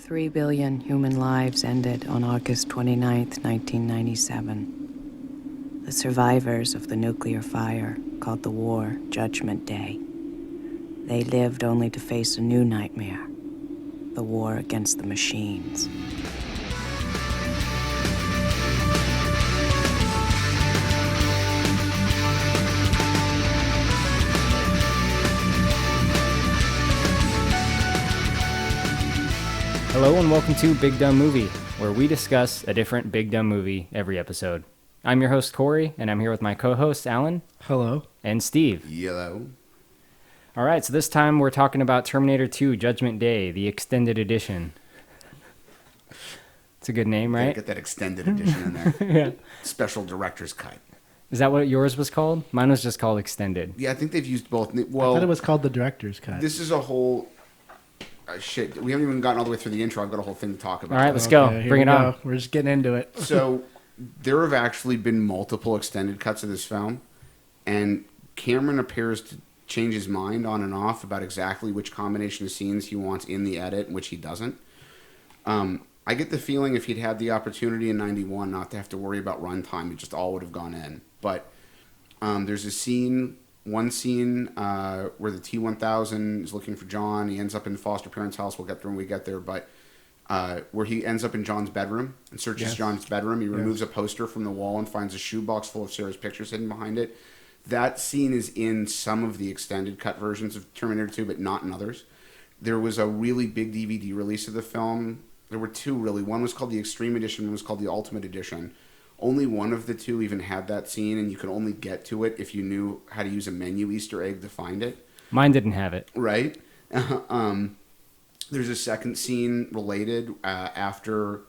3 billion human lives ended on August 29th, 1997. The survivors of the nuclear fire called the war Judgment Day. They lived only to face a new nightmare, the war against the machines. Hello and welcome to Big Dumb Movie, where we discuss a different Big Dumb movie every episode. I'm your host, Korey, and I'm here with my co-hosts, Alan. Hello. And Steve. Yellow. All right, so this time we're talking about Terminator 2 Judgment Day, the extended edition. It's a good name, right? Get that extended edition in there. Yeah. Special director's cut. Is that what yours was called? Mine was just called Extended. Yeah, I think they've used both. I thought it was called the director's cut. This is a whole... shit, we haven't even gotten all the way through the intro. I've got a whole thing to talk about. All right, let's go. Bring it on. We're just getting into it. So, there have actually been multiple extended cuts of this film, and Cameron appears to change his mind on and off about exactly which combination of scenes he wants in the edit and which he doesn't. I get the feeling if he'd had the opportunity in 91 not to have to worry about runtime, it just all would have gone in. But there's one scene where the T-1000 is looking for John. He ends up in the foster parents' house. We'll get there when we get there. But where he ends up in John's bedroom and searches John's bedroom. He removes a poster from the wall and finds a shoebox full of Sarah's pictures hidden behind it. That scene is in some of the extended cut versions of Terminator 2, but not in others. There was a really big DVD release of the film. There were two, really. One was called the Extreme Edition. One was called the Ultimate Edition. Only one of the two even had that scene, and you could only get to it if you knew how to use a menu Easter egg to find it. Mine didn't have it. Right. There's a second scene related after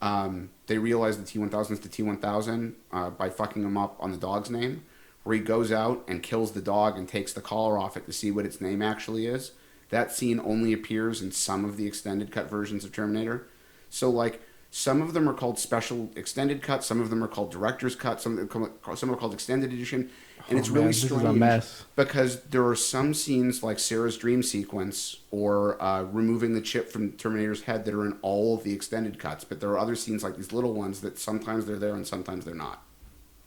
they realize the T-1000 is the T-1000 by fucking him up on the dog's name, where he goes out and kills the dog and takes the collar off it to see what its name actually is. That scene only appears in some of the extended cut versions of Terminator. So, like... some of them are called special extended cut. Some of them are called director's cut. Some are called extended edition. And it's really strange. This is a mess. Because there are some scenes like Sarah's dream sequence or removing the chip from Terminator's head that are in all of the extended cuts. But there are other scenes like these little ones that sometimes they're there and sometimes they're not.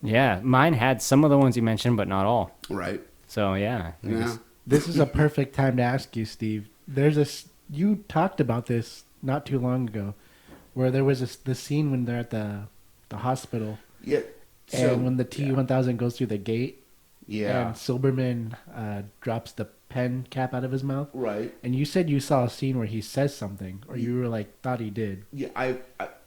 Yeah, mine had some of the ones you mentioned, but not all. Right. So, yeah. This is a perfect time to ask you, Steve. You talked about this not too long ago, where there was the scene when they're at the hospital. Yeah. And when the T-1000 goes through the gate. Yeah. And Silberman drops the pen cap out of his mouth. Right. And you said you saw a scene where he says something, or you were like, thought he did. Yeah,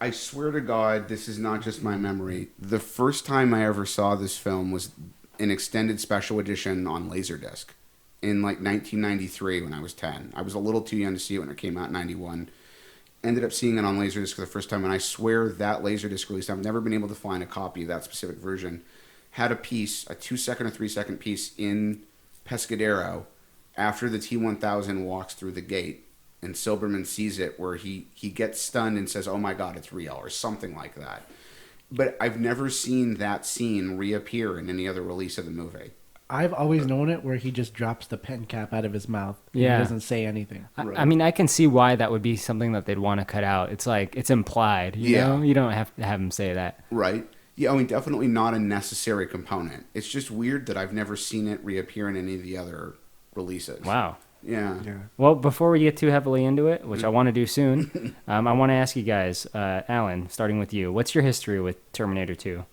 I swear to God, this is not just my memory. The first time I ever saw this film was an extended special edition on Laserdisc in like 1993 when I was 10. I was a little too young to see it when it came out in 91. Ended up seeing it on Laserdisc for the first time, and I swear that Laserdisc release, I've never been able to find a copy of that specific version, had a 2-second or 3-second piece in Pescadero after the T-1000 walks through the gate, and Silberman sees it, where he gets stunned and says, "Oh my God, it's real," or something like that. But I've never seen that scene reappear in any other release of the movie. I've always known it where he just drops the pen cap out of his mouth. Yeah. He doesn't say anything. I mean, I can see why that would be something that they'd want to cut out. It's like, it's implied, you know? You don't have to have him say that. Right. Yeah, I mean, definitely not a necessary component. It's just weird that I've never seen it reappear in any of the other releases. Wow. Yeah. Well, before we get too heavily into it, which I want to do soon, I want to ask you guys, Alan, starting with you, what's your history with Terminator 2?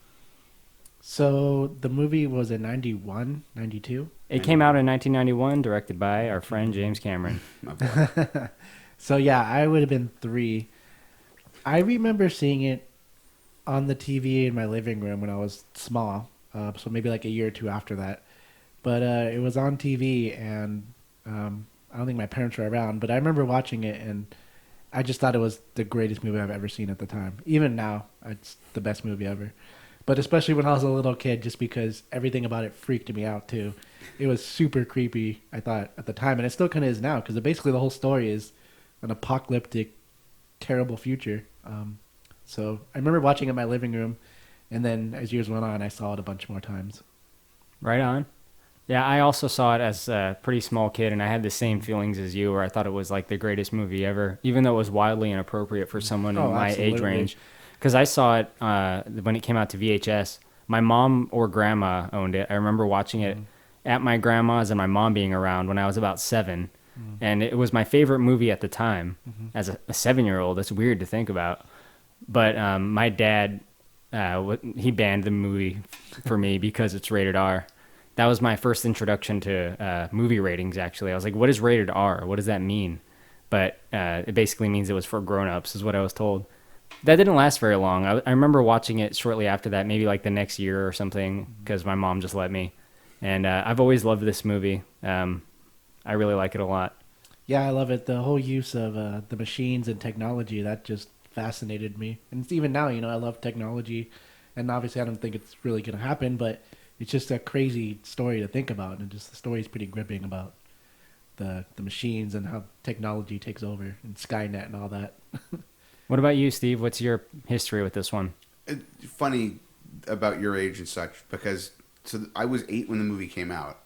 So the movie was in 91, 92? It came out in 1991, directed by our friend James Cameron. My boy. So yeah, I would have been 3. I remember seeing it on the TV in my living room when I was small, so maybe like a year or two after that. But it was on TV, and I don't think my parents were around, but I remember watching it, and I just thought it was the greatest movie I've ever seen at the time. Even now, it's the best movie ever. But especially when I was a little kid, just because everything about it freaked me out, too. It was super creepy, I thought, at the time. And it still kind of is now, because basically the whole story is an apocalyptic, terrible future. So I remember watching it in my living room, and then as years went on, I saw it a bunch more times. Right on. Yeah, I also saw it as a pretty small kid, and I had the same feelings as you, where I thought it was like the greatest movie ever, even though it was wildly inappropriate for someone in Oh, my age absolutely. range. Because I saw it when it came out to VHS. My mom or grandma owned it. I remember watching it at my grandma's and my mom being around when I was about 7. And it was my favorite movie at the time as a 7-year-old. That's weird to think about. But my dad, he banned the movie for me because it's rated R. That was my first introduction to movie ratings, actually. I was like, what is rated R? What does that mean? But it basically means it was for grown-ups, is what I was told. That didn't last very long. I remember watching it shortly after that, maybe like the next year or something, because my mom just let me. And I've always loved this movie. I really like it a lot. Yeah, I love it. The whole use of the machines and technology, that just fascinated me. And it's even now, I love technology. And obviously I don't think it's really going to happen, but it's just a crazy story to think about. And just the story is pretty gripping about the machines and how technology takes over and Skynet and all that. What about you, Steve? What's your history with this one? Funny about your age and such, because I was 8 when the movie came out,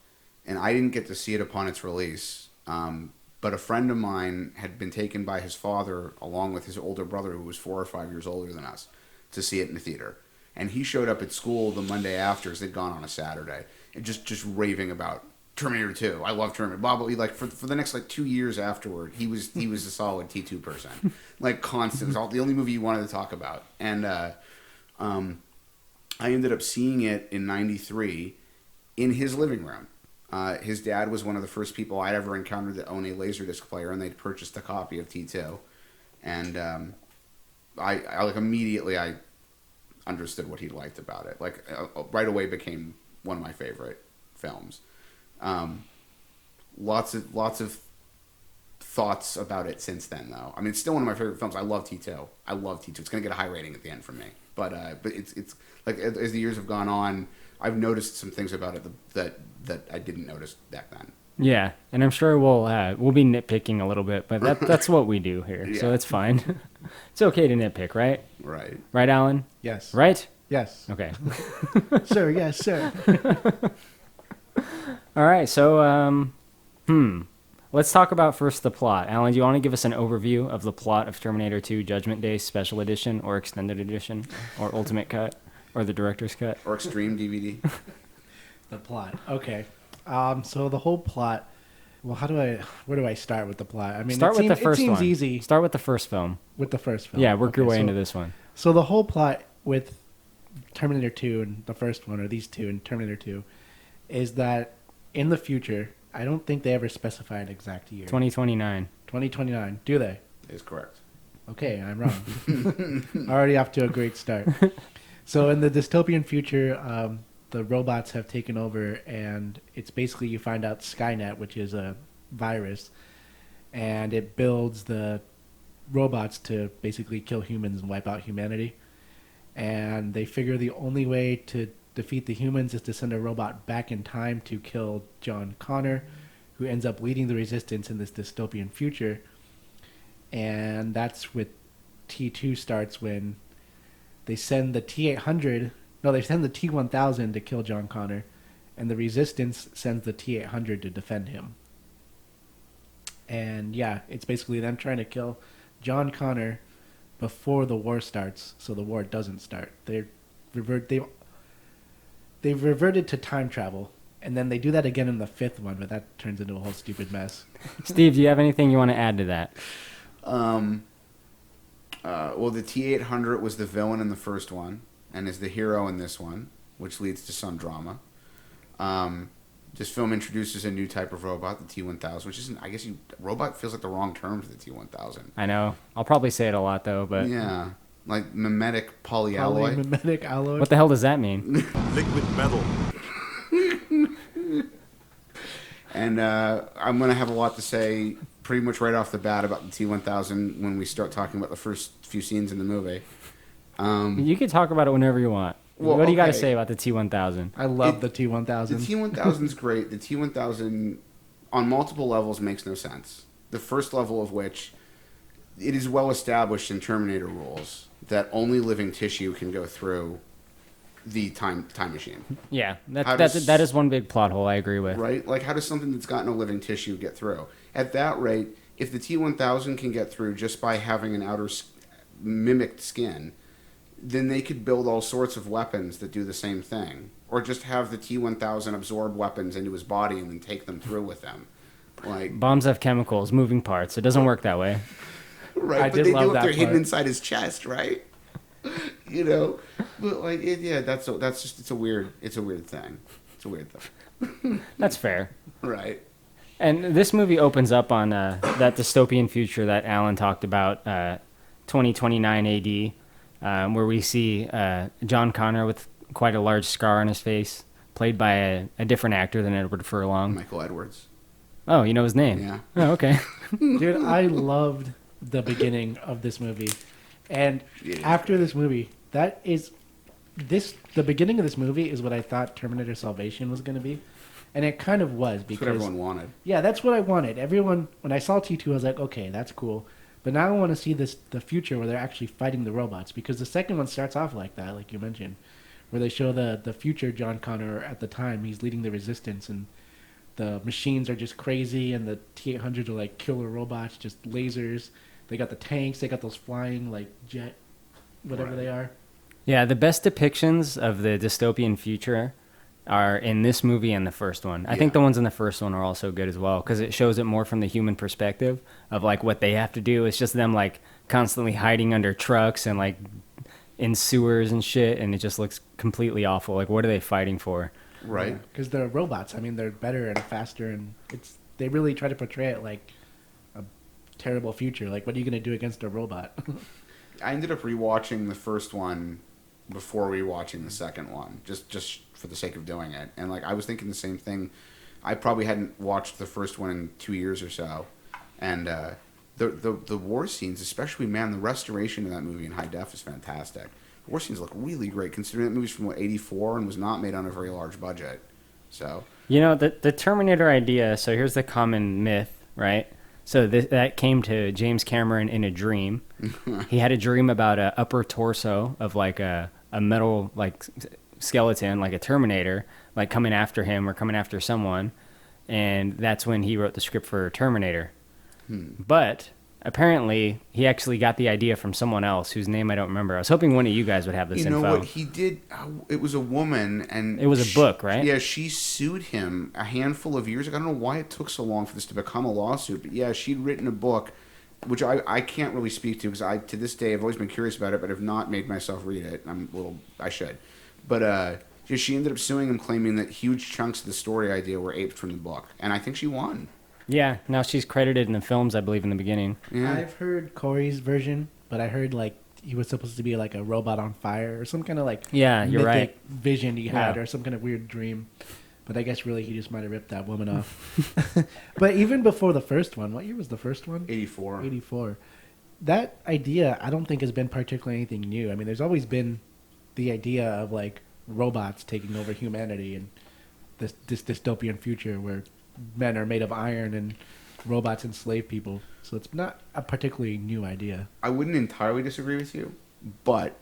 and I didn't get to see it upon its release. But a friend of mine had been taken by his father, along with his older brother, who was 4 or 5 years older than us, to see it in the theater. And he showed up at school the Monday after, as they'd gone on a Saturday, and just raving about Terminator 2. I love Terminator. Blah, blah, blah. Like, for the next, 2 years afterward, he was a solid T2 person. Like, constant. It was the only movie he wanted to talk about. And I ended up seeing it in 93 in his living room. His dad was one of the first people I'd ever encountered that owned a Laserdisc player, and they'd purchased a copy of T2. And I immediately I understood what he liked about it. Right away became one of my favorite films. Lots of thoughts about it since then, though. I mean, it's still one of my favorite films. I love T2. It's going to get a high rating at the end from me. But it's like, as the years have gone on, I've noticed some things about it that I didn't notice back then. Yeah, and I'm sure we'll be nitpicking a little bit, but that's what we do here, so it's fine. It's okay to nitpick, right? Right. Right, Alan? Yes. Right? Yes. Okay. Sir, yes, sir. All right, so let's talk about first the plot. Alan, do you want to give us an overview of the plot of Terminator 2 Judgment Day Special Edition or Extended Edition or Ultimate Cut or the Director's Cut? Or Extreme DVD. The plot. Okay. So the whole plot. Well, where do I start with the plot? I mean, Start with the it first seems one. easy Start with the first film. with the first film. Yeah, work your way so, into this one. So the whole plot with Terminator 2 and the first one, or these two and Terminator 2, is that in the future, I don't think they ever specify an exact year. 2029. 2029. Do they? Is correct. Okay, I'm wrong. Already off to a great start. So in the dystopian future, the robots have taken over, and it's basically, you find out Skynet, which is a virus, and it builds the robots to basically kill humans and wipe out humanity. And they figure the only way to defeat the humans is to send a robot back in time to kill John Connor, who ends up leading the resistance in this dystopian future. And that's with T2 starts, when they send the T-800... No, they send the T-1000 to kill John Connor, and the Resistance sends the T-800 to defend him. And yeah, it's basically them trying to kill John Connor before the war starts, so the war doesn't start. They've reverted to time travel, and then they do that again in the fifth one, but that turns into a whole stupid mess. Steve, do you have anything you want to add to that? Well, the T-800 was the villain in the first one, and is the hero in this one, which leads to some drama. This film introduces a new type of robot, the T-1000, which isn't, I guess, robot feels like the wrong term for the T-1000. I know. I'll probably say it a lot, though, but... Yeah, like mimetic polyalloy. Polymimetic alloy. What the hell does that mean? Liquid metal. And I'm going to have a lot to say pretty much right off the bat about the T-1000 when we start talking about the first few scenes in the movie. You can talk about it whenever you want. Well, what do you got to okay. say about the T-1000? I love the T-1000. The T-1000's great. The T-1000, on multiple levels, makes no sense. The first level of which, it is well established in Terminator rules that only living tissue can go through the time machine? Yeah, How does- that is one big plot hole I agree with. Right? Like, how does something that's got no living tissue get through? At that rate, if the T-1000 can get through just by having an outer mimicked skin, then they could build all sorts of weapons that do the same thing. Or just have the T-1000 absorb weapons into his body and then take them through with them. Like, Bombs have chemicals, moving parts. It doesn't work that way. right? I But did they love do it. that They're hidden part. inside his chest, right? You know, but like, that's just it's a weird thing. It's a weird thing, That's fair. right? And this movie opens up on that dystopian future that Alan talked about, 2029 AD, where we see John Connor with quite a large scar on his face, played by a different actor than Edward Furlong. Michael Edwards. Oh, you know his name? Yeah. Oh, okay. Dude, I loved the beginning of this movie. And after this movie, the beginning of this movie is what I thought Terminator Salvation was going to be. And it kind of was That's because what everyone wanted. yeah, that's what I wanted. Everyone, when I saw T2, I was like, okay, that's cool. But now I want to see the future where they're actually fighting the robots, because the second one starts off like that, like you mentioned, where they show the future John Connor at the time. He's leading the resistance, and the machines are just crazy, and the T-800s are like killer robots, just lasers. They got the tanks, they got those flying like jet, whatever Right. they are. Yeah, the best depictions of the dystopian future are in this movie and the first one. I think Yeah. the ones in the first one are also good as well, because it shows it more from the human perspective of like what they have to do. It's just them like constantly hiding under trucks and like in sewers and shit, and it just looks completely awful. Like, what are they fighting for? Right. Because they're robots. I mean, they're better and faster, and they really try to portray it like a terrible future. Like, what are you going to do against a robot? I ended up rewatching the first one before rewatching the second one, just for the sake of doing it. And like, I was thinking the same thing. I probably hadn't watched the first one in 2 years or so, and the war scenes, especially, man, the restoration in that movie in high def is fantastic. The war scenes look really great, considering that movie's from '84 and was not made on a very large budget. So You know, the Terminator idea, so here's the common myth, right? So that came to James Cameron in a dream. He had a dream about a upper torso of like a metal like skeleton, like a Terminator, like coming after him or coming after someone. And that's when he wrote the script for Terminator. But apparently he actually got the idea from someone else whose name I don't remember. I was hoping one of you guys would have this you know info. what he did? It was a woman, and It was a book, right? Yeah, she sued him a handful of years ago. I don't know why it took so long for this to become a lawsuit, but yeah, she'd written a book, which I can't really speak to because I to this day I've always been curious about it, but have not made myself read it. I should, but she ended up suing him, claiming that huge chunks of the story idea were aped from the book, and I think she won. Yeah, now she's credited in the films, I believe, in the beginning. Yeah. I've heard Corey's version, but I heard like he was supposed to be like a robot on fire or some kind of like Yeah, you're mythic right. vision he had, Yeah. or some kind of weird dream. But I guess really he just might have ripped that woman off. But even before the first one, what year was the first one? 84. 84. That idea I don't think has been particularly anything new. I mean, there's always been the idea of like robots taking over humanity and this dystopian future where men are made of iron and robots enslave people. So it's not a particularly new idea. I wouldn't entirely disagree with you, but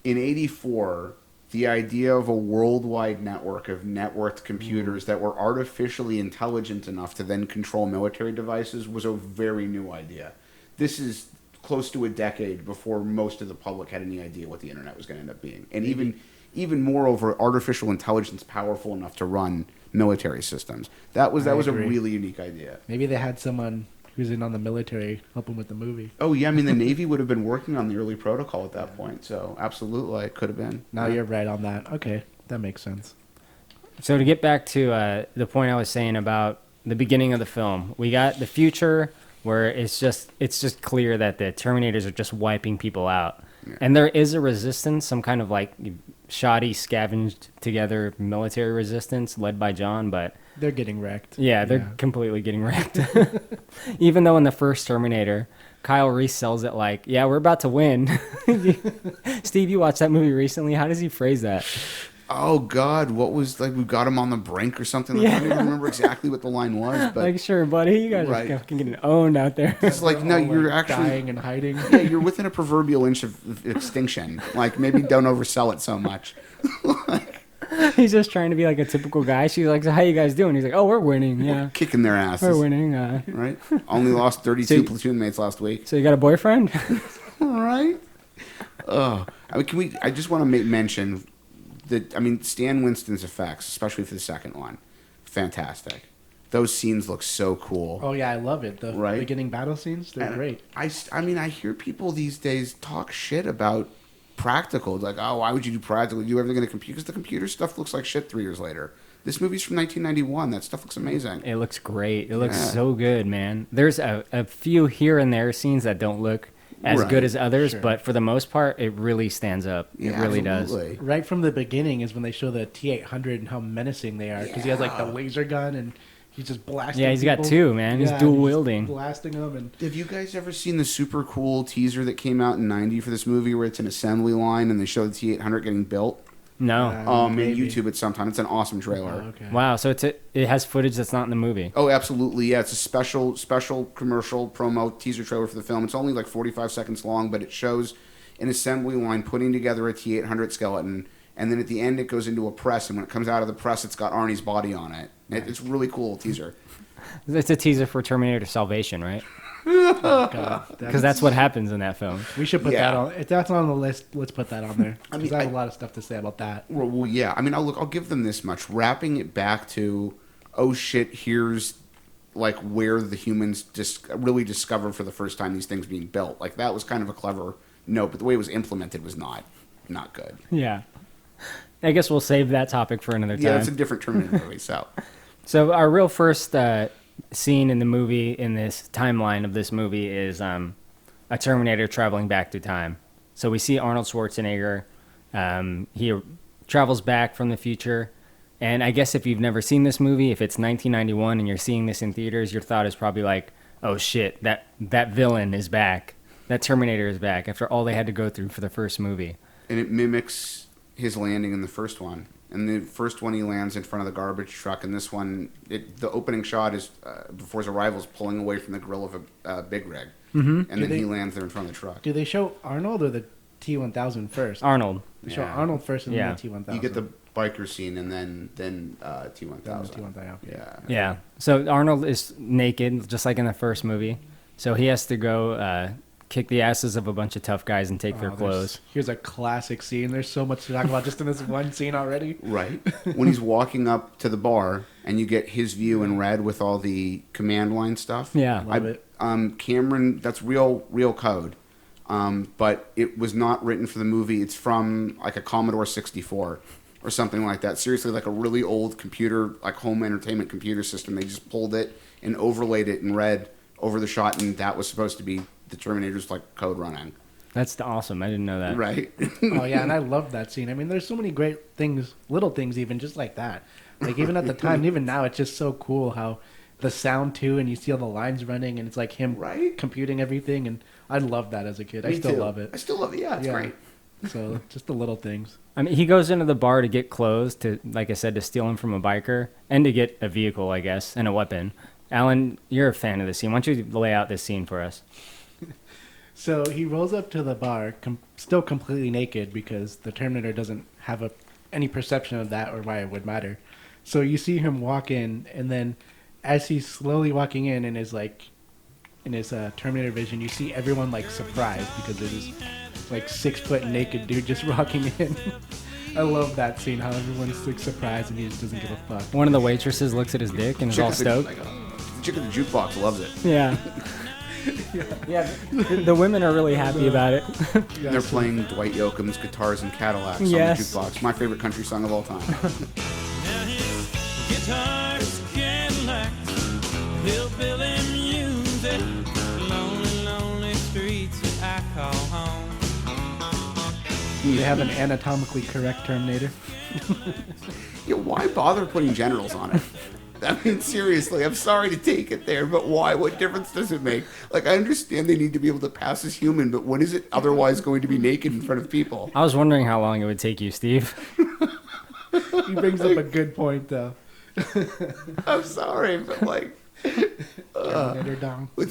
in '84, the idea of a worldwide network of networked computers that were artificially intelligent enough to then control military devices was a very new idea. This is close to a decade before most of the public had any idea what the internet was going to end up being. And even moreover, artificial intelligence powerful enough to run military systems. That was I a agree. really unique idea. Maybe they had someone who's in on the military helping with the movie. Oh yeah, I mean the Navy would have been working on the early protocol at that point, so absolutely it could have been. Now Yeah. you're right on that. Okay, that makes sense. So to get back to the point I was saying about the beginning of the film, we got the future where it's just clear that the Terminators are just wiping people out. Yeah. And there is a resistance, some kind of like shoddy, scavenged together military resistance led by John, but They're getting wrecked. yeah, they're completely getting wrecked. Even though in the first Terminator, Kyle Reese sells it like, yeah, we're about to win. Steve, you watched that movie recently. How does he phrase that? Oh God, what was like? We got him on the brink or something. Like, I don't even remember exactly what the line was, but Like, sure, buddy, you guys Right. are fucking getting owned out there. it's like no, All, you're like, actually dying and hiding. yeah, you're within a proverbial inch of extinction. Like maybe don't oversell it so much. He's just trying to be like a typical guy. She's like, so how you guys doing? He's like, oh, we're winning. Yeah, Kicking their asses, we're winning. right? Only lost 32 So- platoon mates last week. So you got a boyfriend? All right. Oh, I mean, can we? I just want to make mention that. I mean, Stan Winston's effects, especially for the second one, fantastic. Those scenes look so cool. Oh yeah, I love it. The Right? beginning battle scenes, they're And great. I mean, I hear people these days talk shit about practical. Like, oh, why would you do practical? You do everything in a computer? Because the computer stuff looks like shit 3 years later. This movie's from 1991. That stuff looks amazing. It looks great. It looks Yeah. so good, man. There's a few here and there scenes that don't look as Right. good as others, Sure. but for the most part, it really stands up. It Yeah, really absolutely. Right from the beginning is when they show the T-800 and how menacing they are because he has like the laser gun and he's just blasting. Yeah, he's got people. two, man. He's Yeah, dual and wielding. blasting them and Have you guys ever seen the super cool teaser that came out in '90 for this movie, where it's an assembly line and they show the T-800 getting built? No. Maybe maybe. YouTube it sometime. It's an awesome trailer. Oh, okay. Wow. So it has footage that's not in the movie. Oh, absolutely. Yeah, it's a special commercial promo teaser trailer for the film. It's only like 45 seconds long, but it shows an assembly line putting together a T-800 skeleton, and then at the end it goes into a press, and when it comes out of the press, it's got Arnie's body on it. It's a really cool teaser. It's a teaser for Terminator Salvation, right? God, Because that's what happens in that film. we should put Yeah. that on. If that's on the list, let's put that on there. I I mean, I have I- a lot of stuff to say about that. Well, yeah. I mean, I'll give them this much. Wrapping it back to, oh shit, here's like where the humans really discovered for the first time these things being built. Like that was kind of a clever note, but the way it was implemented was not good. Yeah. I guess we'll save that topic for another time. Yeah, it's a different Terminator movie. So our real first scene in the movie, in this timeline of this movie, is a Terminator traveling back through time. So we see Arnold Schwarzenegger. He travels back from the future. And I guess if you've never seen this movie, if it's 1991 and you're seeing this in theaters, your thought is probably like, oh shit, that villain is back. That Terminator is back after all they had to go through for the first movie. And it mimics his landing in the first one. And the first one, he lands in front of the garbage truck, and this one, the opening shot is before his arrival, is pulling away from the grill of a big rig, and then he lands there in front of the truck. Do they show Arnold or the T-1000 first? Arnold. They show Yeah. Arnold first and Yeah. then the T-1000. You get the biker scene, and then Then T-1000. the T-1000. Okay. Yeah. Yeah. So Arnold is naked, just like in the first movie. So he has to go kick the asses of a bunch of tough guys and take their Oh, clothes. Here's a classic scene. There's so much to talk about just in this one scene already. Right. When he's walking up to the bar, and you get his view in red with all the command line stuff. Yeah. Love it. Cameron, that's real code. But it was not written for the movie. It's from like a Commodore 64 or something like that. Seriously, like a really old computer, like home entertainment computer system. They just pulled it and overlaid it in red over the shot, and that was supposed to be the Terminator's like code running. That's awesome. I didn't know that. Right. Oh yeah, and I love that scene. I mean, there's so many great things, little things even just like that. Like even at the time, and even now, it's just so cool how the sound too, and you see all the lines running, and it's like him Right. computing everything, and I loved that as a kid. I Me still too. love it. I still love it. Yeah, it's Yeah. great. So just the little things. I mean, he goes into the bar to get clothes, to, like I said, to steal them from a biker, and to get a vehicle, I guess, and a weapon. Alan, you're a fan of this scene. Why don't you lay out this scene for us? So he rolls up to the bar, still completely naked because the Terminator doesn't have any perception of that or why it would matter. So you see him walk in, and then as he's slowly walking in his Terminator vision, you see everyone like surprised because it is like 6 foot naked dude just walking in. I love that scene, how everyone's like surprised and he just doesn't give a fuck. One of the waitresses looks at his dick and is all stoked. The chick at the jukebox loves it. Yeah. Yeah, the women are really happy about it. Yeah, They're so- playing Dwight Yoakam's Guitars and Cadillacs Yes. on the jukebox. My favorite country song of all time. Guitars, Cadillacs, hillbilly music, lonely, lonely streets that I call home. They have an anatomically correct Terminator. Yeah, why bother putting genitals on it? I mean, seriously, I'm sorry to take it there, but why? What difference does it make? Like, I understand they need to be able to pass as human, but when is it otherwise going to be naked in front of people? I was wondering how long it would take you, Steve. He brings up a good point, though. I'm sorry, but like, Terminator dong. I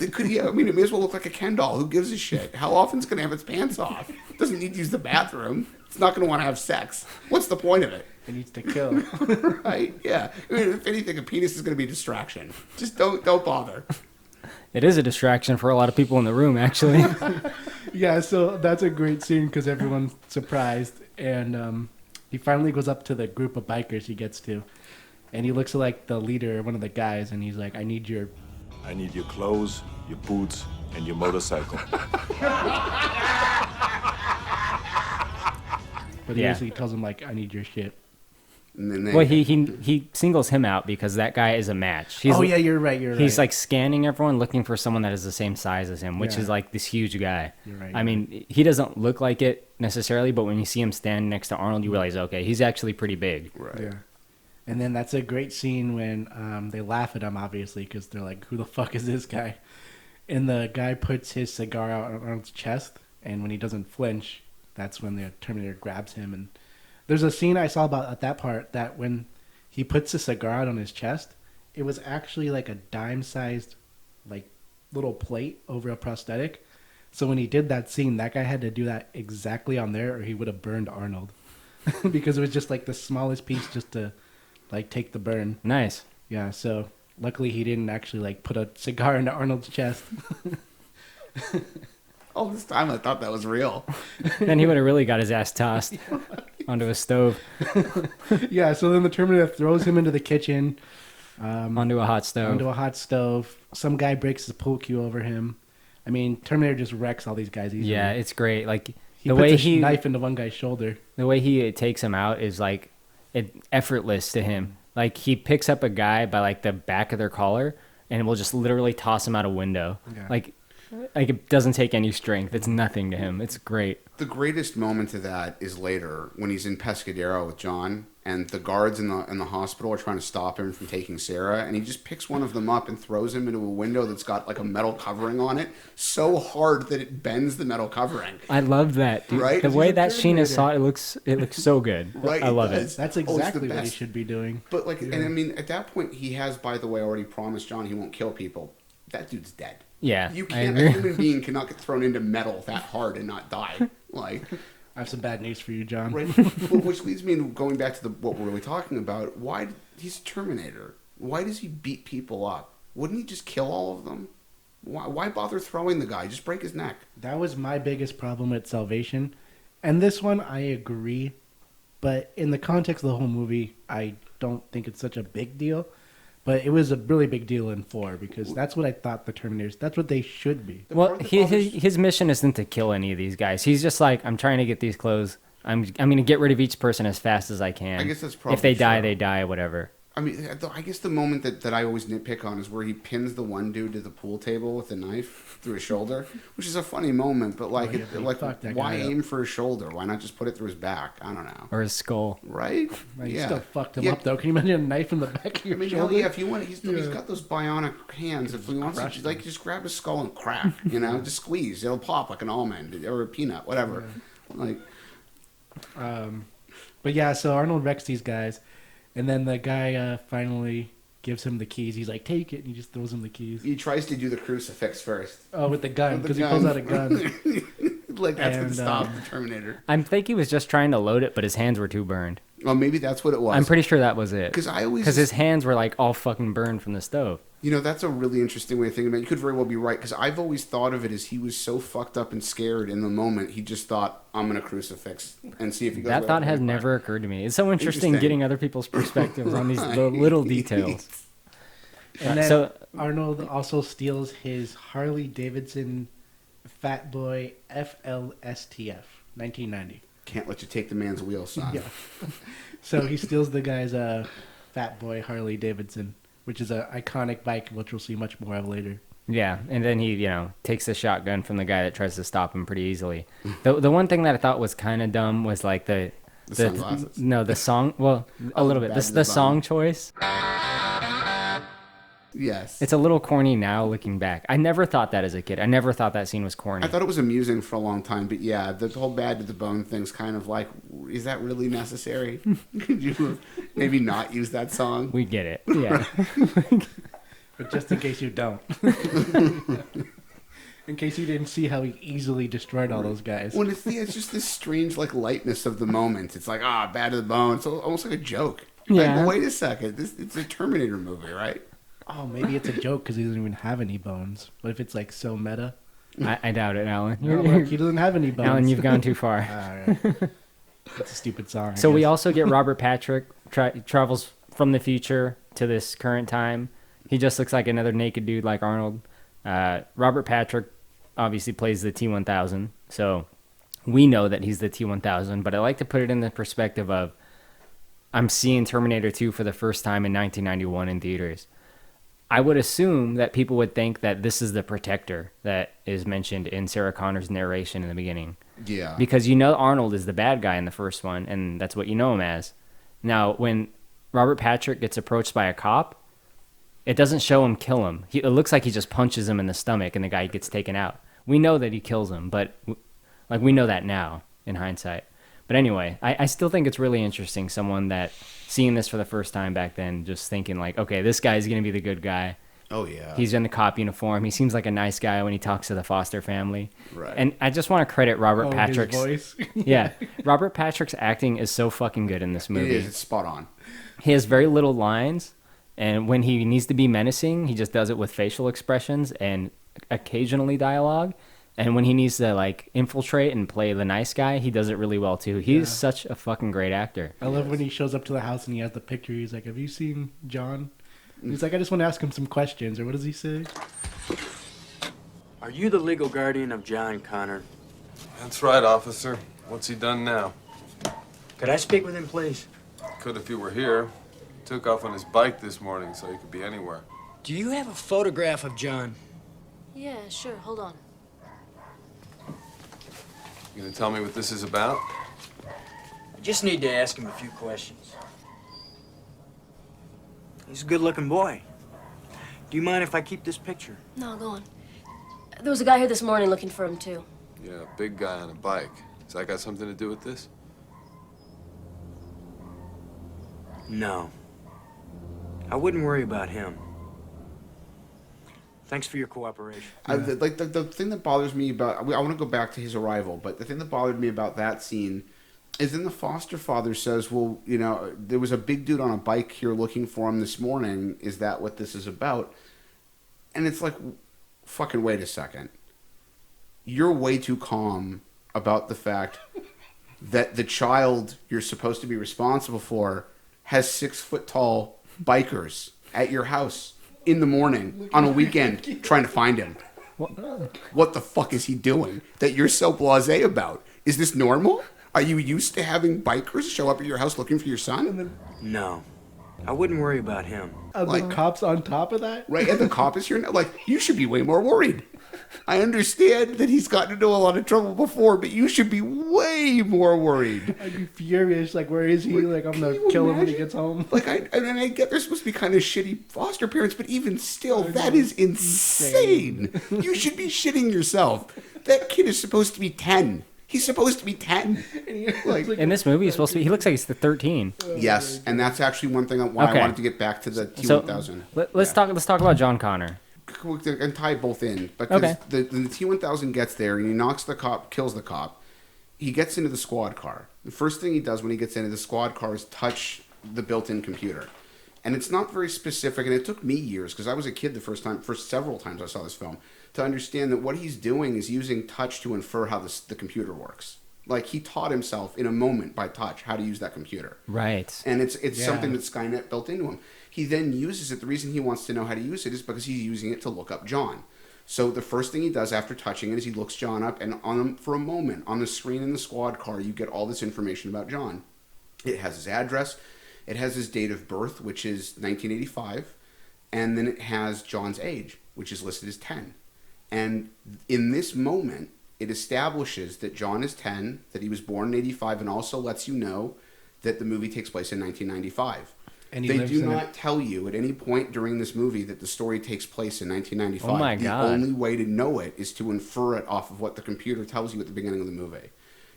mean, it may as well look like a Ken doll. Who gives a shit? How often is it going to have its pants off? It doesn't need to use the bathroom. It's not going to want to have sex. What's the point of it? It needs to kill. Right? Yeah. I mean, if anything, a penis is going to be a distraction. Just don't bother. It is a distraction for a lot of people in the room, actually. Yeah, so that's a great scene because everyone's surprised. And he finally goes up to the group of bikers he gets to. And he looks like the leader, one of the guys, and he's like, I need your clothes, your boots, and your motorcycle. But he Yeah. basically tells him, like, I need your shit. And then Well, he singles him out because that guy is a match. He's, Yeah, you're right. He's like scanning everyone, looking for someone that is the same size as him, which Yeah. is like this huge guy. You're right, I mean, he doesn't look like it necessarily, but when you see him stand next to Arnold, you realize, okay, he's actually pretty big. Right. Yeah. And then that's a great scene when they laugh at him, obviously, because they're like, who the fuck is this guy? And the guy puts his cigar out on Arnold's chest, and when he doesn't flinch, that's when the Terminator grabs him. And there's a scene I saw about at that part that when he puts the cigar out on his chest, it was actually like a dime-sized, like, little plate over a prosthetic. So when he did that scene, that guy had to do that exactly on there, or he would have burned Arnold. Because it was just like the smallest piece just to, like, take the burn. Nice. Yeah, so luckily he didn't actually, like, put a cigar into Arnold's chest. All this time I thought that was real. Then he would have really got his ass tossed onto a stove, Yeah, so then the Terminator throws him into the kitchen, onto a hot stove. onto a hot stove. Some guy breaks the pool cue over him. I mean, Terminator just wrecks all these guys easily. Yeah, it's great. Like He the puts way a he knife into one guy's shoulder. the way he takes him out is like effortless to him. Like he picks up a guy by like the back of their collar and will just literally toss him out a window. Yeah. Like it doesn't take any strength. It's nothing to him. It's great. The greatest moment of that is later when he's in Pescadero with John, and the guards in the hospital are trying to stop him from taking Sarah, and he just picks one of them up and throws him into a window that's got like a metal covering on it, so hard that it bends the metal covering. I love that. Dude. Right? The He's way a that scene is Terminator. shot, it looks so good. Right? I love does. it. That's Oh, it's the exactly what he best. should be doing. But like, and I mean, at that point, he has, by the way, already promised John he won't kill people. That dude's dead. Yeah, You I can't. A agree. human being cannot get thrown into metal that hard and not die. Like, I have some bad news for you, John. right? Well, which leads me to going back to what we're really talking about. Why he's a Terminator? Why does he beat people up? Wouldn't he just kill all of them? Why bother throwing the guy? Just break his neck. That was my biggest problem with Salvation. And this one, I agree. But in the context of the whole movie, I don't think it's such a big deal. But it was a really big deal in 4 because that's what I thought the Terminators, that's what they should be. Well, his mission isn't to kill any of these guys. He's just like, I'm trying to get these clothes. I'm going to get rid of each person as fast as I can. I guess that's if probably they die, true. they die, whatever. I mean, I guess the moment that I always nitpick on is where he pins the one dude to the pool table with a knife through his shoulder, which is a funny moment. But like, yeah, but he fucked that why guy up. aim for his shoulder? Why not just put it through his back? I don't know. Or his skull. Right? Like, you yeah. still fucked him Yeah. up, though. Can you imagine a knife in the back of your I mean, hell shoulder? yeah, if you want, he's got those bionic hands. If he wants to, crush like, just grab his skull and crack, you know, just squeeze. It'll pop like an almond or a peanut, whatever. Like, But yeah, so Arnold wrecks these guys. And then the guy finally gives him the keys. He's like, take it. And he just throws him the keys. he tries to do the crucifix first. Oh, with the gun. With the Because he pulls gun. out a gun. Like, that's going And, to stop the Terminator. I think he was just trying to load it, but his hands were too burned. Well, maybe that's what it was. I'm pretty sure that was it. 'Cause I always Because his hands were like all fucking burned from the stove. You know, that's a really interesting way of thinking about it. You could very well be right, because I've always thought of it as he was so fucked up and scared in the moment, he just thought, I'm going to crucifix and see if he goes That away thought with has the never occurred to me. It's so interesting Interesting. getting other people's perspectives on these the little details. And then So- Arnold also steals his Harley Davidson Fat Boy FLSTF 1990. Can't let you take the man's wheel, son. Yeah. So he steals the guy's Fat Boy Harley Davidson, which is an iconic bike, which we'll see much more of later. Yeah, and then he, takes the shotgun from the guy that tries to stop him pretty easily. The one thing that I thought was kind of dumb was like the sunglasses. No, the song. Well, a Oh, little the bit. bad The design. song choice. Yes. It's a little corny now looking back. I never thought that as a kid. I never thought that scene was corny. I thought it was amusing for a long time, but yeah, the whole bad to the bone thing's kind of like, is that really necessary? Could you maybe not use that song? We get it. Yeah. But just in case you don't. In case you didn't see how he easily destroyed all those guys. When it's just this strange like lightness of the moment. It's like, bad to the bone. It's almost like a joke. Yeah. Like, well, wait a second. It's a Terminator movie, right? Oh, maybe it's a joke because he doesn't even have any bones. What if it's like so meta? I doubt it, Alan. No, look, he doesn't have any bones. Alan, you've gone too far. All right. That's a stupid song. So we also get Robert Patrick travels from the future to this current time. He just looks like another naked dude like Arnold. Robert Patrick obviously plays the T-1000, so we know that he's the T-1000, but I like to put it in the perspective of I'm seeing Terminator 2 for the first time in 1991 in theaters. I would assume that people would think that this is the Protector that is mentioned in Sarah Connor's narration in the beginning. Yeah. Because you know Arnold is the bad guy in the first one, and that's what you know him as. Now, when Robert Patrick gets approached by a cop, it doesn't show him kill him. It looks like he just punches him in the stomach and the guy gets taken out. We know that he kills him, but like we know that now in hindsight. But anyway, I still think it's really interesting. Someone that seeing this for the first time back then, just thinking like, okay, this guy's going to be the good guy. Oh, yeah. He's in the cop uniform. He seems like a nice guy when he talks to the Foster family. Right. And I just want to credit Robert Patrick's his voice. yeah, Robert Patrick's acting is so fucking good in this movie. It is. It's spot on. He has very little lines, and when he needs to be menacing, he just does it with facial expressions and occasionally dialogue. And when he needs to like infiltrate and play the nice guy, he does it really well too. He's such a fucking great actor. I love when he shows up to the house and he has the picture. He's like, "Have you seen John?" And he's like, "I just want to ask him some questions." Or what does he say? Are you the legal guardian of John Connor? That's right, officer. What's he done now? Could I speak with him, please? Could if he were here. He took off on his bike this morning, so he could be anywhere. Do you have a photograph of John? Yeah, sure. Hold on. You gonna tell me what this is about? I just need to ask him a few questions. He's a good-looking boy. Do you mind if I keep this picture? No, go on. There was a guy here this morning looking for him, too. Yeah, a big guy on a bike. Has that got something to do with this? No. I wouldn't worry about him. Thanks for your cooperation. The thing that bothers me about... I want to go back to his arrival, but the thing that bothered me about that scene is then the foster father says, well, you know, there was a big dude on a bike here looking for him this morning. Is that what this is about? And it's like, fucking wait a second. You're way too calm about the fact that the child you're supposed to be responsible for has 6-foot-tall bikers at your house in the morning on a weekend trying to find him. What the fuck is he doing that you're so blasé about? Is this normal? Are you used to having bikers show up at your house looking for your son? No. I wouldn't worry about him. The cops on top of that? Right, and the cop is here now. Like, you should be way more worried. I understand that he's gotten into a lot of trouble before, but you should be way more worried. I'd be furious. Like, where is he? Like, I'm going to kill him when he gets home. Like, I get they're supposed to be kind of shitty foster parents, but even still, that is insane. You should be shitting yourself. That kid is supposed to be 10. He's supposed to be 10. Like, In this movie, he's supposed to be. He looks like he's 13. yes, and that's actually one thing why I wanted to get back to the T-1000. Let's talk about John Connor. And tie both in, because Okay. the T-1000 gets there and he knocks the cop, kills the cop. He gets into the squad car. The first thing he does when he gets into the squad car is touch the built-in computer, and it's not very specific. And it took me years, because I was a kid the first time, for several times I saw this film, to understand that what he's doing is using touch to infer how the computer works. Like, he taught himself in a moment by touch how to use that computer. Right. And it's something that Skynet built into him. He then uses it. The reason he wants to know how to use it is because he's using it to look up John. So the first thing he does after touching it is he looks John up, and for a moment, on the screen in the squad car, you get all this information about John. It has his address. It has his date of birth, which is 1985. And then it has John's age, which is listed as 10. And in this moment, it establishes that John is 10, that he was born in 85, and also lets you know that the movie takes place in 1995. And he They lives do in not tell you at any point during this movie that the story takes place in 1995. Oh my the God. only way to know it is to infer it off of what the computer tells you at the beginning of the movie.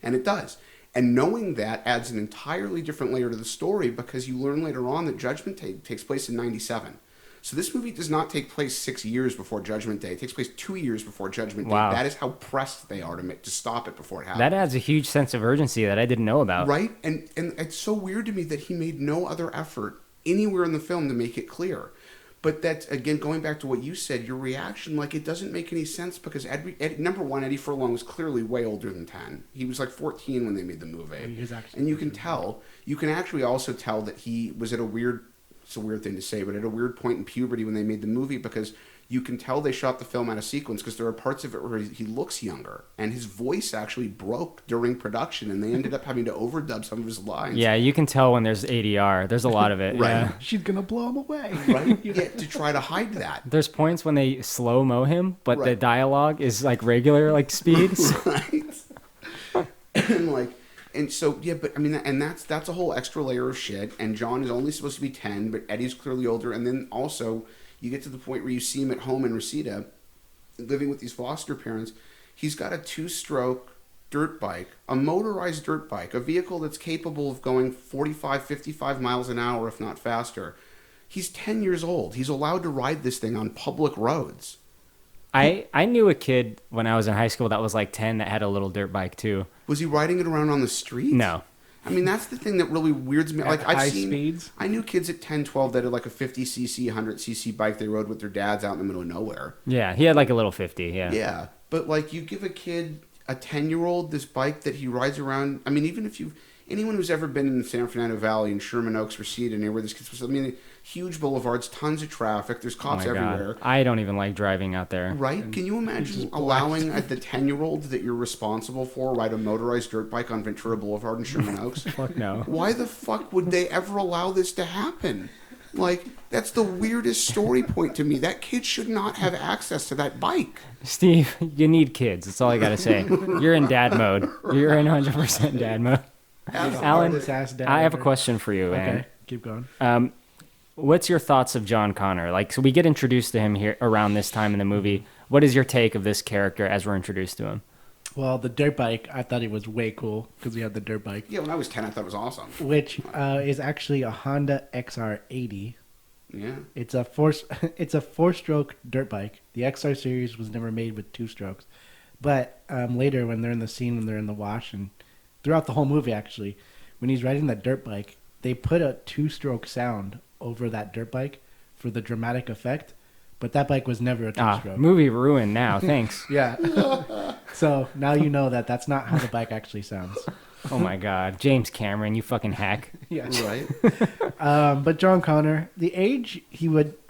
And it does. And knowing that adds an entirely different layer to the story because you learn later on that Judgment Day takes place in 97. So this movie does not take place 6 years before Judgment Day. It takes place 2 years before Judgment Day. Wow. That is how pressed they are to stop it before it happens. That adds a huge sense of urgency that I didn't know about. Right? And it's so weird to me that he made no other effort anywhere in the film to make it clear. But that's, again, going back to what you said, your reaction, like, it doesn't make any sense because, number one, Eddie Furlong was clearly way older than 10. He was like 14 when they made the movie. He was actually And you can tell, you can actually also tell that he was at a weird, it's a weird thing to say, but at a weird point in puberty when they made the movie because you can tell they shot the film out of sequence because there are parts of it where he looks younger and his voice actually broke during production and they ended up having to overdub some of his lines. Yeah, you can tell when there's ADR. There's a lot of it. Right. Yeah. She's gonna blow him away. Right? Yeah, to try to hide that. There's points when they slow-mo him, but the Right. dialogue is like regular, like speeds. Right? and so yeah, but I mean, and that's a whole extra layer of shit. And John is only supposed to be 10, but Eddie's clearly older. And then also, you get to the point where you see him at home in Reseda, living with these foster parents. He's got a 2-stroke dirt bike, a motorized dirt bike, a vehicle that's capable of going 45, 55 miles an hour, if not faster. He's 10 years old. He's allowed to ride this thing on public roads. I knew a kid when I was in high school that was like 10 that had a little dirt bike too. Was he riding it around on the street? No. I mean, that's the thing that really weirds me. Like, At high I've seen, speeds? I knew kids at 10, 12 that had like a 50cc, 100cc bike they rode with their dads out in the middle of nowhere. Yeah, he had like a little 50, yeah. Yeah, but like you give a kid, a 10-year-old, this bike that he rides around. I mean, even if anyone who's ever been in the San Fernando Valley and Sherman Oaks, Reseda, near where this kid's supposed to, I mean, huge boulevards, tons of traffic. There's cops Oh my God. everywhere. I don't even like driving out there. Right? Can you imagine allowing the 10-year-old that you're responsible for ride a motorized dirt bike on Ventura Boulevard in Sherman Oaks? Fuck no. Why the fuck would they ever allow this to happen? Like, that's the weirdest story point to me. That kid should not have access to that bike. Steve, you need kids. That's all I got to say. You're in dad mode. You're in 100% dad mode. Alan, Hardest-ass dad I have a ever. question for you. Okay, keep going. What's your thoughts of John Connor? Like, so we get introduced to him here around this time in the movie. What is your take of this character as we're introduced to him? Well, the dirt bike, I thought it was way cool because we had the dirt bike, Yeah, when I was 10, I thought it was awesome. which is actually a Honda XR80. Yeah. It's a four-stroke dirt bike. The XR series was never made with 2 strokes, but later when they're in the scene, when they're in the wash, and throughout the whole movie, actually, when he's riding that dirt bike, they put a 2-stroke sound over that dirt bike for the dramatic effect. But that bike was never a 2-stroke. Movie ruined now. Thanks. Yeah. So now you know that that's not how the bike actually sounds. Oh my God, James Cameron, you fucking hack. Yeah. Right? But John Connor, the age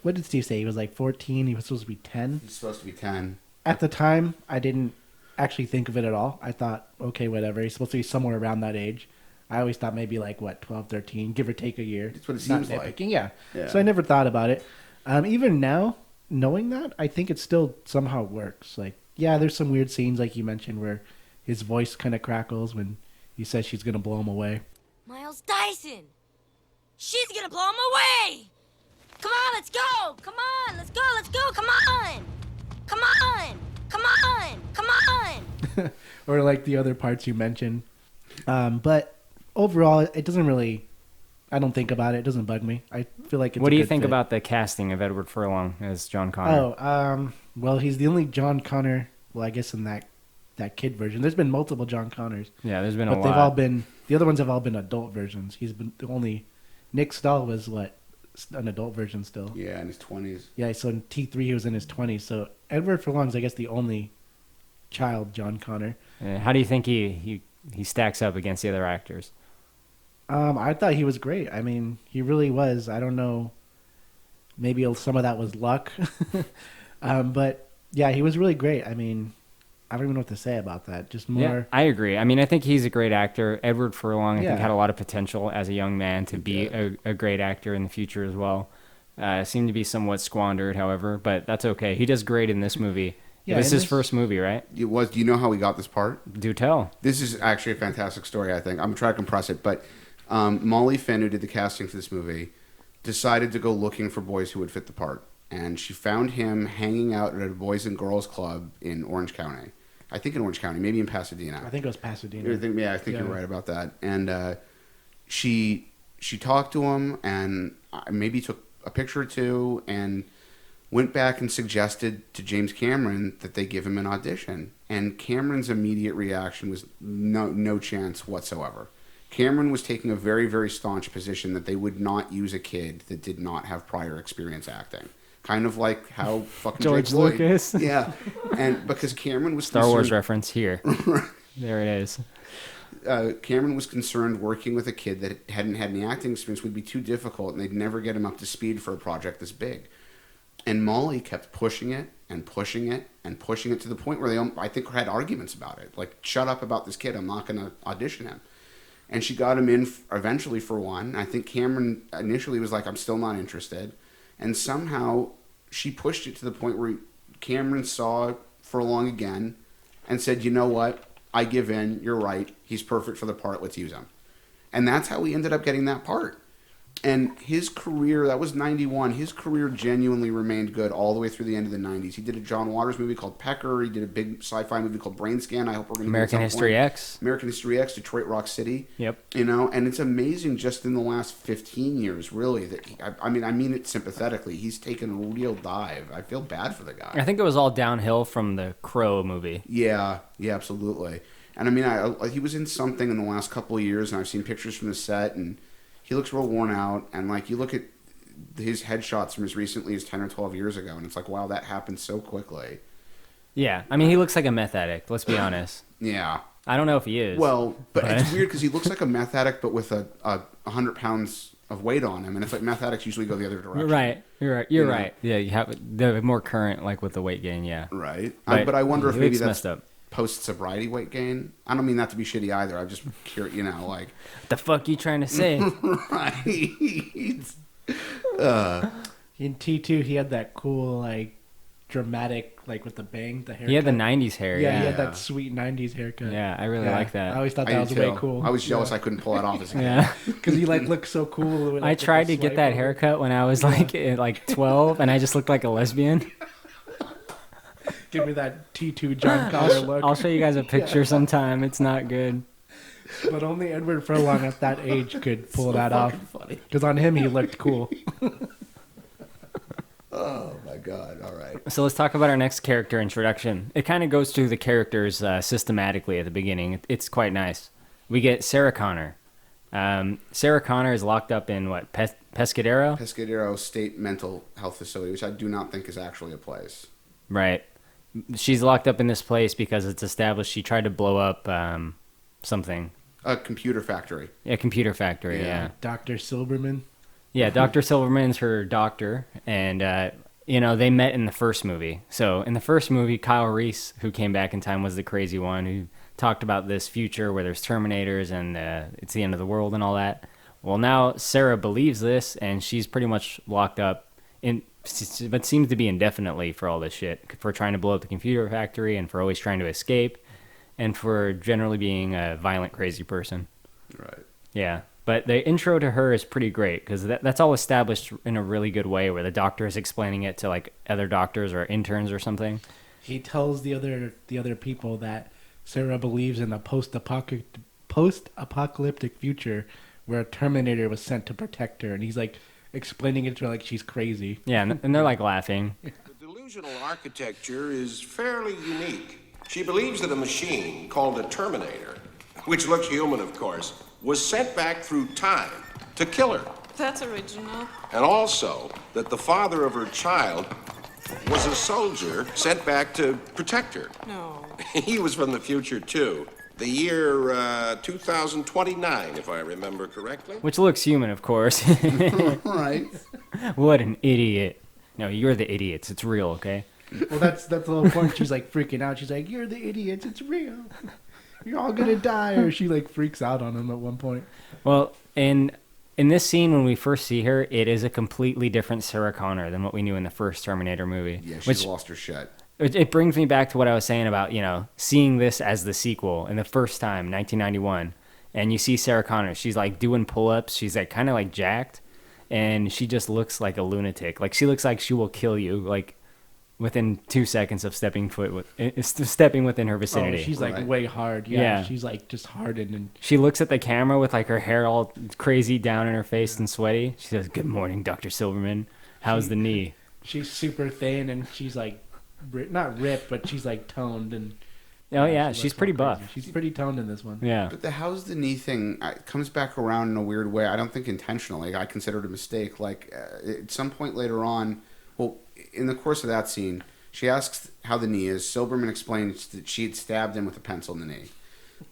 what did Steve say? He was like 14. He was supposed to be 10. He's supposed to be 10. At the time, I didn't actually think of it at all. I thought, okay, whatever. He's supposed to be somewhere around that age. I always thought maybe like, 12, 13, give or take a year. That's what it Not seems like. nitpicking, yeah. Yeah. So I never thought about it. Even now, knowing that, I think it still somehow works. Like, yeah, there's some weird scenes, like you mentioned, where his voice kind of crackles when he says she's going to blow him away. Miles Dyson! She's gonna blow him away! Come on, let's go! Come on, let's go, let's go! Come on! Come on! Come on! Come on! Or like the other parts you mentioned. But overall, it doesn't really... I don't think about it. It doesn't bug me. I feel like it's What a do you good think fit. about the casting of Edward Furlong as John Connor? Oh, well, he's the only John Connor. Well, I guess in that kid version, there's been multiple John Connors, Yeah, there's been a but lot. they've all been the other ones have all been adult versions. He's been the only. Nick Stahl was an adult version still. Yeah, in his 20s. Yeah, so in T3 he was in his 20s. So Edward Furlong's, I guess, the only child John Connor. How do you think he stacks up against the other actors? I thought he was great. I mean, he really was. I don't know. Maybe some of that was luck. But yeah, he was really great. I mean, I don't even know what to say about that. Just more. Yeah, I agree. I mean, I think he's a great actor. Edward Furlong, I Yeah. think, had a lot of potential as a young man to be a great actor in the future as well. Seemed to be somewhat squandered, however, but that's okay. He does great in this movie. Yeah, This is and his this- first movie, right? It was. Do you know how he got this part? Do tell. This is actually a fantastic story, I think. I'm trying to compress it, but Molly Finn, who did the casting for this movie, decided to go looking for boys who would fit the part. And she found him hanging out at a Boys and Girls Club in Orange County. I think in Orange County, maybe in Pasadena. I think it was Pasadena. I think you're right about that. And she talked to him and maybe took a picture or two and went back and suggested to James Cameron that they give him an audition. And Cameron's immediate reaction was no chance whatsoever. Cameron was taking a very, very staunch position that they would not use a kid that did not have prior experience acting. Kind of like how fucking George Jake Lloyd. Lucas. Yeah. And because Cameron was Star Wars reference here. There it is. Cameron was concerned working with a kid that hadn't had any acting experience would be too difficult and they'd never get him up to speed for a project this big. And Molly kept pushing it and pushing it and pushing it to the point where they, I think, had arguments about it. Like, shut up about this kid. I'm not going to audition him. And she got him in eventually for one. I think Cameron initially was like, I'm still not interested. And somehow she pushed it to the point where Cameron saw Furlong again and said, you know what? I give in. You're right. He's perfect for the part. Let's use him. And that's how he ended up getting that part. And his career, that was 91, his career genuinely remained good all the way through the end of the 90s. He did a John Waters movie called Pecker. He did a big sci-fi movie called Brain Scan. I hope we're going to American History X. American History X, Detroit Rock City. Yep. You know, and it's amazing just in the last 15 years, really, that I mean it sympathetically. He's taken a real dive. I feel bad for the guy. I think it was all downhill from the Crow movie. Yeah, absolutely. And I mean, he was in something in the last couple of years, and I've seen pictures from the set, and he looks real worn out. And like, you look at his headshots from as recently as 10 or 12 years ago, and it's like, wow, that happened so quickly. Yeah, I mean, he looks like a meth addict, let's be honest. Yeah. I don't know if he is. Well, but it's weird because he looks like a meth addict, but with a 100 pounds of weight on him. And it's like meth addicts usually go the other direction. Right. You're right. Yeah, you have the more current, like with the weight gain, yeah. Right. But I wonder if maybe that's messed up. Post-sobriety weight gain. I don't mean that to be shitty either. I'm just curious, you know, like... What the fuck you trying to say? Right. In T2, he had that cool, like, dramatic, like, with the bang, the haircut. He had the 90s hair, yeah. He had that sweet 90s haircut. Yeah, I really like that. I always thought that was way cool. I was jealous I couldn't pull that off as a kid. Yeah. Because he, like, looked so cool. With, like, I tried to get that haircut when I was, like 12, and I just looked like a lesbian. Give me that T2 John Connor look. I'll show you guys a picture sometime. It's not good. But only Edward Furlong at that age could pull that off. Because on him, he looked cool. Oh, my God. All right. So let's talk about our next character introduction. It kind of goes through the characters systematically at the beginning. It's quite nice. We get Sarah Connor. Sarah Connor is locked up in, what, Pescadero? Pescadero State Mental Health Facility, which I do not think is actually a place. Right. She's locked up in this place because it's established she tried to blow up something. A computer factory. A computer factory, yeah. Dr. Silberman. Yeah, Dr. Silverman's her doctor, and, they met in the first movie. So in the first movie, Kyle Reese, who came back in time, was the crazy one who talked about this future where there's Terminators and it's the end of the world and all that. Well, now Sarah believes this, and she's pretty much locked up but seems to be indefinitely for all this shit, for trying to blow up the computer factory and for always trying to escape and for generally being a violent, crazy person. Right. Yeah. But the intro to her is pretty great because that's all established in a really good way where the doctor is explaining it to like other doctors or interns or something. He tells the other people that Sarah believes in a post-apocalyptic future where a Terminator was sent to protect her, and he's like explaining it to her like she's crazy. Yeah, and they're like laughing. The delusional architecture is fairly unique. She believes that a machine called a Terminator, which looks human of course, was sent back through time to kill her. That's original. And also that the father of her child was a soldier sent back to protect her. No. He was from the future too. The year 2029, if I remember correctly. Which looks human, of course. Right. What an idiot. No, you're the idiots. It's real, okay? Well, that's the whole point. She's like freaking out. She's like, "You're the idiots. It's real. You're all gonna die." Or she like freaks out on him at one point. Well, in this scene when we first see her, it is a completely different Sarah Connor than what we knew in the first Terminator movie. Yeah, she's lost her shit. It brings me back to what I was saying about, seeing this as the sequel in the first time, 1991, and you see Sarah Connor. She's like doing pull-ups. She's like kind of like jacked, and she just looks like a lunatic. Like she looks like she will kill you. Like within 2 seconds of stepping within her vicinity. Oh, she's like way hard. Yeah, she's like just hardened. And she looks at the camera with like her hair all crazy down in her face and sweaty. She says, "Good morning, Dr. Silverman. How's the knee?" She's super thin and she's like not ripped, but she's like toned and. Oh yeah, she's pretty buff. She's pretty toned in this one. Yeah. But the how's the knee thing comes back around in a weird way. I don't think intentionally. I consider it a mistake. Like at some point later on, well, in the course of that scene, she asks how the knee is. Silberman explains that she had stabbed him with a pencil in the knee.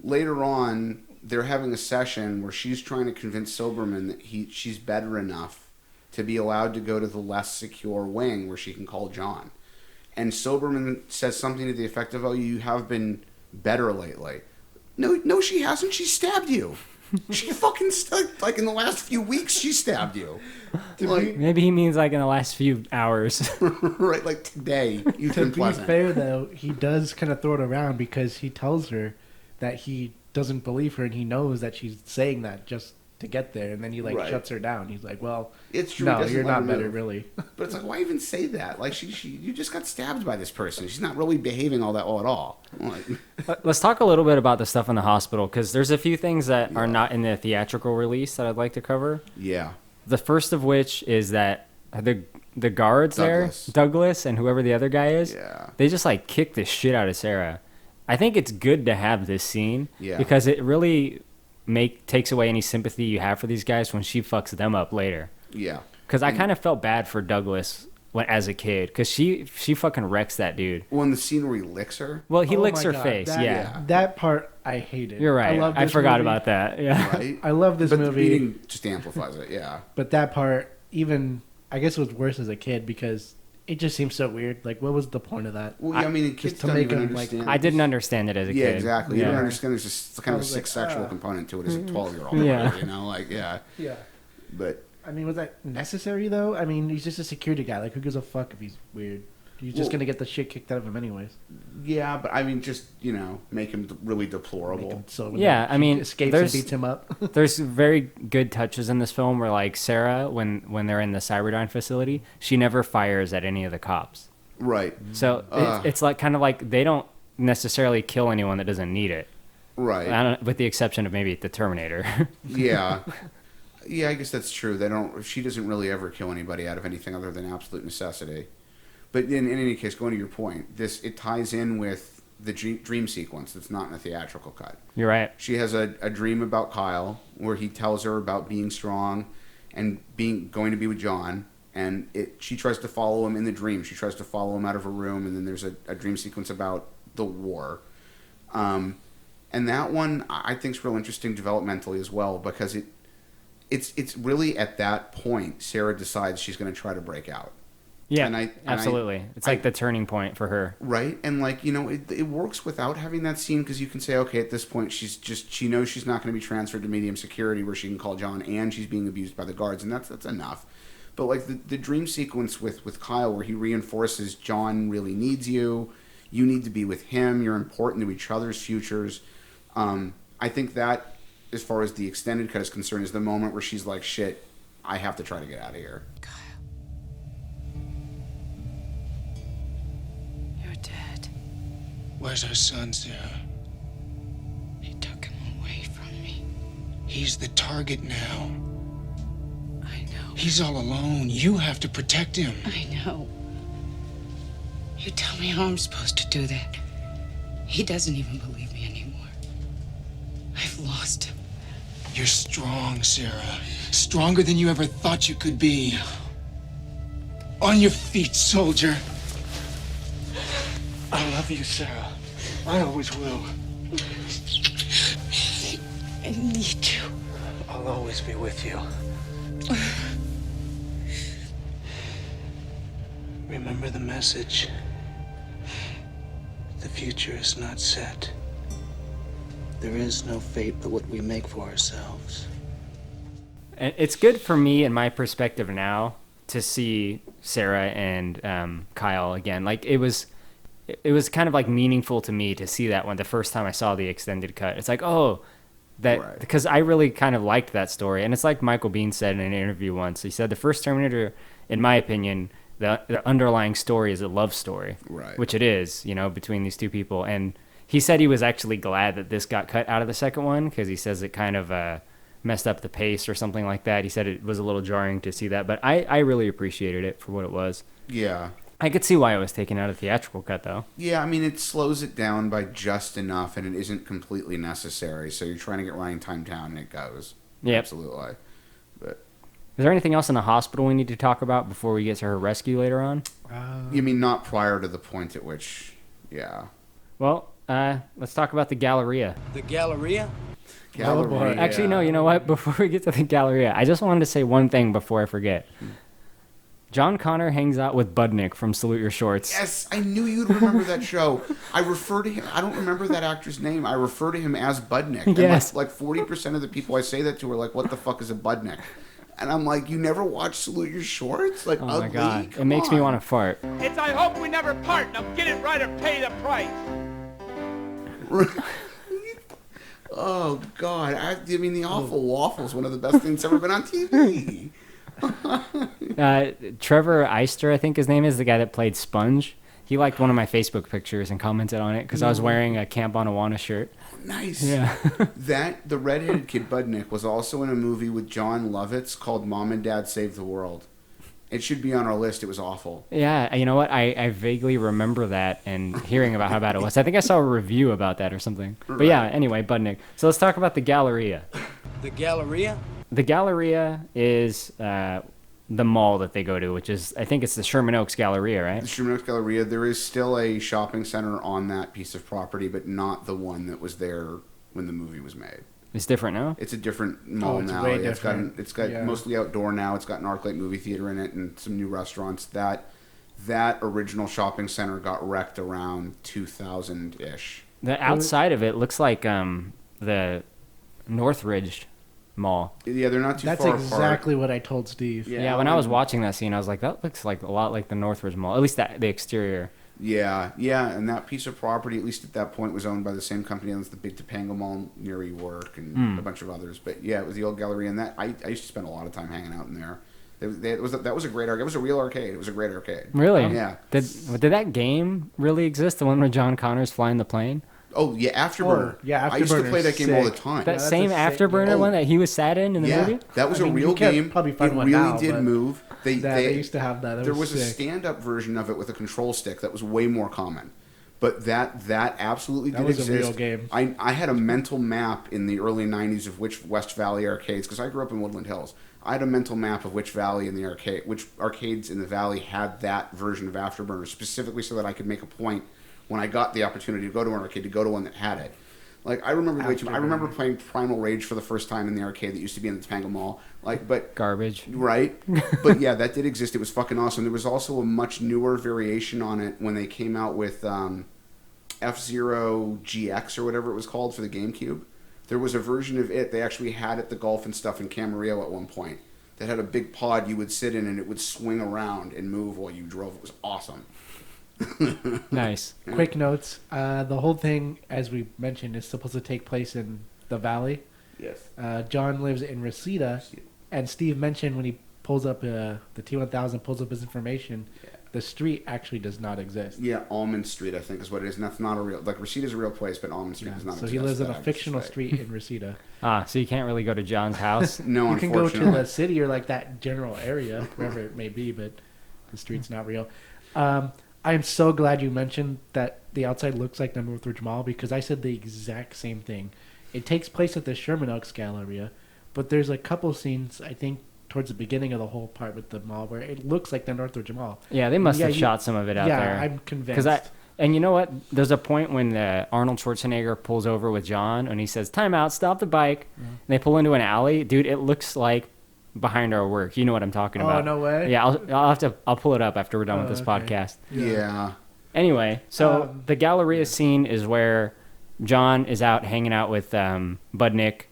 Later on, they're having a session where she's trying to convince Silberman that she's better enough to be allowed to go to the less secure wing where she can call John. And Silberman says something to the effect of, "Oh, you have been better lately." No, she hasn't. She stabbed you. She fucking like in the last few weeks she stabbed you. Like, maybe he means like in the last few hours. Right, like today. You've to been be pleasant. fair though, he does kind of throw it around because he tells her that he doesn't believe her and he knows that she's saying that just to get there, and then he like shuts her down. He's like, "Well, it's true. No, you're not better, really." But it's like, why even say that? Like, you just got stabbed by this person. She's not really behaving all that well at all. Like, Let's talk a little bit about the stuff in the hospital, because there's a few things that are not in the theatrical release that I'd like to cover. Yeah. The first of which is that the guards Douglas and whoever the other guy is, they just like kick the shit out of Sarah. I think it's good to have this scene because it really takes away any sympathy you have for these guys when she fucks them up later. Yeah. Because I kind of felt bad for Douglas as a kid, because she fucking wrecks that dude. Well, in the scene where he licks her. Well, he licks her face. That part I hated. You're right. I forgot about that. Yeah. Right. I love this but movie. The beating just amplifies it. Yeah. But that part, even I guess, it was worse as a kid because it just seems so weird. Like, what was the point of that? Well, yeah, I mean, kids just to don't make even him understand. I didn't understand it as a kid. Yeah, exactly. Yeah. You don't understand. There's just kind of a sick sexual component to it as a 12-year-old. Yeah. You know, like Yeah. But I mean, was that necessary though? I mean, he's just a security guy. Like, who gives a fuck if he's weird? You're just gonna get the shit kicked out of him anyways. Yeah, but I mean, just make him really deplorable. I mean, escapes and beats him up. There's very good touches in this film where, like, Sarah, when they're in the Cyberdyne facility, she never fires at any of the cops. Right. So it's like kind of like they don't necessarily kill anyone that doesn't need it. Right. With the exception of maybe the Terminator. Yeah. Yeah, I guess that's true. She doesn't really ever kill anybody out of anything other than absolute necessity. But in any case, going to your point, it ties in with the dream sequence that's not in the theatrical cut. You're right. She has a dream about Kyle where he tells her about being strong and going to be with John. And she tries to follow him in the dream. She tries to follow him out of her room. And then there's a dream sequence about the war. And that one I think is real interesting developmentally as well, because it's really at that point Sarah decides she's going to try to break out. Yeah, absolutely. It's like the turning point for her. Right. And like, it works without having that scene, because you can say, okay, at this point she knows she's not going to be transferred to medium security where she can call John, and she's being abused by the guards, and that's enough. But like the dream sequence with Kyle, where he reinforces John really needs you, you need to be with him, you're important to each other's futures. I think that, as far as the extended cut is concerned, is the moment where she's like, shit, I have to try to get out of here. Where's our son, Sarah? He took him away from me. He's the target now. I know. He's all alone. You have to protect him. I know. You tell me how I'm supposed to do that. He doesn't even believe me anymore. I've lost him. You're strong, Sarah. Stronger than you ever thought you could be. On your feet, soldier. I love you, Sarah. I always will. I need you. I'll always be with you. Remember the message. The future is not set. There is no fate but what we make for ourselves. And it's good for me, in my perspective now, to see Sarah and Kyle again. Like, it was kind of like meaningful to me to see that one the first time I saw the extended cut. It's like, oh, That because I really kind of liked that story, and it's like Michael Biehn said in an interview once. He said the first Terminator, in my opinion, the underlying story is a love story, right? Which it is, between these two people. And he said he was actually glad that this got cut out of the second one because he says it kind of messed up the pace or something like that. He said it was a little jarring to see that, but I really appreciated it for what it was. Yeah. I could see why it was taken out of theatrical cut, though. Yeah, I mean, it slows it down by just enough, and it isn't completely necessary. So you're trying to get running time down, and it goes. Yep. Absolutely. But is there anything else in the hospital we need to talk about before we get to her rescue later on? You mean not prior to the point at which, yeah. Well, let's talk about the Galleria. The Galleria? Galleria. Actually, no, you know what? Before we get to the Galleria, I just wanted to say one thing before I forget. John Connor hangs out with Budnick from Salute Your Shorts. Yes, I knew you'd remember that show. I refer to him. I don't remember that actor's name. I refer to him as Budnick. And yes. Like 40% of the people I say that to are like, "What the fuck is a Budnick?" And I'm like, "You never watched Salute Your Shorts?" Like, oh ugly? my god, Come it makes on. me want to fart. It's I hope we never part. Now get it right or pay the price. Oh god, I mean, The Awful Waffle is one of the best things ever been on TV. Trevor Eister, I think his name is, the guy that played Sponge. He liked one of my Facebook pictures and commented on it because I was wearing a Camp Onawana shirt. Nice. Yeah. The redheaded kid Budnick was also in a movie with John Lovitz called Mom and Dad Save the World. It should be on our list. It was awful. Yeah, you know what? I vaguely remember that and hearing about how bad it was. I think I saw a review about that or something. But yeah, anyway, Budnick. So let's talk about the Galleria. The Galleria? The Galleria is the mall that they go to, which is, I think it's the Sherman Oaks Galleria, right? The Sherman Oaks Galleria. There is still a shopping center on that piece of property, but not the one that was there when the movie was made. It's different now? It's a different mall it's now. way It's got different. mostly outdoor now. It's got an ArcLight movie theater in it and some new restaurants. That original shopping center got wrecked around 2000-ish. The outside of it looks like the Northridge Mall. Yeah, they're not too That's far apart. exactly what I told Steve. Yeah, when I was watching that scene, I was like, that looks like a lot like the Northridge Mall. At least the exterior. Yeah, and that piece of property, at least at that point, was owned by the same company as the big Topanga Mall near York and a bunch of others. But yeah, it was the old Galleria, and that I used to spend a lot of time hanging out in there. That was a great arcade. It was a real arcade. It was a great arcade. Really? Yeah. Did that game really exist? The one where John Connor's flying the plane? Oh yeah, Afterburner. Yeah, I used to play that game all the sick. time. That same Afterburner one that he was sat in the movie? That was a real you can't game. probably find it one really now, did but move. They used to have that. There was a sick. stand-up version of it with a control stick that was way more common. But that absolutely That did was exist. a real game. I had a mental map in the early 90s of which West Valley arcades, because I grew up in Woodland Hills. I had a mental map of which arcades in the valley had that version of Afterburner, specifically so that I could make a point when I got the opportunity to go to an arcade to go to one that had it. Like I remember playing Primal Rage for the first time in the arcade that used to be in the Topanga Mall. But garbage, right? But yeah, that did exist. It was fucking awesome. There was also a much newer variation on it when they came out with F-Zero GX or whatever it was called for the GameCube. There was a version of it. They actually had at the Golf and stuff in Camarillo at one point. That had a big pod you would sit in and it would swing around and move while you drove. It was awesome. Nice. Quick notes. The whole thing, as we mentioned, is supposed to take place in the valley. Yes. John lives in Reseda, and Steve mentioned when he pulls up the T1000, pulls up his information, the street actually does not exist. Yeah, Almond Street, I think, is what it is. And that's not a real... Like, Reseda is a real place, but Almond Street does not So exist. he lives in a That fictional I should say. street in Reseda. So you can't really go to John's house? No, You can go to unfortunately. the city or like that general area, wherever it may be, but the street's not real. I am so glad you mentioned that the outside looks like the Northridge Mall because I said the exact same thing. It takes place at the Sherman Oaks Galleria, but there's a couple scenes, I think, towards the beginning of the whole part with the mall where it looks like the Northridge Mall. Yeah, they must have shot some of it out there. Yeah, I'm convinced. And you know what? There's a point when Arnold Schwarzenegger pulls over with John and he says, "Time out, stop the bike." Mm-hmm. And they pull into an alley. Dude, it looks like Behind Our Work. You know what I'm talking about. Oh, no way? Yeah, I'll pull it up after we're done with this podcast. Yeah. Anyway, so the Galleria scene is where John is out hanging out with Budnick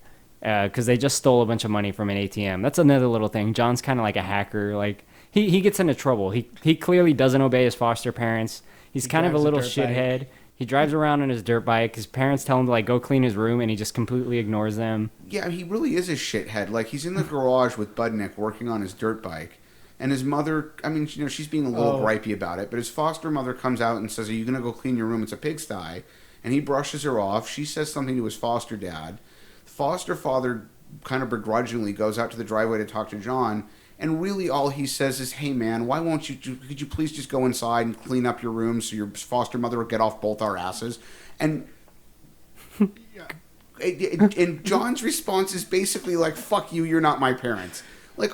because they just stole a bunch of money from an ATM. That's another little thing. John's kind of like a hacker. Like he gets into trouble. He clearly doesn't obey his foster parents. He's kind of a drives a little dirt shithead. He drives around on his dirt bike. His parents tell him to like go clean his room, and he just completely ignores them. Yeah, he really is a shithead. Like, he's in the garage with Budnick working on his dirt bike. And his mother, I mean, you know, she's being a little gripey about it, but his foster mother comes out and says, "Are you going to go clean your room? It's a pigsty." And he brushes her off. She says something to his foster dad. The foster father kind of begrudgingly goes out to the driveway to talk to John, and really all he says is, "Hey man, why won't you, could you please just go inside and clean up your room so your foster mother will get off both our asses?" And and John's response is basically like, "Fuck you, you're not my parents." Like,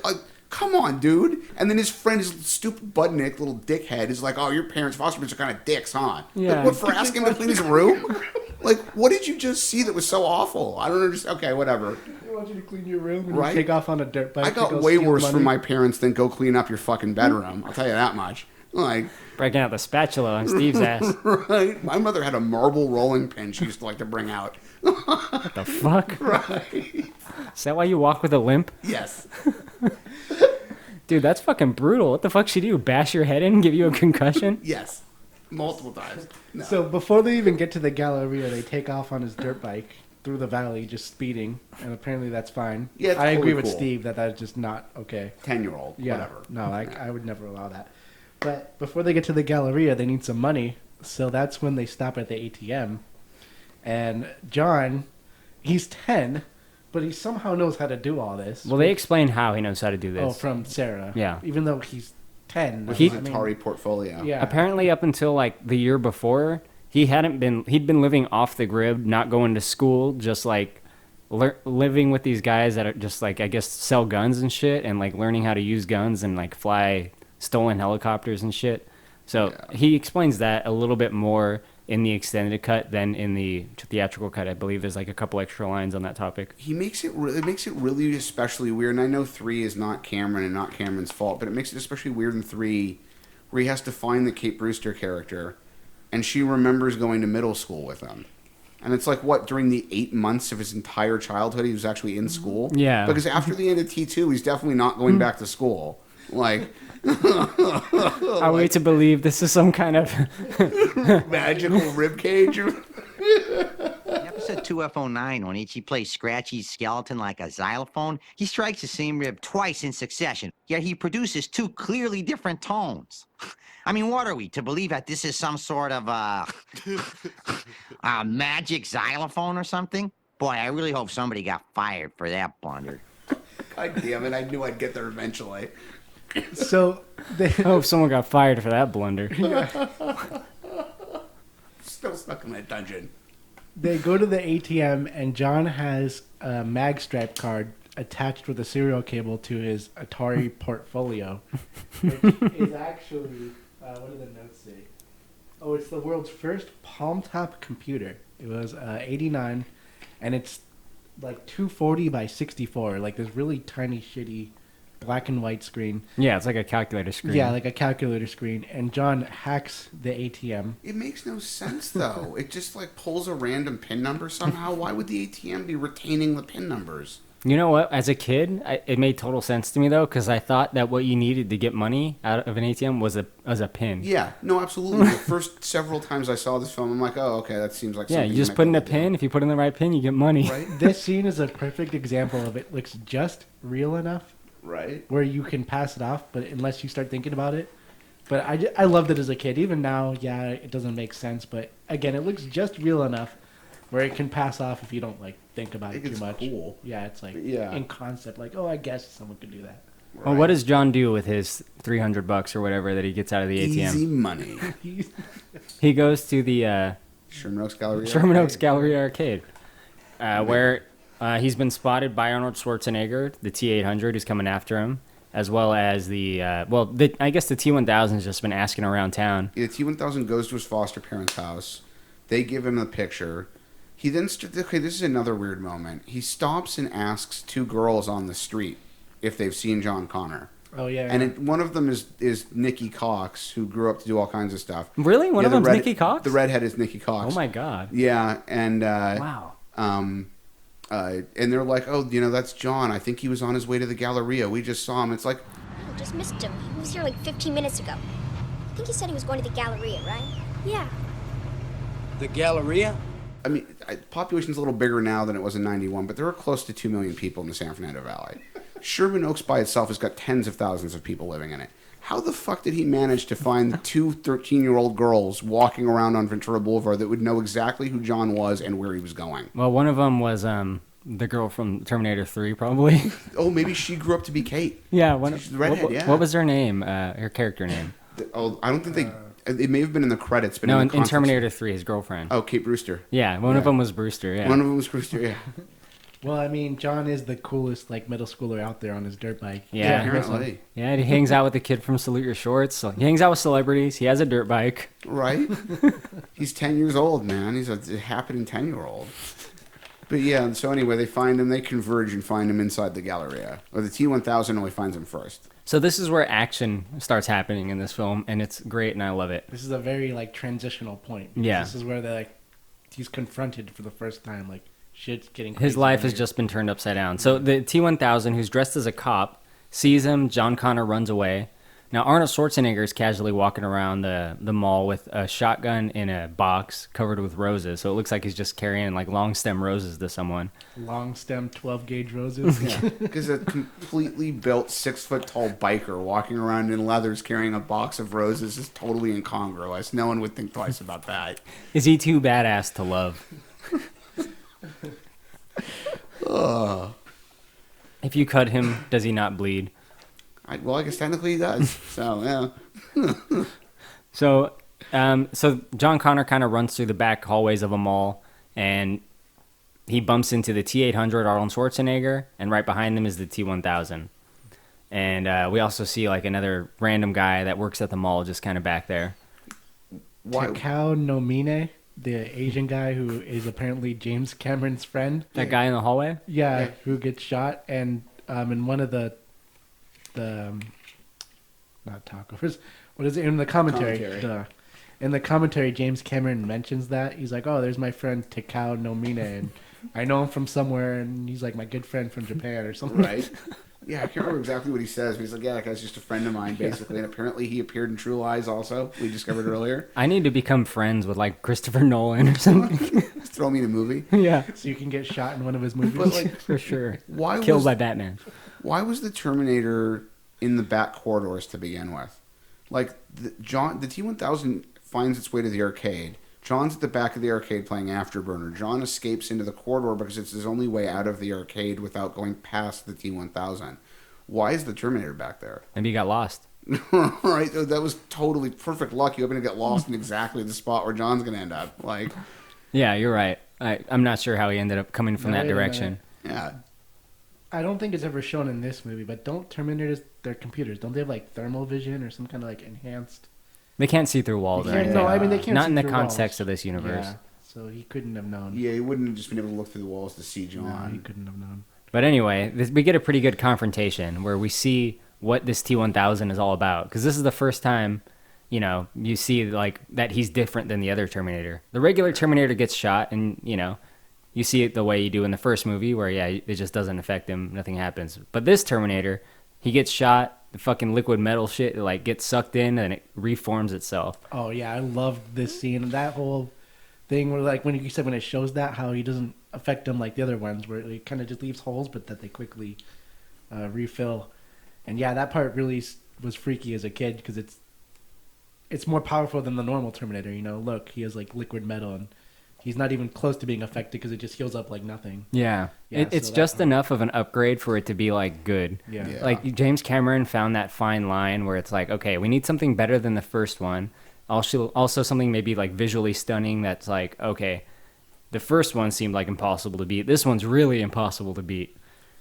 come on, dude. And then his friend, his stupid Budnick, little dickhead, is like, "Oh, your parents, foster parents are kind of dicks, huh?" Yeah. Like, what, for asking him to clean his room? Like, what did you just see that was so awful? I don't understand. Okay, whatever. They want you to clean your room and Right? you take off on a dirt bike. I to got go way steal worse money. from my parents than go clean up your fucking bedroom. I'll tell you that much. Like, breaking out the spatula on Steve's ass. Right? My mother had a marble rolling pin she used to like to bring out. What the fuck? Right. Is that why you walk with a limp? Yes. Dude, that's fucking brutal. What the fuck should you do? Bash your head in and give you a concussion? Yes. Multiple times. No. So before they even get to the Galleria, they take off on his dirt bike through the valley, just speeding, and apparently that's fine. Yeah, it's I agree totally with cool. Steve that is just not okay. 10-year-old, Yeah, whatever. no, I would never allow that. But before they get to the Galleria, they need some money, so that's when they stop at the ATM. And John, he's 10, but he somehow knows how to do all this. Well, they explain how he knows how to do this. Oh, from Sarah. Yeah. Even though he's 10. With his Atari portfolio. Yeah. Apparently, up until like the year before, he'd been living off the grid, not going to school, just like living with these guys that are just like, I guess, sell guns and shit, and like learning how to use guns and like fly stolen helicopters and shit. So he explains that a little bit more in the extended cut than in the theatrical cut. I believe there's like a couple extra lines on that topic. He makes it really especially weird. And I know 3 is not Cameron and not Cameron's fault, but it makes it especially weird in 3 where he has to find the Kate Brewster character, and she remembers going to middle school with him. And it's like, what, during the 8 months of his entire childhood he was actually in school? Yeah. Because after the end of T2, he's definitely not going back to school. Like... I wait to believe this is some kind of magical ribcage. Episode 2F09, when Ichi plays Scratchy's skeleton like a xylophone, he strikes the same rib twice in succession, yet he produces 2 clearly different tones. I mean, what are we, to believe that this is some sort of a magic xylophone or something? Boy, I really hope somebody got fired for that blunder. God damn it, I knew I'd get there eventually. So they hope someone got fired for that blunder. Still stuck in that dungeon. They go to the ATM, and John has a magstripe card attached with a serial cable to his Atari portfolio, which is actually, what do the notes say? Oh, it's the world's first palm-top computer. It was 89, and it's like 240 by 64, like this really tiny, shitty black and white screen. Yeah, it's like a calculator screen. Yeah, like a calculator screen. And John hacks the ATM. It makes no sense, though. It just, like, pulls a random PIN number somehow. Why would the ATM be retaining the PIN numbers? You know what? As a kid, it made total sense to me, though, because I thought that what you needed to get money out of an ATM was a PIN. Yeah, no, absolutely. The first several times I saw this film, I'm like, oh, okay, that seems like something. Yeah, you just put in a PIN. If you put in the right PIN, you get money. Right? This scene is a perfect example of it. Looks just real enough. Right. Where you can pass it off, but unless you start thinking about it. But I loved it as a kid. Even now, yeah, it doesn't make sense. But again, it looks just real enough where it can pass off if you don't like think about it too much. Cool. Yeah, it's like Yeah. in concept, like, oh, I guess someone could do that. Right. Well, what does John do with his $300 or whatever that he gets out of the ATM? Easy money. He goes to the Sherman Oaks Gallery. Gallery Arcade, where he's been spotted by Arnold Schwarzenegger, the T-800 who's coming after him, as well as I guess the T-1000 has just been asking around town. The T-1000 goes to his foster parents' house. They give him a picture. He then okay, this is another weird moment. He stops and asks 2 girls on the street if they've seen John Connor. Oh, yeah. And one of them is Nikki Cox, who grew up to do all kinds of stuff. Really? One of them's Nikki Cox? The redhead is Nikki Cox. Oh, my God. Yeah, and... wow. And they're like, oh, that's John. I think he was on his way to the Galleria. We just saw him. It's like... Oh, just missed him. He was here like 15 minutes ago. I think he said he was going to the Galleria, right? Yeah. The Galleria? I mean, population's a little bigger now than it was in 91, but there are close to 2 million people in the San Fernando Valley. Sherman Oaks by itself has got tens of thousands of people living in it. How the fuck did he manage to find two 13-year-old girls walking around on Ventura Boulevard that would know exactly who John was and where he was going? Well, one of them was the girl from Terminator 3, probably. Oh, maybe she grew up to be Kate. Yeah, She's the redhead, yeah. What was her name? Her character name? I don't think they... It may have been in the credits, but no, in Terminator 3, his girlfriend. Oh, Kate Brewster. Yeah, one of them was Brewster. Yeah, one of them was Brewster. Yeah. Well, I mean, John is the coolest like middle schooler out there on his dirt bike. Yeah, apparently. Yeah, he hangs out with the kid from Salute Your Shorts. So he hangs out with celebrities. He has a dirt bike. Right. He's 10 years old, man. He's a happening 10-year-old. But yeah, and so anyway, they find him. They converge and find him inside the Galleria, or the T-1000 only finds him first. So this is where action starts happening in this film, and it's great, and I love it. This is a very like transitional point. Yeah. This is where he's confronted for the first time, like shit's getting His crazy life here. has just been turned upside down. So the T-1000, who's dressed as a cop, sees him. John Connor runs away. Now Arnold Schwarzenegger is casually walking around the mall with a shotgun in a box covered with roses. So it looks like he's just carrying like long stem roses to someone. Long stem 12-gauge roses. Yeah, because a completely built 6-foot-tall biker walking around in leathers carrying a box of roses is totally incongruous. No one would think twice about that. Is he too badass to love? If you cut him, does he not bleed? Well, I guess technically he does. So, yeah. So John Connor kind of runs through the back hallways of a mall, and he bumps into the T-800 Arnold Schwarzenegger, and right behind them is the T-1000. And we also see like another random guy that works at the mall just kind of back there. Takao Nomine, the Asian guy who is apparently James Cameron's friend. That guy in the hallway? Yeah, who gets shot. And in one of the not tacos. What is it in the commentary? Duh. In the commentary, James Cameron mentions that he's like, "Oh, there's my friend Takao Nomine, and I know him from somewhere, and he's like my good friend from Japan or something." Right. Yeah, I can't remember exactly what he says, but he's like, "Yeah, that guy's just a friend of mine, basically." And apparently, he appeared in True Lies, also. We discovered earlier. I need to become friends with like Christopher Nolan or something. Throw me in a movie. Yeah, so you can get shot in one of his movies. But like, for sure. Killed by Batman. Why was the Terminator in the back corridors to begin with? Like the T-1000 finds its way to the arcade. John's at the back of the arcade playing Afterburner. John escapes into the corridor because it's his only way out of the arcade without going past the T-1000. Why is the Terminator back there? Maybe he got lost. Right, that was totally perfect luck. You're going to get lost in exactly the spot where John's going to end up. Like, yeah, you're right. I'm not sure how he ended up coming from that direction. Yeah. I don't think it's ever shown in this movie, but don't Terminators, their computers, don't they have like thermal vision or some kind of like enhanced? They can't see through walls or anything. No, I mean they can't. Not see in the through context walls. of this universe. Yeah, so he couldn't have known. Yeah, he wouldn't have just been able to look through the walls to see John. No, he couldn't have known. But anyway, we get a pretty good confrontation where we see what this T-1000 is all about. Because this is the first time, you see like that he's different than the other Terminator. The regular Terminator gets shot and, you see it the way you do in the first movie where, yeah, it just doesn't affect him. Nothing happens. But this Terminator, he gets shot. The fucking liquid metal shit like gets sucked in and it reforms itself. Oh, yeah. I loved this scene. That whole thing where, like, when you said when it shows that, how he doesn't affect them like the other ones, where it kind of just leaves holes, but that they quickly refill. And, yeah, that part really was freaky as a kid because it's more powerful than the normal Terminator. Look, he has, like, liquid metal and he's not even close to being affected because it just heals up like nothing. Yeah. It's just enough of an upgrade for it to be like good. Yeah. Like James Cameron found that fine line where it's like, okay, we need something better than the first one. Also something maybe like visually stunning that's like, okay, the first one seemed like impossible to beat. This one's really impossible to beat.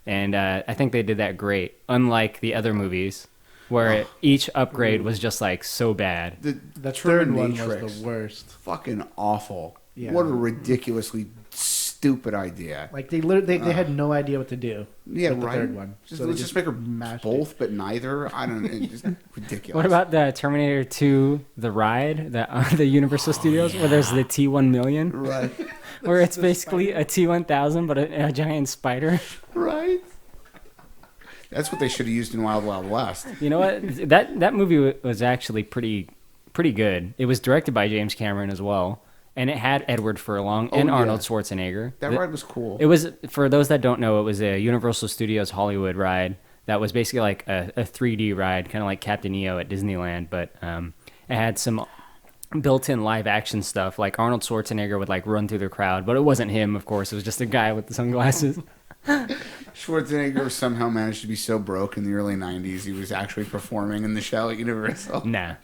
And I think they did that great. Unlike the other movies where each upgrade was just like so bad. The third one was the worst. Fucking awful. Yeah. What a ridiculously stupid idea. Like they had no idea what to do. Yeah, with the right. third one. Let's just make her both, but neither. I don't know. It's just ridiculous. What about the Terminator 2, the ride, the Universal Studios, where there's the T-1000? Right. Where it's basically a T-1000, but a giant spider. Right. That's what they should have used in Wild Wild West. You know what? That movie was actually pretty good. It was directed by James Cameron as well. And it had Edward Furlong and yeah. Arnold Schwarzenegger. That ride was cool. It was, for those that don't know, it was a Universal Studios Hollywood ride that was basically like a 3D ride, kind of like Captain EO at Disneyland, but it had some built-in live action stuff. Like Arnold Schwarzenegger would like run through the crowd, but it wasn't him, of course. It was just a guy with the sunglasses. Schwarzenegger somehow managed to be so broke in the early 90s he was actually performing in the show at Universal. Nah.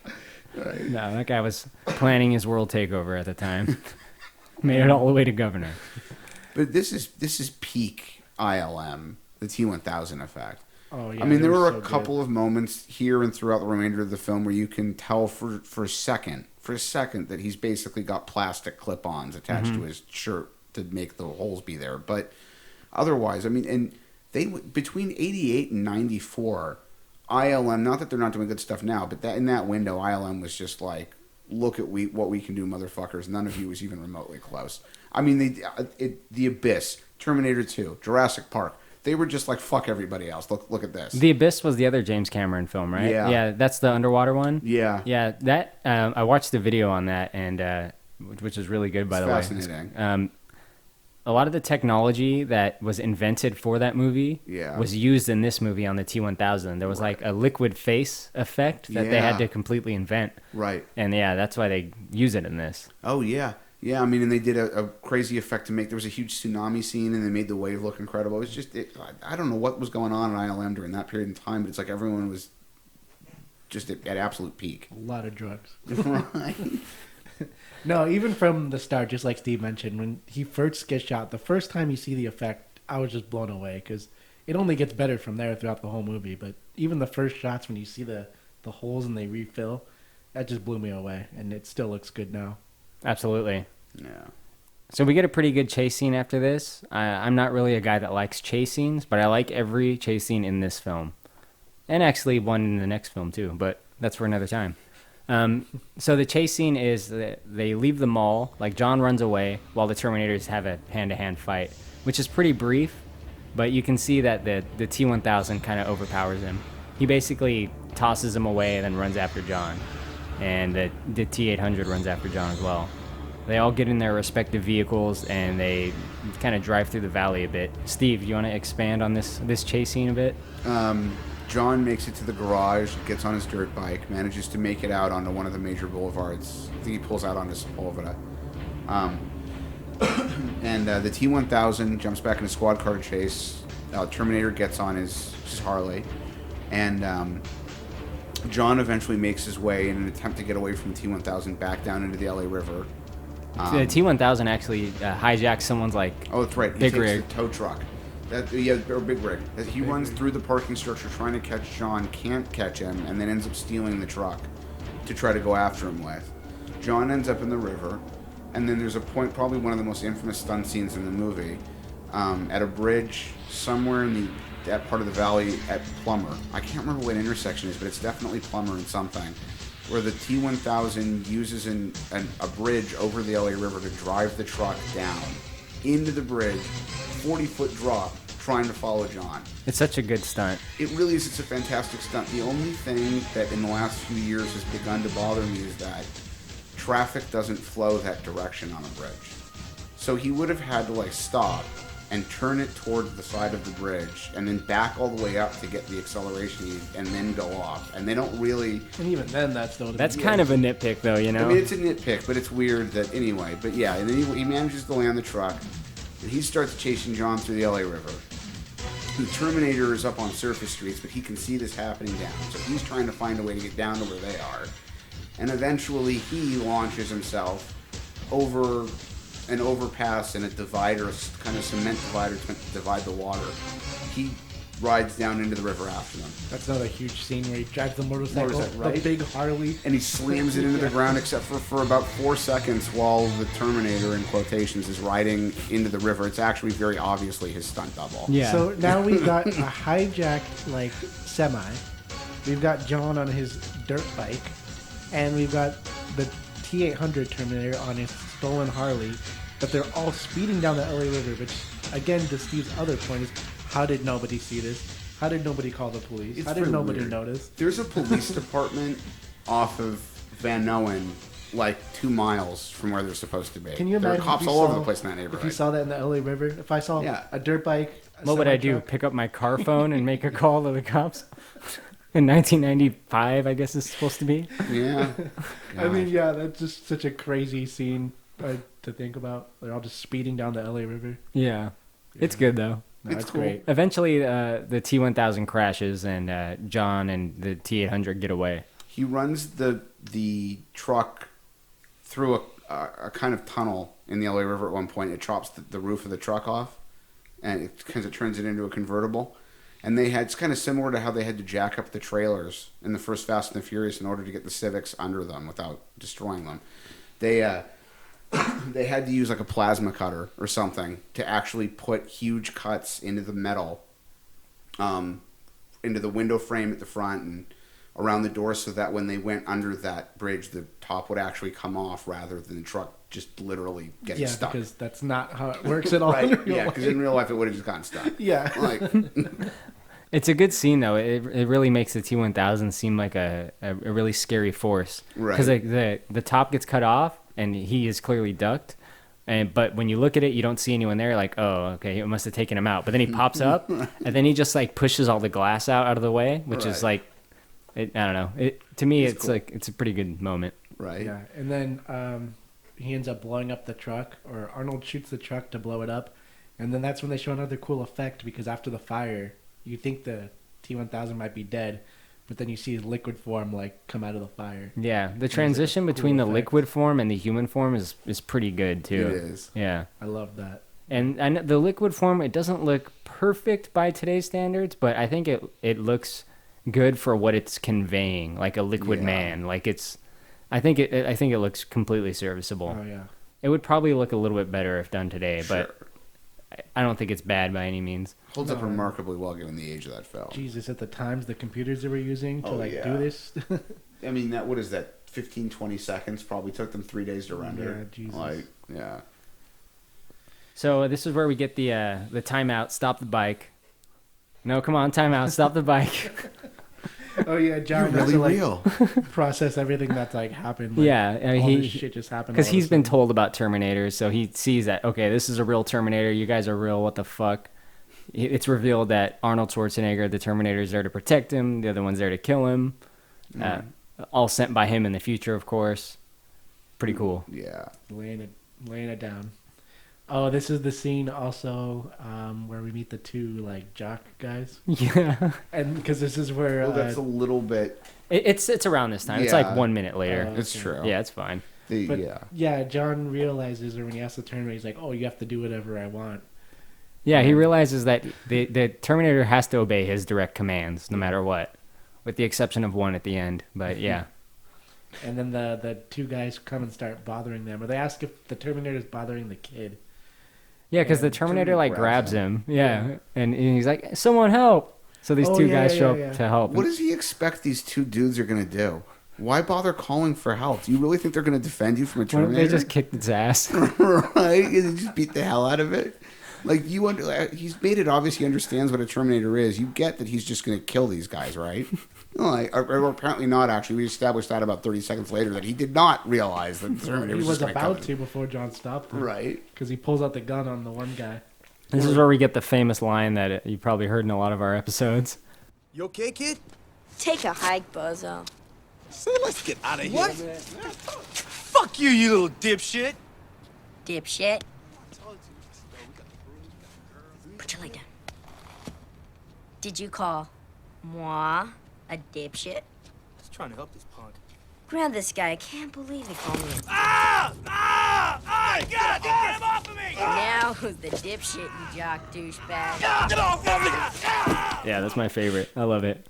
Right. No, that guy was planning his world takeover at the time. Made it all the way to governor. But this is peak ILM, the T-1000 effect. Oh, yeah, I mean, there were so a couple of moments here and throughout the remainder of the film where you can tell for a second that he's basically got plastic clip-ons attached to his shirt to make the holes be there. But otherwise, I mean, and they between 88 and 94, ILM, not that they're not doing good stuff now, but that in that window, ILM was just like, look at what we can do, motherfuckers. None of you was even remotely close. I mean, The Abyss, Terminator 2, Jurassic Park. They were just like, fuck everybody else. Look at this. The Abyss was the other James Cameron film, right? Yeah. Yeah, that's the underwater one. Yeah. Yeah, that I watched the video on that, and which is really good, by the way. Fascinating. A lot of the technology that was invented for that movie Yeah. was used in this movie on the T-1000. There was like a liquid face effect that they had to completely invent. Right. And yeah, that's why they use it in this. Oh, yeah. Yeah, I mean, and they did a crazy effect to make... There was a huge tsunami scene, and they made the wave look incredible. It was just... I don't know what was going on in ILM during that period of time, but it's like everyone was just at absolute peak. A lot of drugs. Right. No, even from the start, just like Steve mentioned, when he first gets shot, the first time you see the effect, I was just blown away, because it only gets better from there throughout the whole movie. But even the first shots, when you see the holes and they refill, that just blew me away, and it still looks good now. Absolutely. Yeah. So we get a pretty good chase scene after this. I'm not really a guy that likes chase scenes, but I like every chase scene in this film. And actually one in the next film too, but that's for another time. So the chase scene is that they leave the mall, like John runs away while the Terminators have a hand-to-hand fight, which is pretty brief, but you can see that the T-1000 kind of overpowers him. He basically tosses him away and then runs after John. And the T-800 runs after John as well. They all get in their respective vehicles and they kind of drive through the valley a bit. Steve, you want to expand on this chase scene a bit? John makes it to the garage, gets on his dirt bike, manages to make it out onto one of the major boulevards. I think he pulls out onto Sepulveda. And the T-1000 jumps back in a squad car chase. Terminator gets on his Harley. And John eventually makes his way in an attempt to get away from the T-1000 back down into the LA River. The T-1000 actually hijacks someone's oh, that's right. big He takes rig. the tow truck. Or big rig. He runs through the parking structure trying to catch John, can't catch him, and then ends up stealing the truck to try to go after him with. John ends up in the river, and then there's a point, probably one of the most infamous stunt scenes in the movie, at a bridge somewhere in that part of the valley at Plummer. I can't remember what intersection it is, but it's definitely Plummer and something, where the T-1000 uses a bridge over the LA River to drive the truck down into the bridge, 40-foot drop, trying to follow John. It's such a good stunt. It really is. It's a fantastic stunt. The only thing that in the last few years has begun to bother me is that traffic doesn't flow that direction on a bridge. So he would have had to stop and turn it toward the side of the bridge and then back all the way up to get the acceleration and then go off. And they don't really... And even then, that's kind of a nitpick, though, you know? I mean, it's a nitpick, but it's weird that... Anyway, but yeah, and then he manages to land the truck, and he starts chasing John through the LA River. The Terminator is up on surface streets, but he can see this happening down, so he's trying to find a way to get down to where they are. And eventually, he launches himself over an overpass and a divider, a kind of cement divider to divide the water. He rides down into the river after them. That's not a huge scene where he drives the motorcycle, right? the big Harley. And he slams it into the ground except for about 4 seconds while the Terminator, in quotations, is riding into the river. It's actually very obviously his stunt double. Yeah. So now we've got a hijacked, semi. We've got John on his dirt bike. And we've got the T-800 Terminator on his stolen Harley. But they're all speeding down the LA River, which, again, to Steve's other point is, how did nobody see this? How did nobody call the police? How did nobody notice? There's a police department off of Van Noen like 2 miles from where they're supposed to be. Can you there are imagine cops if you all over saw- the place in that If you neighborhood. saw that in the LA River, if I saw Yeah. a dirt bike, a What would I do? semi-truck- Pick up my car phone and make a call to the cops? In 1995, I guess it's supposed to be. Yeah. I mean, yeah, that's just such a crazy scene to think about. They're all just speeding down the LA River. Yeah. It's good, though. No, it's great. Eventually, the T-1000 crashes, and John and the T-800 get away. He runs the truck through a kind of tunnel in the LA River at one point. It chops the roof of the truck off, and it turns it into a convertible. And it's kind of similar to how they had to jack up the trailers in the first Fast and the Furious in order to get the Civics under them without destroying them. They had to use like a plasma cutter or something to actually put huge cuts into the metal, into the window frame at the front and around the door, so that when they went under that bridge, the top would actually come off rather than the truck just literally getting stuck. Because that's not how it works at all. Right? In real Yeah, because life. in real life it would have just gotten stuck. Yeah. Like, It's a good scene, though. It really makes the T-1000 seem like a really scary force. Right. Because the top gets cut off, and he is clearly ducked. But when you look at it, you don't see anyone there. Like, oh, okay, it must have taken him out. But then he pops up, and then he just like pushes all the glass out of the way, which is like, I don't know. To me, it's cool. Like it's a pretty good moment. Right. Yeah, and then he ends up blowing up the truck, or Arnold shoots the truck to blow it up, and then that's when they show another cool effect, because after the fire, you think the T-1000 might be dead, but then you see his liquid form like come out of the fire. Yeah, the transition between the liquid form and the human form is pretty good too. It is. Yeah, I love that. And the liquid form, it doesn't look perfect by today's standards, but I think it looks good for what it's conveying, like a liquid man. Like I think it looks completely serviceable. Oh yeah. It would probably look a little bit better if done today, but I don't think it's bad by any means. Holds up remarkably well given the age of that film. Jesus, at the times, the computers they were using to do this. I mean, what is that? 15, 20 seconds probably took them 3 days to render. Yeah, Jesus. Like, yeah. So this is where we get the timeout. Stop the bike. No, come on, timeout. Stop the bike. Oh yeah, John. You're really real. Process everything that's like happened. Like, Yeah, all this shit just happened because all of a he's been sudden. told about Terminators, so he sees that okay, this is a real Terminator. You guys are real. What the fuck? It's revealed that Arnold Schwarzenegger, the Terminator, is there to protect him. The other one's there to kill him. All sent by him in the future, of course. Pretty cool. Yeah. Laying it down. Oh, this is the scene also where we meet the two like jock guys. Yeah. And because this is where That's a little bit. It's around this time. It's like 1 minute later. It's true. Yeah, it's fine. Yeah, John realizes, or when he asks the Terminator, he's like, "Oh, you have to do whatever I want." Yeah, he realizes that the Terminator has to obey his direct commands no matter what, with the exception of one at the end. But yeah. And then the two guys come and start bothering them, or they ask if the Terminator is bothering the kid. Yeah, because the Terminator like grabs him. Yeah. And he's like, "Someone help!" So these two guys show up to help. What does he expect these two dudes are going to do? Why bother calling for help? Do you really think they're going to defend you from a Why don't Terminator? they just kicked its ass? Right? And just beat the hell out of it? Like, he's made it obvious he understands what a Terminator is. You get that he's just going to kill these guys, right? Like, or apparently not, actually. We established that about 30 seconds later, that he did not realize that the Terminator He was was just gonna about come to before John stopped him. Right. Because he pulls out the gun on the one guy. This is where we get the famous line that you probably heard in a lot of our episodes. You okay, kid? Take a hike, Buzzo. Say, let's get out of here. What? Fuck you, you little dipshit. Dipshit. Put your leg down. Did you call moi a dipshit? Just trying to help this punk. Grab this guy. I can't believe he called me a Ah! Ah! Ah! God, get him off of me! Now who's the dipshit, you jock douchebag? Get off of me! Yeah, that's my favorite. I love it.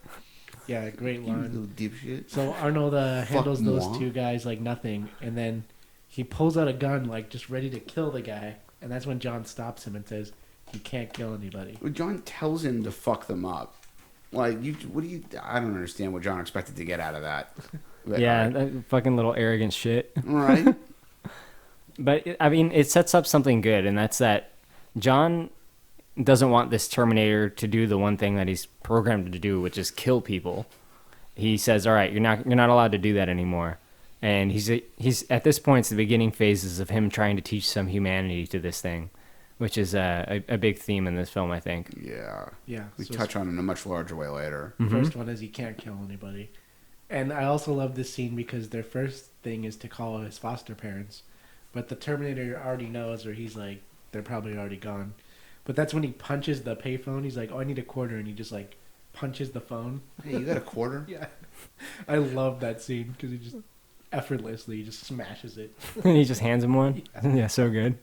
Yeah, great line. little dipshit. So Arnold handles those moi. two guys like nothing, and then he pulls out a gun like just ready to kill the guy, and that's when John stops him and says, "You can't kill anybody." Well, John tells him to fuck them up. Like, I don't understand what John expected to get out of that. But, Yeah, that fucking little arrogant shit. Right. But, I mean, it sets up something good, and that's that John doesn't want this Terminator to do the one thing that he's programmed to do, which is kill people. He says, all right, you're not allowed to do that anymore. And he's at this point, it's the beginning phases of him trying to teach some humanity to this thing, which is a big theme in this film, I think. Yeah. Yeah. We So touch on it in a much larger way later. the first one is he can't kill anybody. And I also love this scene because their first thing is to call his foster parents. But the Terminator already knows, or he's like, they're probably already gone. But that's when he punches the payphone. He's like, oh, I need a quarter. And he just like punches the phone. Hey, you got a quarter? Yeah. I love that scene because he just effortlessly just smashes it. He just hands him one. Yeah, so good.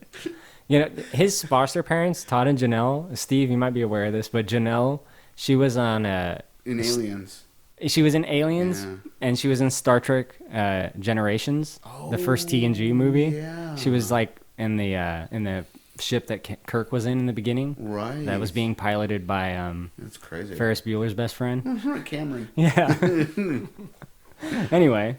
You know, his foster parents, Todd and Janelle. Steve, you might be aware of this, but Janelle, she was on in Aliens. She was in Aliens, Yeah. and she was in Star Trek Generations, the first TNG movie. Yeah. She was like in the ship that Kirk was in the beginning. Right. That was being piloted by That's crazy. Ferris Bueller's best friend. Cameron. Yeah. Anyway,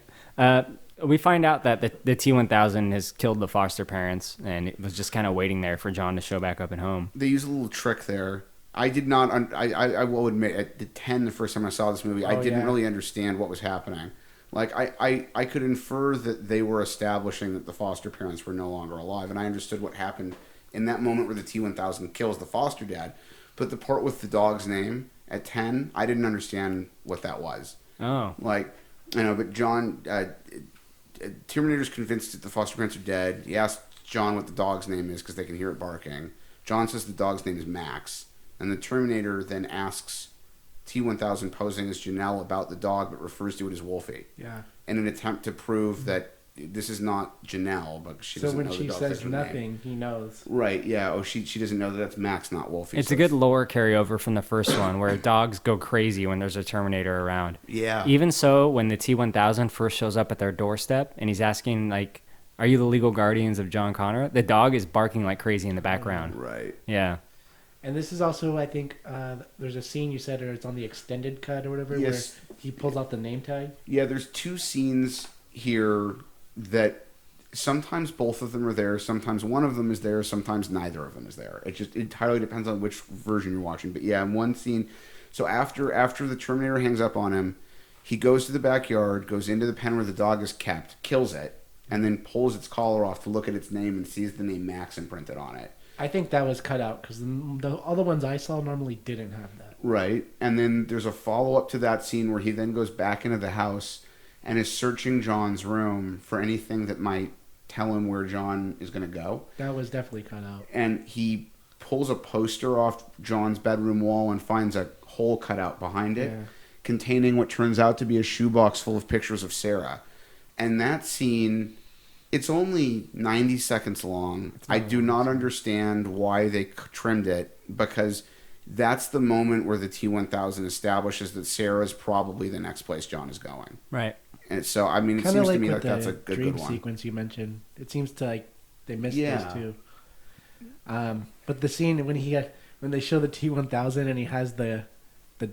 we find out that the T-1000 has killed the foster parents, and it was just kind of waiting there for John to show back up at home. They use a little trick there. I did not. I will admit, at the 10, the first time I saw this movie, I didn't really understand what was happening. Like I could infer that they were establishing that the foster parents were no longer alive, and I understood what happened in that moment where the T-1000 kills the foster dad. But the part with the dog's name at 10, I didn't understand what that was. Oh, Like, you know, but John, Terminator's convinced that the foster parents are dead. He asks John what the dog's name is because they can hear it barking. John says the dog's name is Max. And the Terminator then asks T-1000 posing as Janelle about the dog, but refers to it as Wolfie. Yeah. In an attempt to prove that this is not Janelle, but she doesn't know the dog. So when she says nothing, he knows. Right, yeah. Oh, she doesn't know that that's Max, not Wolfie. it's So a good lore carryover from the first one, where dogs go crazy when there's a Terminator around. Yeah. Even so, when the T-1000 first shows up at their doorstep, and he's asking like, "Are you the legal guardians of John Connor?" The dog is barking like crazy in the background. Right. Yeah. And this is also, I think, there's a scene you said, or it's on the extended cut or whatever, Yes. where he pulls out the name tag. Yeah, there's two scenes here that sometimes both of them are there, sometimes one of them is there, sometimes neither of them is there. It just entirely depends on which version you're watching. But yeah, in one scene, so after the Terminator hangs up on him, he goes to the backyard, goes into the pen where the dog is kept, kills it, and then pulls its collar off to look at its name and sees the name Max imprinted on it. I think that was cut out because the other ones I saw normally didn't have that. Right. And then there's a follow-up to that scene where he then goes back into the house and is searching John's room for anything that might tell him where John is going to go. That was definitely cut out. And he pulls a poster off John's bedroom wall and finds a hole cut out behind it, containing what turns out to be a shoebox full of pictures of Sarah. And that scene, it's only 90 seconds long. I do not understand why they trimmed it, because that's the moment where the T-1000 establishes that Sarah's probably the next place John is going. Right. And so, I mean, it Kinda seems to like me with like that's a the good dream one. sequence you mentioned. It seems to like they missed Yeah. this too. But the scene when they show the T-1000 and he has the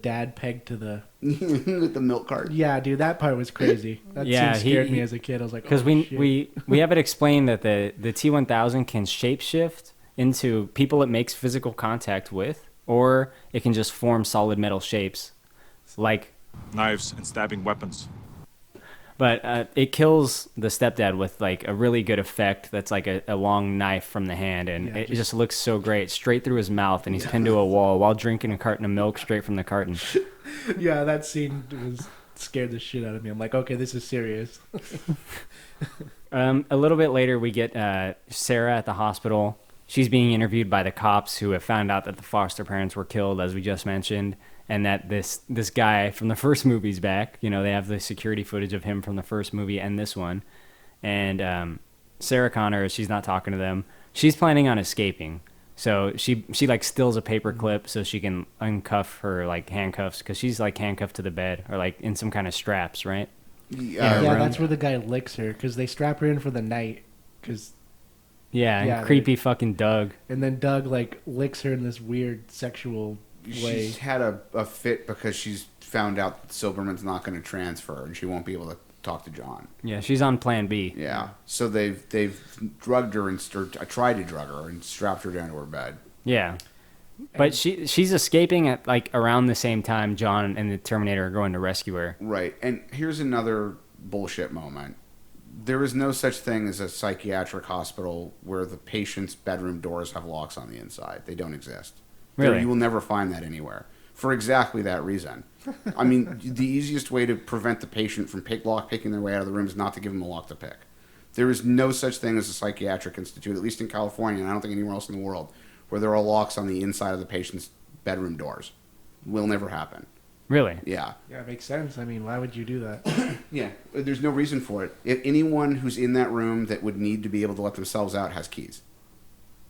dad pegged to the with the milk cart. Yeah, dude, that part was crazy. That scene scared me as a kid. I was like, because oh, we have it explained that the T-1000 can shapeshift into people it makes physical contact with, or it can just form solid metal shapes, like Knives and stabbing weapons. But it kills the stepdad with like a really good effect. That's like a long knife from the hand, and Yeah, it just looks so great, straight through his mouth, and he's pinned to a wall while drinking a carton of milk straight from the carton. Yeah, that scene scared the shit out of me. I'm like, okay, this is serious. A little bit later, we get Sarah at the hospital. She's being interviewed by the cops who have found out that the foster parents were killed, as we just mentioned, and that this guy from the first movie's back. You know, they have the security footage of him from the first movie and this one. And Sarah Connor, she's not talking to them. She's planning on escaping. So she like steals a paper clip so she can uncuff her like handcuffs, because she's like handcuffed to the bed or like in some kind of straps, right? Yeah, that's where the guy licks her because they strap her in for the night. Creepy fucking Doug. And then Doug like licks her in this weird sexual way. She's had a fit because she's found out that Silberman's not going to transfer and she won't be able to talk to John. Yeah, she's on Plan B. Yeah, so they've drugged her or tried to drug her and strapped her down to her bed. Yeah, but she's escaping at like around the same time John and the Terminator are going to rescue her. Right, and here's another bullshit moment. There is no such thing as a psychiatric hospital where the patient's bedroom doors have locks on the inside. They don't exist. Really? You will never find that anywhere for exactly that reason. I mean, the easiest way to prevent the patient from lock picking their way out of the room is not to give them a lock to pick. There is no such thing as a psychiatric institute, at least in California, and I don't think anywhere else in the world, where there are locks on the inside of the patient's bedroom doors. Will never happen. Really? Yeah. Yeah, it makes sense. I mean, why would you do that? Yeah, there's no reason for it. If anyone who's in that room that would need to be able to let themselves out has keys,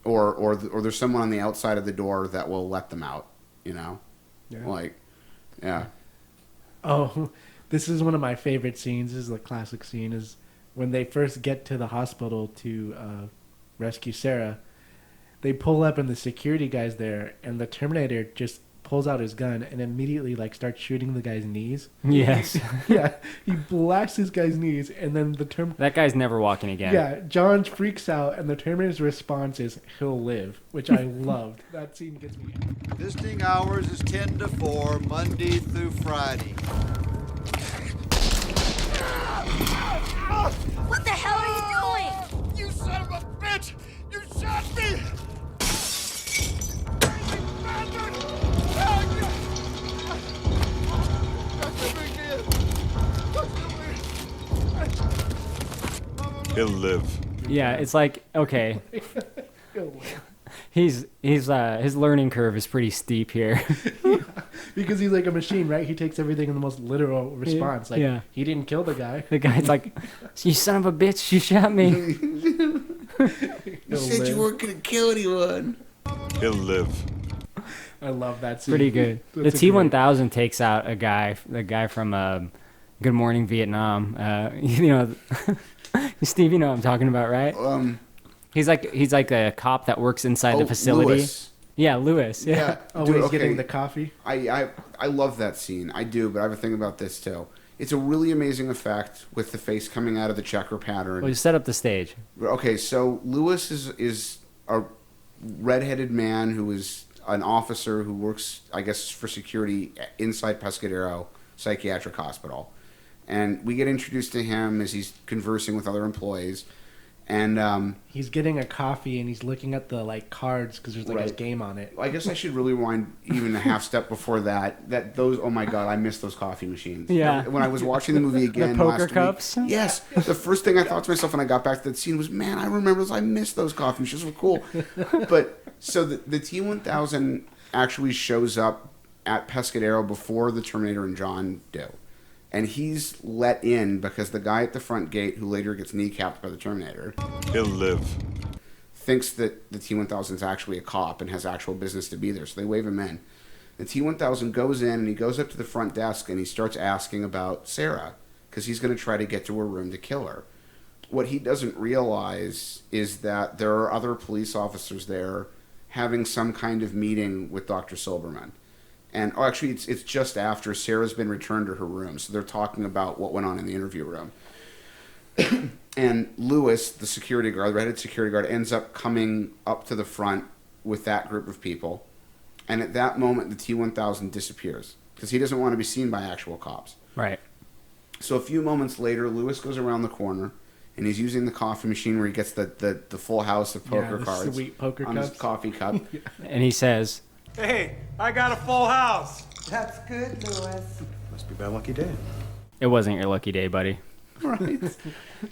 or there's someone on the outside of the door that will let them out. You know, yeah. Oh, this is one of my favorite scenes. This is a classic scene. Is when they first get to the hospital to rescue Sarah. They pull up and the security guy's there, and the Terminator just pulls out his gun and immediately starts shooting the guy's knees. Yes. Yeah, he blasts his guy's knees, and then that guy's never walking again. Yeah, John freaks out, and the Terminator's response is, "He'll live," which I loved. That scene gets me. Visiting hours is 10 to 4, Monday through Friday. What the hell are you doing? You son of a bitch! You shot me! He'll live. Yeah, it's like, okay. His learning curve is pretty steep here. Yeah, because he's like a machine, right? He takes everything in the most literal response. He didn't kill the guy. The guy's like, "You son of a bitch, you shot me." You said you weren't gonna kill anyone. He'll live. I love that scene. Pretty good. The T-1000 takes out the guy from Good Morning Vietnam. Steve, you know what I'm talking about, right? He's like a cop that works inside the facility. Lewis. Yeah, Lewis. Yeah. Oh, he's getting the coffee. I love that scene. I do, but I have a thing about this too. It's a really amazing effect with the face coming out of the checker pattern. Well, you set up the stage. Okay, so Lewis is a redheaded man who is an officer who works, I guess, for security inside Pescadero Psychiatric Hospital. And we get introduced to him as he's conversing with other employees. And he's getting a coffee and he's looking at the cards because there's a game on it. I guess I should really rewind even a half step before that. Those, oh my god, I miss those coffee machines. Yeah. When I was watching the movie again, the poker last cups. Week, yes. The first thing I thought to myself when I got back to that scene was, man, I remember those. I miss those coffee machines. They were cool. But so the T-1000 actually shows up at Pescadero before the Terminator and John do. And he's let in because the guy at the front gate, who later gets kneecapped by the Terminator, he'll live, thinks that the T-1000 is actually a cop and has actual business to be there. So they wave him in. The T-1000 goes in and he goes up to the front desk and he starts asking about Sarah because he's going to try to get to her room to kill her. What he doesn't realize is that there are other police officers there having some kind of meeting with Dr. Silberman. And actually, it's just after Sarah's been returned to her room. So they're talking about what went on in the interview room. And Lewis, the security guard, the redheaded security guard, ends up coming up to the front with that group of people. And at that moment, the T-1000 disappears because he doesn't want to be seen by actual cops. Right. So a few moments later, Lewis goes around the corner, and he's using the coffee machine where he gets the full house of poker cards sweet poker on cups. his coffee cup. And he says, Hey, I got a full house. That's good, Lewis. Must be my lucky day. "It wasn't your lucky day, buddy." Right.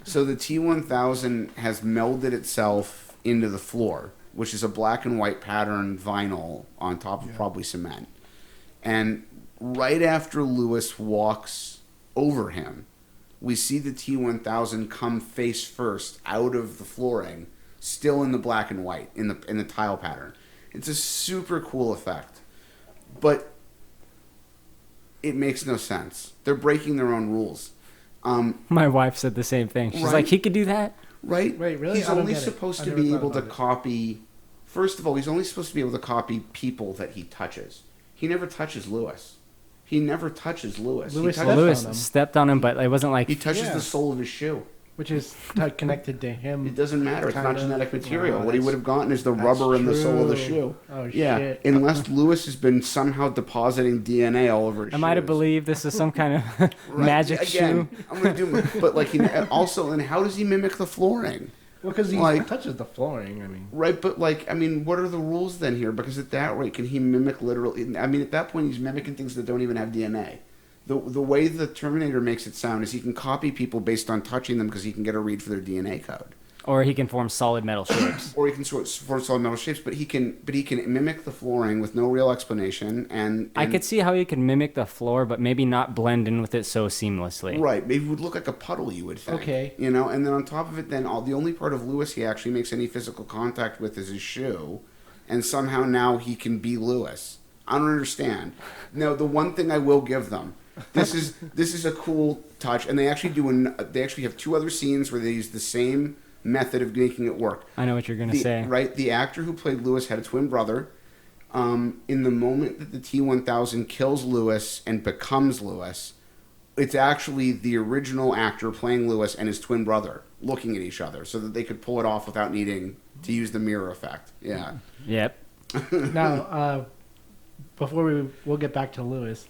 So the T-1000 has melded itself into the floor, which is a black and white pattern vinyl on top of probably cement. And right after Lewis walks over him, we see the T-1000 come face first out of the flooring, still in the black and white, in the tile pattern. It's a super cool effect. But it makes no sense. They're breaking their own rules. My wife said the same thing. She's like, "He could do that?" Right? Wait, really? He's only supposed to be able to copy... First of all, he's only supposed to be able to copy people that he touches. He never touches Lewis. Lewis Lewis stepped on him. Stepped on him, but it wasn't like... He touches the sole of his shoe. Which is connected to him. It doesn't matter. It's not genetic material. Wow, What he would have gotten is the rubber in the sole of the shoe. Oh, yeah, shit. unless Lewis has been somehow depositing DNA all over his Am I to believe this is some kind of magic shoe? I'm gonna do, but like also, and how does he mimic the flooring? Well, because he touches the flooring. I mean, right, but like, I mean, what are the rules then here? Because at that rate, can he mimic literally? I mean, at that point, he's mimicking things that don't even have DNA. The way the Terminator makes it sound is he can copy people based on touching them because he can get a read for their DNA code. Or he can form solid metal shapes. Or he can form solid metal shapes, but he can mimic the flooring with no real explanation. And I could see how he could mimic the floor, but maybe not blend in with it so seamlessly. Right, maybe it would look like a puddle, you would think. Okay. You know, and then on top of it, then the only part of Lewis he actually makes any physical contact with is his shoe, and somehow now he can be Lewis. I don't understand. Now, the one thing I will give them. This is a cool touch, and they actually have 2 other scenes where they use the same method of making it work. I know what you're gonna say. Right, the actor who played Lewis had a twin brother. In the moment that the T-1000 kills Lewis and becomes Lewis, it's actually the original actor playing Lewis and his twin brother looking at each other, so that they could pull it off without needing to use the mirror effect. Yeah. Yep. Now, before we'll get back to Lewis.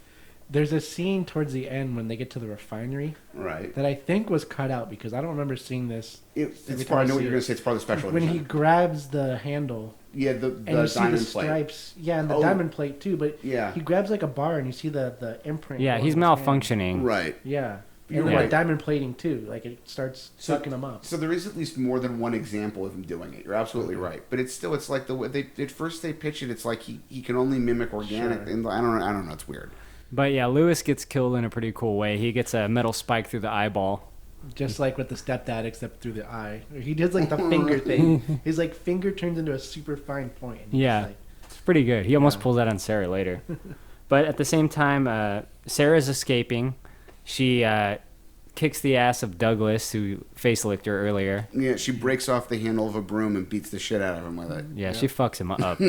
There's a scene towards the end when they get to the refinery, right? That I think was cut out because I don't remember seeing this. It's part. I know what you're going to say. It's part of the special when edition. he grabs the handle. Yeah, the and you see diamond the plate. stripes. Yeah, and the diamond plate too. But yeah, he grabs like a bar and you see the imprint. Yeah, he's malfunctioning. Right. Yeah. You're and right. the diamond plating too. Like it starts sucking him up. So there is at least more than one example of him doing it. You're absolutely right. But it's like the way at first they pitch it. It's like he can only mimic organic. Sure. And I don't know. It's weird. But yeah, Lewis gets killed in a pretty cool way. He gets a metal spike through the eyeball. Just like with the stepdad, except through the eye. He does like the finger thing. His like finger turns into a super fine point. Yeah, it's pretty good. He almost pulls that on Sarah later. But at the same time, Sarah's escaping. She kicks the ass of Douglas, who face-licked her earlier. Yeah, she breaks off the handle of a broom and beats the shit out of him with it. Yeah, she fucks him up.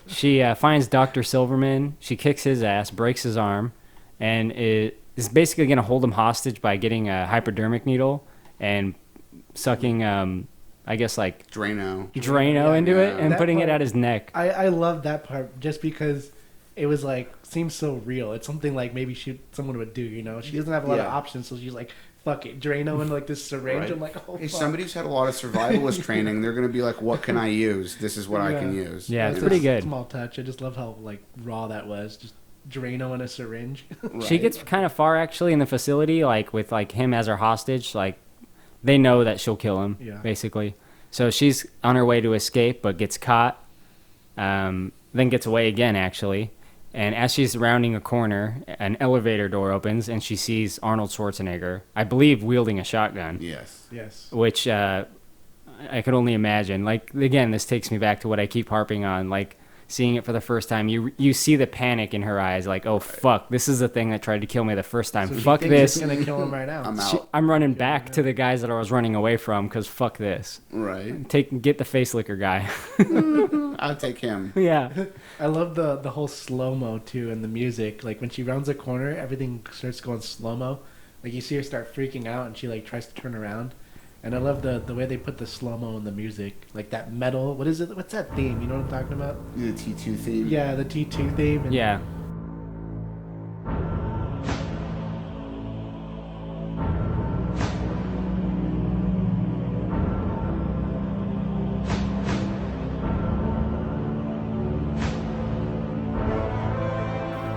She finds Dr. Silverman. She kicks his ass, breaks his arm, and is basically going to hold him hostage by getting a hypodermic needle and sucking, I guess, like... Drano into it and putting it at his neck. I love that part just because it was like, seems so real. It's something like maybe someone would do, you know? She doesn't have a lot of options, so she's like, fuck it, Drano into like this syringe. Right. I'm like, oh, hey, fuck. somebody who's had a lot of survivalist training, they're going to be like, what can I use? This is what I can use. Yeah, it's pretty good. Small touch. I just love how like raw that was. Just Drano in a syringe. Right. She gets kind of far actually in the facility, like with like him as her hostage. Like they know that she'll kill him, basically. So she's on her way to escape, but gets caught. Then gets away again, actually. And as she's rounding a corner, an elevator door opens, and she sees Arnold Schwarzenegger, I believe, wielding a shotgun. Yes. Which I could only imagine. Like, again, this takes me back to what I keep harping on. Like, seeing it for the first time, you see the panic in her eyes. Like, oh, fuck, this is the thing that tried to kill me the first time. So fuck she this. thinks it's gonna kill him right now. I'm out. I'm running back to the guys that I was running away from because fuck this. Right. Get the face licker guy. I'll take him. Yeah. I love the whole slow-mo too and the music. Like when she rounds a corner, everything starts going slow-mo. Like you see her start freaking out and she like tries to turn around. And I love the way they put the slow-mo in the music. Like that metal, what is it? What's that theme? You know what I'm talking about? The T2 theme. Yeah, the T2 theme. And Yeah.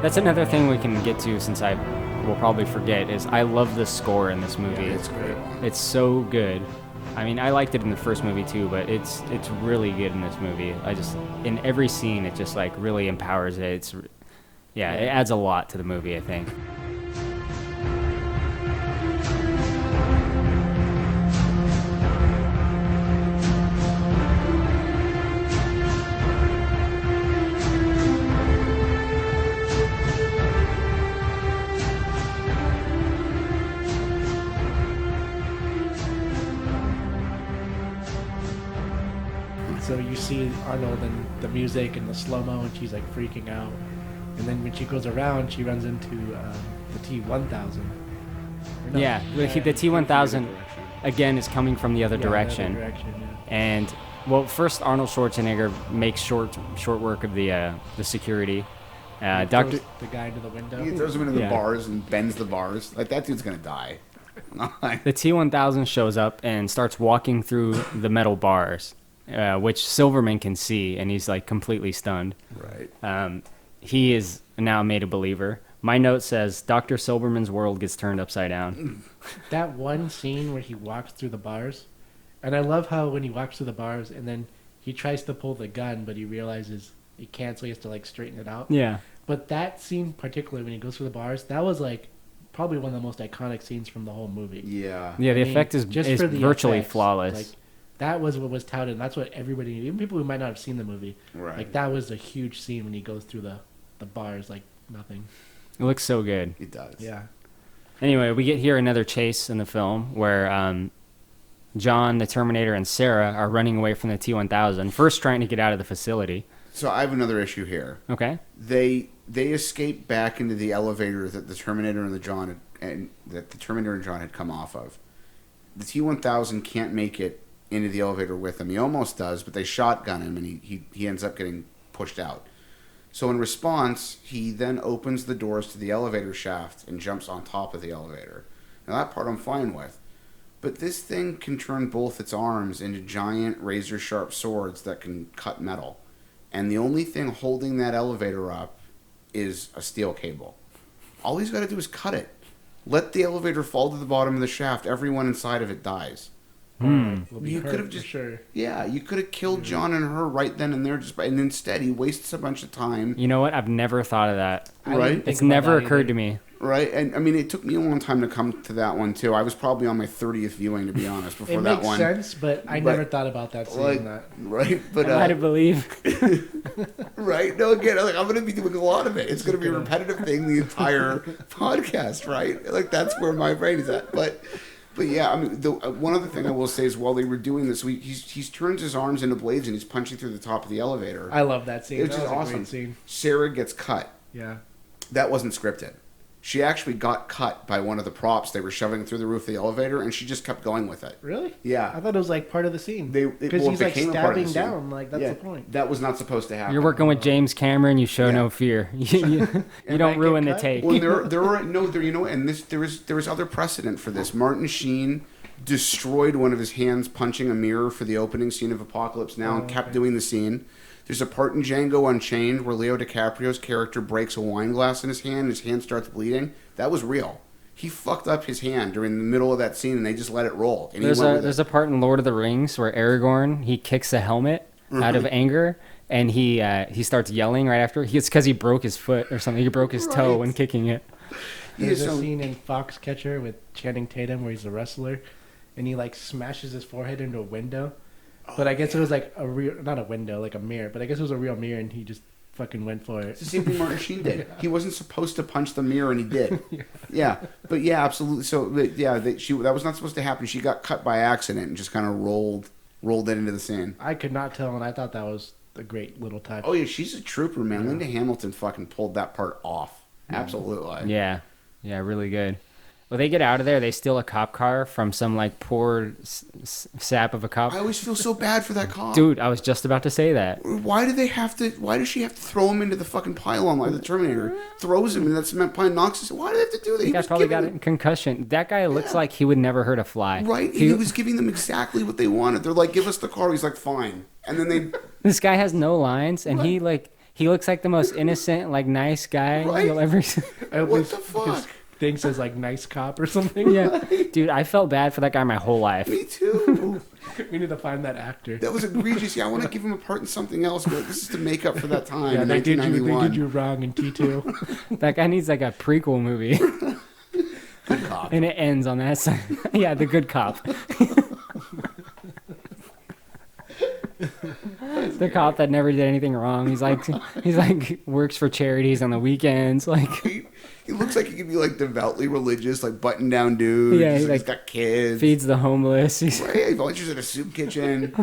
That's another thing we can get to since I will probably forget is I love the score in this movie. Yeah, it's great. It's so good. I mean, I liked it in the first movie too, but it's really good in this movie. In every scene, it just like really empowers it. It adds a lot to the movie, I think. So you see Arnold and the music and the slow-mo and she's like freaking out. And then when she goes around, she runs into the T-1000. The T-1000. again is coming from the other direction. The other direction, yeah. And well, first Arnold Schwarzenegger makes short work of the security. Doctor, the guy into the window. He throws him into the bars and bends the bars. Like, that dude's gonna die. The T-1000 shows up and starts walking through the metal bars, which Silverman can see, and he's like completely stunned. Right. He is now made a believer. My note says Dr. Silverman's world gets turned upside down. That one scene where he walks through the bars, and I love how when he walks through the bars and then he tries to pull the gun, but he realizes he can't, so he has to like straighten it out. Yeah. But that scene, particularly when he goes through the bars, that was like probably one of the most iconic scenes from the whole movie. Yeah. Yeah, the effect is for the virtually effects, flawless. Like, that was what was touted, and that's what everybody, even people who might not have seen the movie, right. Like, that was a huge scene when he goes through the bars like nothing. It looks so good. It does. Yeah. Anyway, we get here another chase in the film where John, the Terminator, and Sarah are running away from the T-1000, first trying to get out of the facility. So I have another issue here. Okay. They escape back into the elevator that the Terminator and John had come off of. The T-1000 can't make it into the elevator with him. He almost does, but they shotgun him, and he ends up getting pushed out. So in response, he then opens the doors to the elevator shaft and jumps on top of the elevator. Now that part I'm fine with. But this thing can turn both its arms into giant razor-sharp swords that can cut metal. And the only thing holding that elevator up is a steel cable. All he's got to do is cut it. Let the elevator fall to the bottom of the shaft. Everyone inside of it dies. You could have just, you could have killed John and her right then and there, and instead he wastes a bunch of time. You know what? I've never thought of that. Right? It's never occurred to me. Right, and I mean, it took me a long time to come to that one too. I was probably on my 30th viewing, to be honest, before that one. It makes sense, but I never thought about that. Seeing that, right? But I had to believe. Right? No, again, like, I'm going to be doing a lot of it. It's going to be a repetitive thing the entire podcast, right? Like, that's where my brain is at. But yeah, I mean, one other thing I will say is while they were doing this, he turns his arms into blades and he's punching through the top of the elevator. I love that scene. It's just awesome. A great scene. Sarah gets cut. Yeah. That wasn't scripted. She actually got cut by one of the props. They were shoving through the roof of the elevator, and she just kept going with it. Really? Yeah. I thought it was like part of the scene. Because well, he's like became a part of the stabbing scene. down. Like, that's the point. That was not supposed to happen. You're working with James Cameron. You show no fear. You don't ruin the take. Well, there was other precedent for this. Martin Sheen destroyed one of his hands punching a mirror for the opening scene of Apocalypse Now and kept doing the scene. There's a part in Django Unchained where Leo DiCaprio's character breaks a wine glass in his hand and his hand starts bleeding. That was real. He fucked up his hand during the middle of that scene and they just let it roll. And there's a part in Lord of the Rings where Aragorn, he kicks a helmet out of anger and he starts yelling right after. It's because he broke his foot or something. He broke his toe when kicking it. There's a scene in Foxcatcher with Channing Tatum where he's a wrestler and he like smashes his forehead into a window. But I guess it was like a real, not a window, like a mirror. But I guess it was a real mirror, and he just fucking went for it. It's the same thing Martin Sheen did. He wasn't supposed to punch the mirror, and he did. Yeah, but yeah, absolutely. So that was not supposed to happen. She got cut by accident and just kind of rolled it into the scene. I could not tell, and I thought that was a great little touch. Oh yeah, she's a trooper, man. Yeah. Linda Hamilton fucking pulled that part off. Absolutely. Yeah, really good. Well, they get out of there. They steal a cop car from some like poor sap of a cop. I always feel so bad for that cop. Dude, I was just about to say that. Why does she have to throw him into the fucking pylon like the Terminator? Throws him in that cement pile, knocks his... Why do they have to do that? That guy probably got a concussion. That guy looks like he would never hurt a fly. Right? He was giving them exactly what they wanted. They're like, give us the car. He's like, fine. And then they... This guy has no lines, and he looks like the most innocent, like, nice guy you'll ever see. What the fuck? Thinks as like nice cop or something. Yeah, dude, I felt bad for that guy my whole life. Me too. We need to find that actor. That was egregious. Yeah, I want to give him a part in something else, but this is to make up for that time. Yeah, in they did 1991. you wrong in T2. That guy needs like a prequel movie. Good cop. And it ends on that side. Yeah, the good cop. The cop that never did anything wrong. He's like works for charities on the weekends. Like he looks like he could be like devoutly religious, like button down dude. Yeah, he's got kids. Feeds the homeless. He volunteers at a soup kitchen.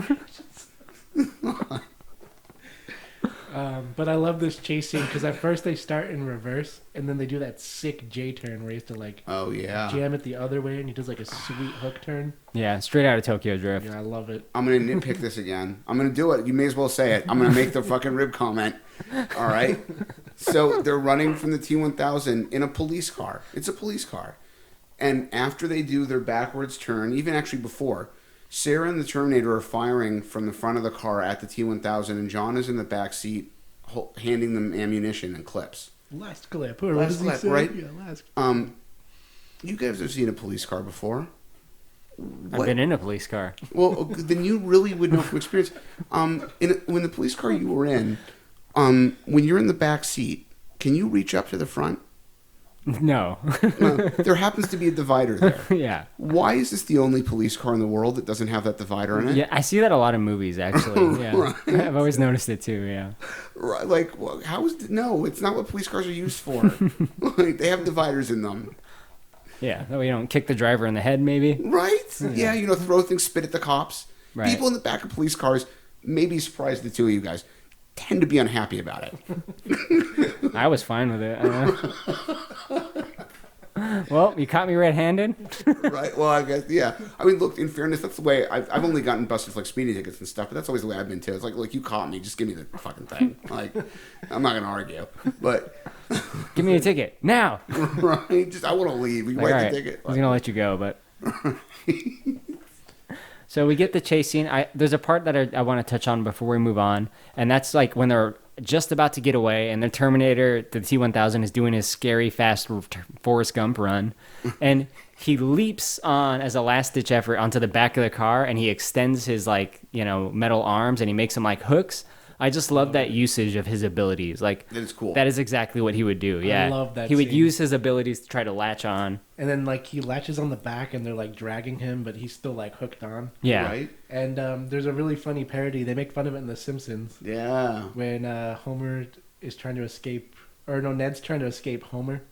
But I love this chase scene because at first they start in reverse and then they do that sick J turn where he has to like jam it the other way and he does like a sweet hook turn. Yeah, straight out of Tokyo Drift. Yeah, I love it. I'm going to nitpick this again. I'm going to do it. You may as well say it. I'm going to make the fucking rib comment. All right? So they're running from the T-1000 in a police car. It's a police car. And after they do their backwards turn, even actually before, Sarah and the Terminator are firing from the front of the car at the T-1000, and John is in the back seat handing them ammunition and clips. Last clip. Or what does he say? Right? Yeah, last. You guys have seen a police car before. I've been in a police car. Well, then you really would know from experience. When the police car you were in, when you're in the back seat, can you reach up to the front? No. There happens to be a divider there. Yeah. Why is this the only police car in the world that doesn't have that divider in it? Yeah, I see that a lot in movies, actually. Yeah. Right. I've always noticed it too, yeah. Right, like, well, how is no? It's not what police cars are used for. Like, they have dividers in them. Yeah, that way you don't kick the driver in the head, maybe. Right? Yeah, throw things, spit at the cops. Right. People in the back of police cars, maybe surprised the two of you guys, tend to be unhappy about it. I was fine with it. Well, you caught me red-handed. Right. Well, I guess, yeah. I mean, look, in fairness, that's the way I've only gotten busted for like speeding tickets and stuff, but that's always the way I've been too. It's like you caught me, just give me the fucking thing. Like, I'm not gonna argue, but give me a ticket now. Right. Just I want to leave. You Like, write all the right, ticket. I was gonna let you go, but. So we get the chase scene. There's a part that I want to touch on before we move on, and that's like when they're just about to get away, and the Terminator, the T-1000, is doing his scary, fast Forrest Gump run, and he leaps on as a last-ditch effort onto the back of the car, and he extends his metal arms, and he makes them like hooks. I just love that usage of his abilities. Like, that is cool. That is exactly what he would do. Yeah, I love that he would scene. use his abilities to try to latch on. And then like he latches on the back and they're like dragging him, but he's still like hooked on. Yeah. Right. And there's a really funny parody. They make fun of it in The Simpsons. Yeah. When Homer is trying to escape, or no, Ned's trying to escape Homer,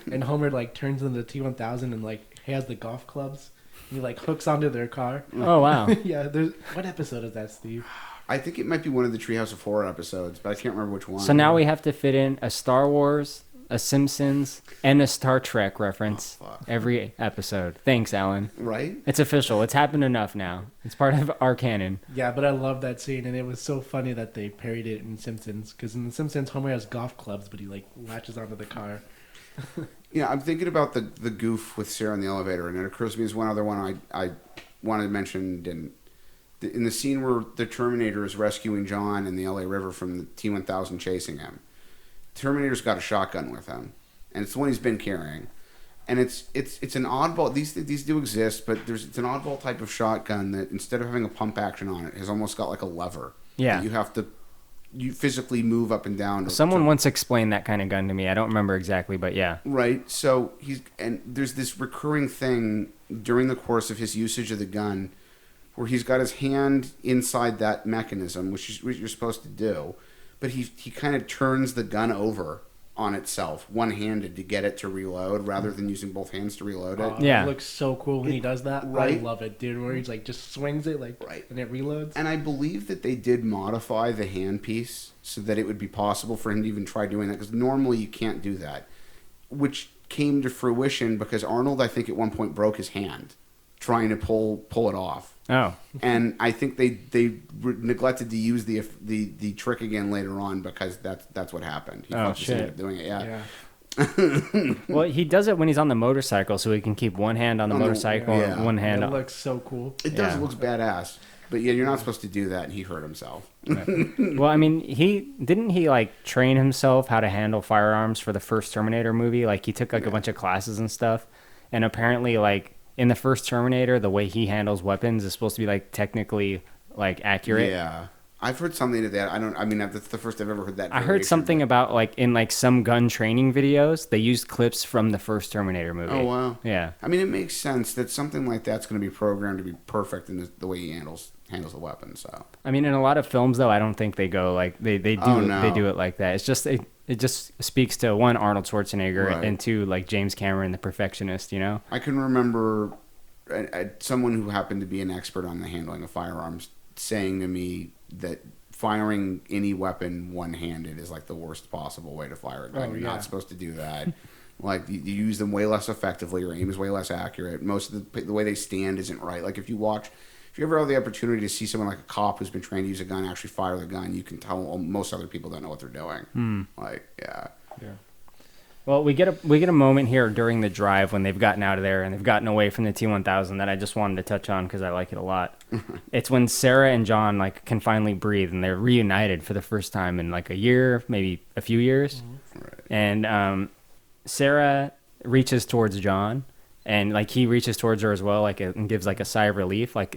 and Homer like turns into the T-1000 and like he has the golf clubs. And he like hooks onto their car. Oh wow. Yeah. What episode is that, Steve? I think it might be one of the Treehouse of Horror episodes, but I can't remember which one. So now we have to fit in a Star Wars, a Simpsons, and a Star Trek reference every episode. Thanks, Alan. Right? It's official. It's happened enough now. It's part of our canon. Yeah, but I love that scene, and it was so funny that they parodied it in Simpsons. Because in The Simpsons, Homer has golf clubs, but he like latches onto the car. Yeah, I'm thinking about the goof with Sarah in the elevator, and it occurs to me as one other one I wanted to mention. In the scene where the Terminator is rescuing John in the LA River from the T-1000 chasing him, Terminator's got a shotgun with him, and it's the one he's been carrying. And it's an oddball. These do exist, but it's an oddball type of shotgun that instead of having a pump action on it, has almost got like a lever. Yeah. That you have to physically move up and down. Someone once explained that kind of gun to me. I don't remember exactly, but yeah. Right. So there's this recurring thing during the course of his usage of the gun, where he's got his hand inside that mechanism, which is what you're supposed to do, but he kind of turns the gun over on itself, one-handed, to get it to reload, rather than using both hands to reload it. Yeah, it looks so cool when he does that. Right? I love it, dude. Where he's like just swings it and it reloads. And I believe that they did modify the handpiece so that it would be possible for him to even try doing that, because normally you can't do that, which came to fruition because Arnold, I think, at one point broke his hand trying to pull it off. Oh. And I think they neglected to use the trick again later on because that's what happened. He ended up doing it. Yeah. Well, he does it when he's on the motorcycle, so he can keep one hand on the motorcycle and one hand. It looks so cool. It does. It looks badass. But yeah, you're not supposed to do that, and he hurt himself. Right. Well, I mean, he like train himself how to handle firearms for the first Terminator movie. Like he took like a bunch of classes and stuff, and apparently like in the first Terminator, the way he handles weapons is supposed to be like technically like accurate. Yeah. I've heard something to that. I mean, that's the first I've ever heard that. I heard something about like in like some gun training videos, they used clips from the first Terminator movie. Oh, wow. Yeah. I mean, it makes sense that something like that's going to be programmed to be perfect in the way he handles the weapon. So. I mean, in a lot of films though, I don't think they go like they do they do it like that. It's just it just speaks to one, Arnold Schwarzenegger, Right. and two, like James Cameron, the perfectionist. You know. I can remember someone who happened to be an expert on the handling of firearms saying to me that firing any weapon one-handed is like the worst possible way to fire a gun. Oh, You're yeah. not supposed to do that. Like you use them way less effectively. Your aim is way less accurate. Most of the way they stand isn't right. Like if you ever have the opportunity to see someone like a cop who's been trained to use a gun actually fire the gun, you can tell most other people don't know what they're doing. Like yeah. Well, we get a moment here during the drive when they've gotten out of there and they've gotten away from the T-1000 that I just wanted to touch on because I like it a lot. It's when Sarah and John like can finally breathe and they're reunited for the first time in like a year, maybe a few years. Right. And Sarah reaches towards John, and like he reaches towards her as well, like and gives like a sigh of relief, they're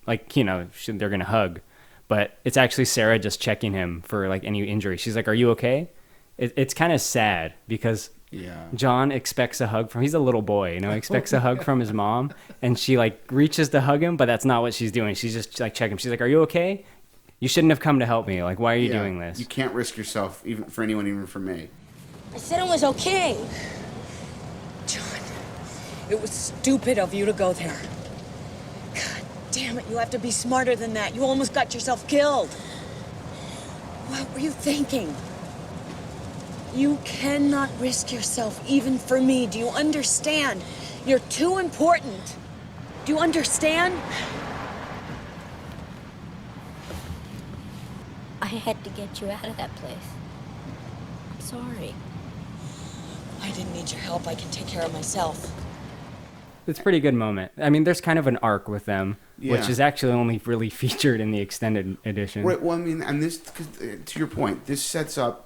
gonna hug, but it's actually Sarah just checking him for like any injury. She's like, "Are you okay?" It's kind of sad because John expects a hug he's a little boy, expects a hug from his mom, and she like reaches to hug him, but that's not what she's doing. She's just like checking him. She's like, "Are you okay? You shouldn't have come to help me. Like, why are you doing this?" You can't risk yourself, even for anyone, even for me. I said it was okay. John, it was stupid of you to go there. God damn it, you have to be smarter than that. You almost got yourself killed. What were you thinking? You cannot risk yourself, even for me. Do you understand? You're too important. Do you understand? I had to get you out of that place. I'm sorry. I didn't need your help. I can take care of myself. It's a pretty good moment. I mean, there's kind of an arc with them, which Yeah. is actually only really featured in the extended edition. Right. Well, I mean, and this, to your point, this sets up.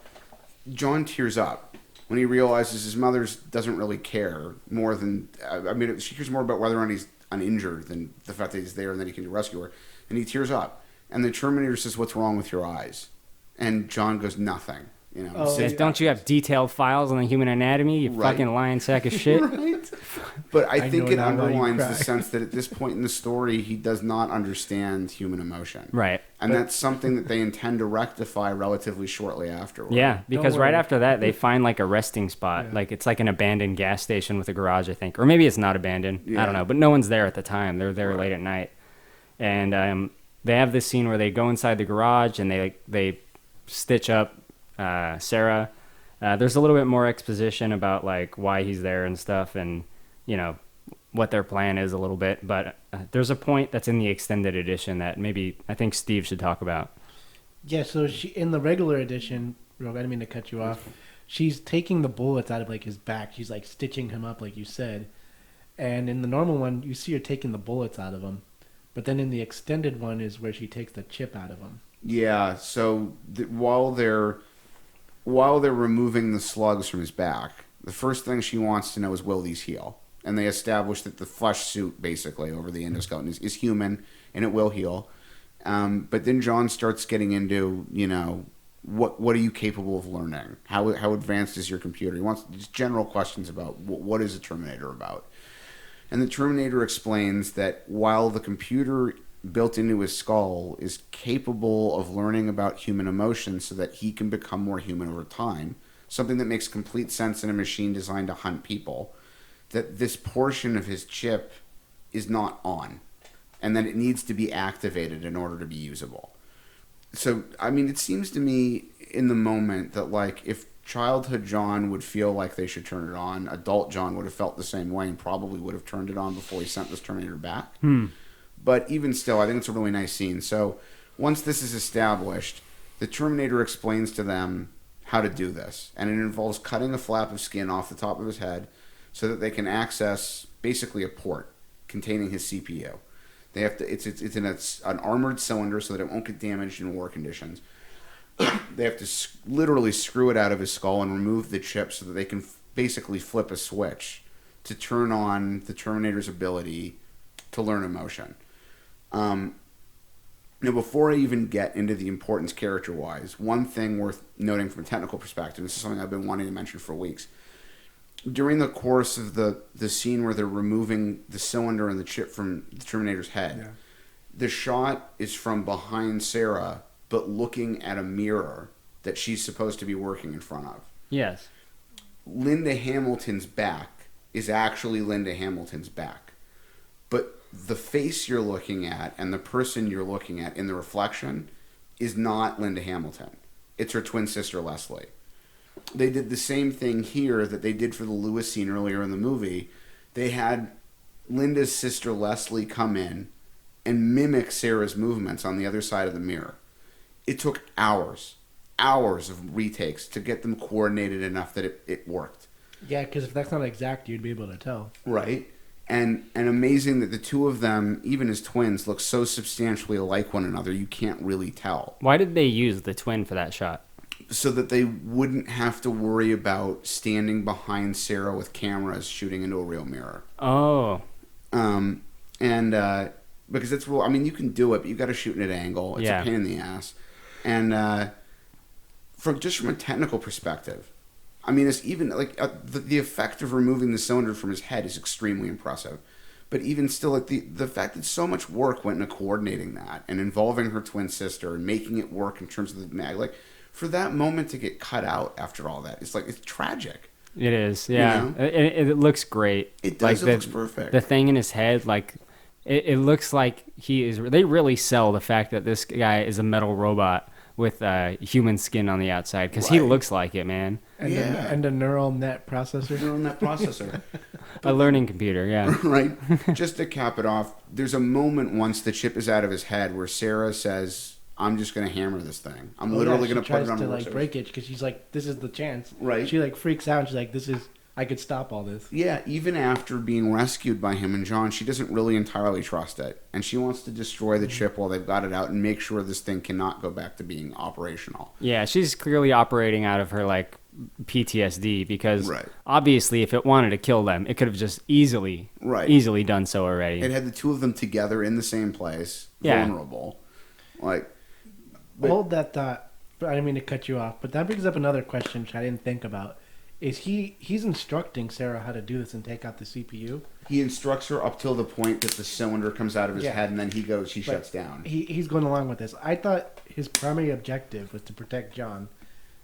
John tears up when he realizes his mother doesn't really care more than. I mean, she cares more about whether or not he's uninjured than the fact that he's there and that he can rescue her. And he tears up, and the Terminator says, "What's wrong with your eyes?" And John goes, "Nothing." Says, "Don't you have detailed files on the human anatomy? You fucking lying sack of shit." Right. But I think it now why you underlines the cry. sense that at this point in the story, he does not understand human emotion. Right. And that's something that they intend to rectify relatively shortly afterward. Yeah, because Don't right worry. after that, they find like a resting spot. Yeah. Like it's like an abandoned gas station with a garage, I think. Or maybe it's not abandoned. I Yeah. don't know. But no one's there at the time. They're there late at night. And they have this scene where they go inside the garage and they stitch up Sarah. There's a little bit more exposition about like why he's there and stuff, and what their plan is a little bit. But there's a point that's in the extended edition that maybe I think Steve should talk about. Yeah, so she in the regular edition, Rogue, I didn't mean to cut you off. She's taking the bullets out of like his back. She's like stitching him up, like you said. And in the normal one, you see her taking the bullets out of him. But then in the extended one is where she takes the chip out of him. Yeah. So while they're removing the slugs from his back, the first thing she wants to know is, will these heal? And they establish that the flesh suit, basically, over the endoskeleton is human, and it will heal. But then John starts getting into, what are you capable of learning? How advanced is your computer? He wants just general questions about what is a Terminator about. And the Terminator explains that while the computer built into his skull is capable of learning about human emotions so that he can become more human over time, something that makes complete sense in a machine designed to hunt people, that this portion of his chip is not on, and that it needs to be activated in order to be usable. So, I mean, it seems to me in the moment that, like, if childhood John would feel like they should turn it on, adult John would have felt the same way and probably would have turned it on before he sent this Terminator back. But even still, I think it's a really nice scene. So once this is established, the Terminator explains to them how to do this. And it involves cutting a flap of skin off the top of his head so that they can access basically a port containing his CPU. They have to. It's in an armored cylinder so that it won't get damaged in war conditions. They have to literally screw it out of his skull and remove the chip so that they can basically flip a switch to turn on the Terminator's ability to learn emotion. Now, before I even get into the importance character-wise, one thing worth noting from a technical perspective, this is something I've been wanting to mention for weeks. During the course of the scene where they're removing the cylinder and the chip from the Terminator's head, the shot is from behind Sarah, but looking at a mirror that she's supposed to be working in front of. Yes. Linda Hamilton's back is actually Linda Hamilton's back. But the face you're looking at and the person you're looking at in the reflection is not Linda Hamilton. It's her twin sister, Leslie. They did the same thing here that they did for the Lewis scene earlier in the movie. They had Linda's sister, Leslie, come in and mimic Sarah's movements on the other side of the mirror. It took hours of retakes to get them coordinated enough that it worked. Yeah, because if that's not exact, you'd be able to tell. Right. And amazing that the two of them, even as twins, look so substantially alike one another, you can't really tell. Why did they use the twin for that shot? So that they wouldn't have to worry about standing behind Sarah with cameras shooting into a real mirror. Oh. Because it's real. I mean, you can do it, but you got to shoot at an angle. It's a pain in the ass. And from a technical perspective, I mean, it's even like the effect of removing the cylinder from his head is extremely impressive. But even still, like the fact that so much work went into coordinating that and involving her twin sister and making it work in terms of the mag, like for that moment to get cut out after all that, it's tragic. It is, yeah. You know? It looks great. It does. It looks perfect. The thing in his head, like it looks like he is. They really sell the fact that this guy is a metal robot with human skin on the outside because he looks like it, man. And, and a neural net processor. A learning computer, yeah. Right. Just to cap it off, there's a moment once the chip is out of his head where Sarah says, "I'm just going to hammer this thing. I'm literally going to put it on." She tries to break it because she's like, "This is the chance." Right. She freaks out. And she's like, "This is. I could stop all this." Yeah. Even after being rescued by him and John, she doesn't really entirely trust it, and she wants to destroy the chip while they've got it out and make sure this thing cannot go back to being operational. Yeah, she's clearly operating out of her PTSD because obviously if it wanted to kill them, it could have just easily done so already. It had the two of them together in the same place, vulnerable. Hold that thought. I didn't mean to cut you off, but that brings up another question which I didn't think about. Is he's instructing Sarah how to do this and take out the CPU? He instructs her up till the point that the cylinder comes out of his head, and then she shuts down. He's going along with this. I thought his primary objective was to protect John.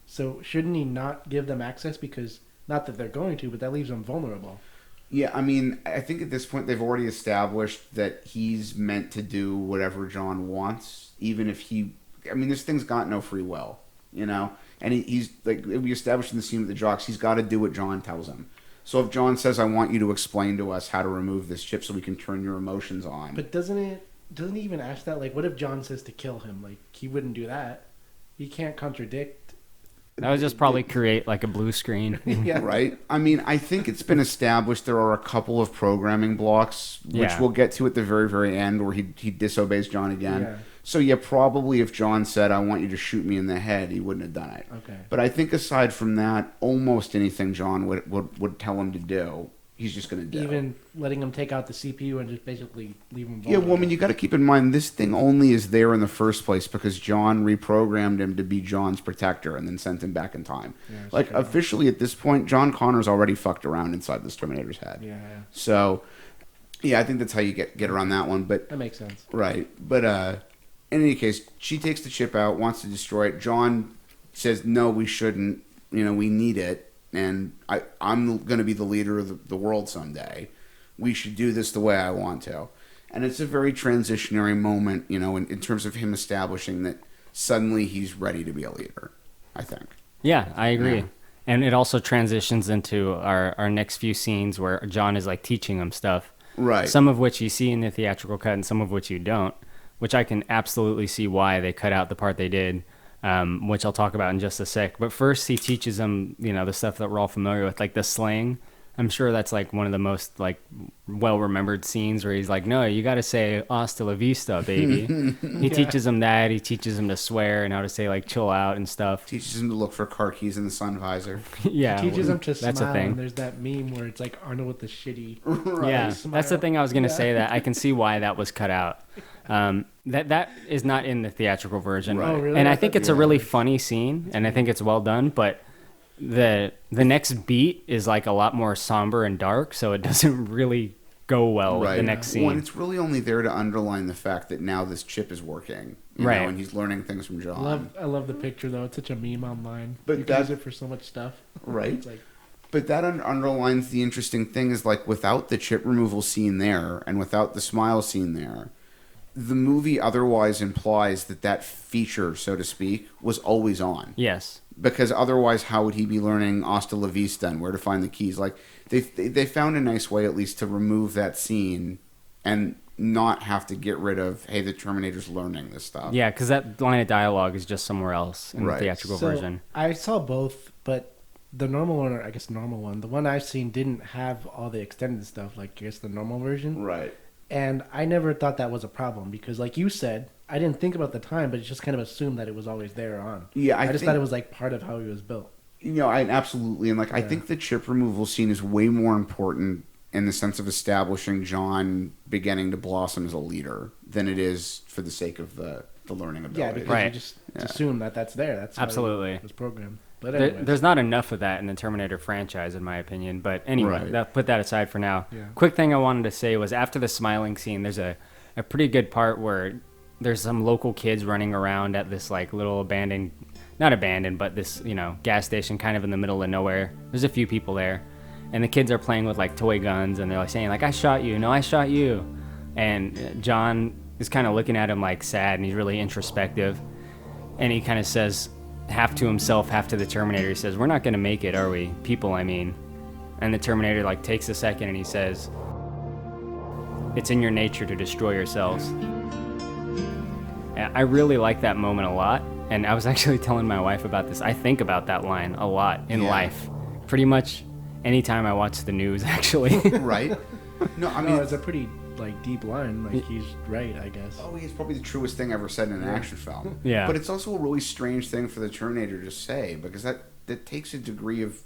So shouldn't he not give them access? Because, not that they're going to, but that leaves them vulnerable. Yeah, I mean, I think at this point they've already established that he's meant to do whatever John wants, even if this thing's got no free will, you know? And he's, we established in the scene with the jocks, he's got to do what John tells him. So if John says, "I want you to explain to us how to remove this chip so we can turn your emotions on." But doesn't he even ask that? What if John says to kill him? He wouldn't do that. He can't contradict. That would just probably create a blue screen. Yeah. Right? I mean, I think it's been established there are a couple of programming blocks, which we'll get to at the very, very end, where he disobeys John again. Yeah. So yeah, probably if John said, "I want you to shoot me in the head," he wouldn't have done it. Okay. But I think aside from that, almost anything John would tell him to do, he's just going to do. Even letting him take out the CPU and just basically leave him vulnerable. Yeah, well, I mean, you got to keep in mind, this thing only is there in the first place because John reprogrammed him to be John's protector and then sent him back in time. Yeah, officially at this point, John Connor's already fucked around inside this Terminator's head. Yeah. So, yeah, I think that's how you get around that one. But that makes sense. Right. But in any case, she takes the chip out, wants to destroy it. John says, "No, we shouldn't. We need it. And I'm going to be the leader of the world someday. We should do this the way I want to." And it's a very transitionary moment, in terms of him establishing that suddenly he's ready to be a leader, I think. Yeah, I agree. Yeah. And it also transitions into our next few scenes where John is teaching him stuff. Right. Some of which you see in the theatrical cut and some of which you don't, which I can absolutely see why they cut out the part they did. Which I'll talk about in just a sec. But first, he teaches them, the stuff that we're all familiar with, the slang. I'm sure that's one of the most well-remembered scenes where he's "No, you got to say hasta la vista, baby." He teaches them that. He teaches them to swear and how to say chill out and stuff. Teaches them to look for car keys in the sun visor. Yeah, he teaches them to that's smile. A thing. And there's that meme where it's Arnold with the shitty. Yeah, smile. That's the thing I was gonna say. That I can see why that was cut out. That is not in the theatrical version. Right. Oh, really? And I think it's a really funny scene, and I think it's well done, but the next beat is a lot more somber and dark, so it doesn't really go well with the next scene. Well, and it's really only there to underline the fact that now this chip is working, and he's learning things from John. I love the picture though. It's such a meme online. But you can use it for so much stuff. Right. It's but that underlines the interesting thing is without the chip removal scene there and without the smile scene there, the movie otherwise implies that feature, so to speak, was always on. Yes. Because otherwise, how would he be learning Hasta la Vista and where to find the keys? Like, they found a nice way, at least, to remove that scene and not have to get rid of, hey, the Terminator's learning this stuff. Yeah, because that line of dialogue is just somewhere else in the theatrical version. I saw both, but the normal one, or I guess normal one, the one I've seen didn't have all the extended stuff, like I guess the normal version. Right. And I never thought that was a problem because, like you said, I didn't think about the time, but just kind of assumed that it was always there on. Yeah, I just thought it was like part of how he was built. You know, absolutely. And I think the chip removal scene is way more important in the sense of establishing John beginning to blossom as a leader than it is for the sake of the learning ability. Yeah, because you just assume that that's there. That's absolutely how it was programmed. But there's not enough of that in the Terminator franchise, in my opinion. But anyway, put that aside for now. Yeah. Quick thing I wanted to say was after the smiling scene, there's a pretty good part where there's some local kids running around at this like little not abandoned, but this, gas station kind of in the middle of nowhere. There's a few people there. And the kids are playing with like toy guns and they're like saying like, I shot you. No, I shot you. And John is kind of looking at him like sad and he's really introspective. And he kind of says half to himself, half to the Terminator. He says, we're not going to make it, are we? People, I mean. And the Terminator like takes a second and he says, it's in your nature to destroy yourselves. And I really like that moment a lot. And I was actually telling my wife about this. I think about that line a lot in life. Pretty much anytime I watch the news, actually. Right? No, I mean, it's a pretty deep line. Like he's right, I guess. Oh, he's probably the truest thing ever said in an action film. Yeah. But it's also a really strange thing for the Terminator to say because that takes a degree of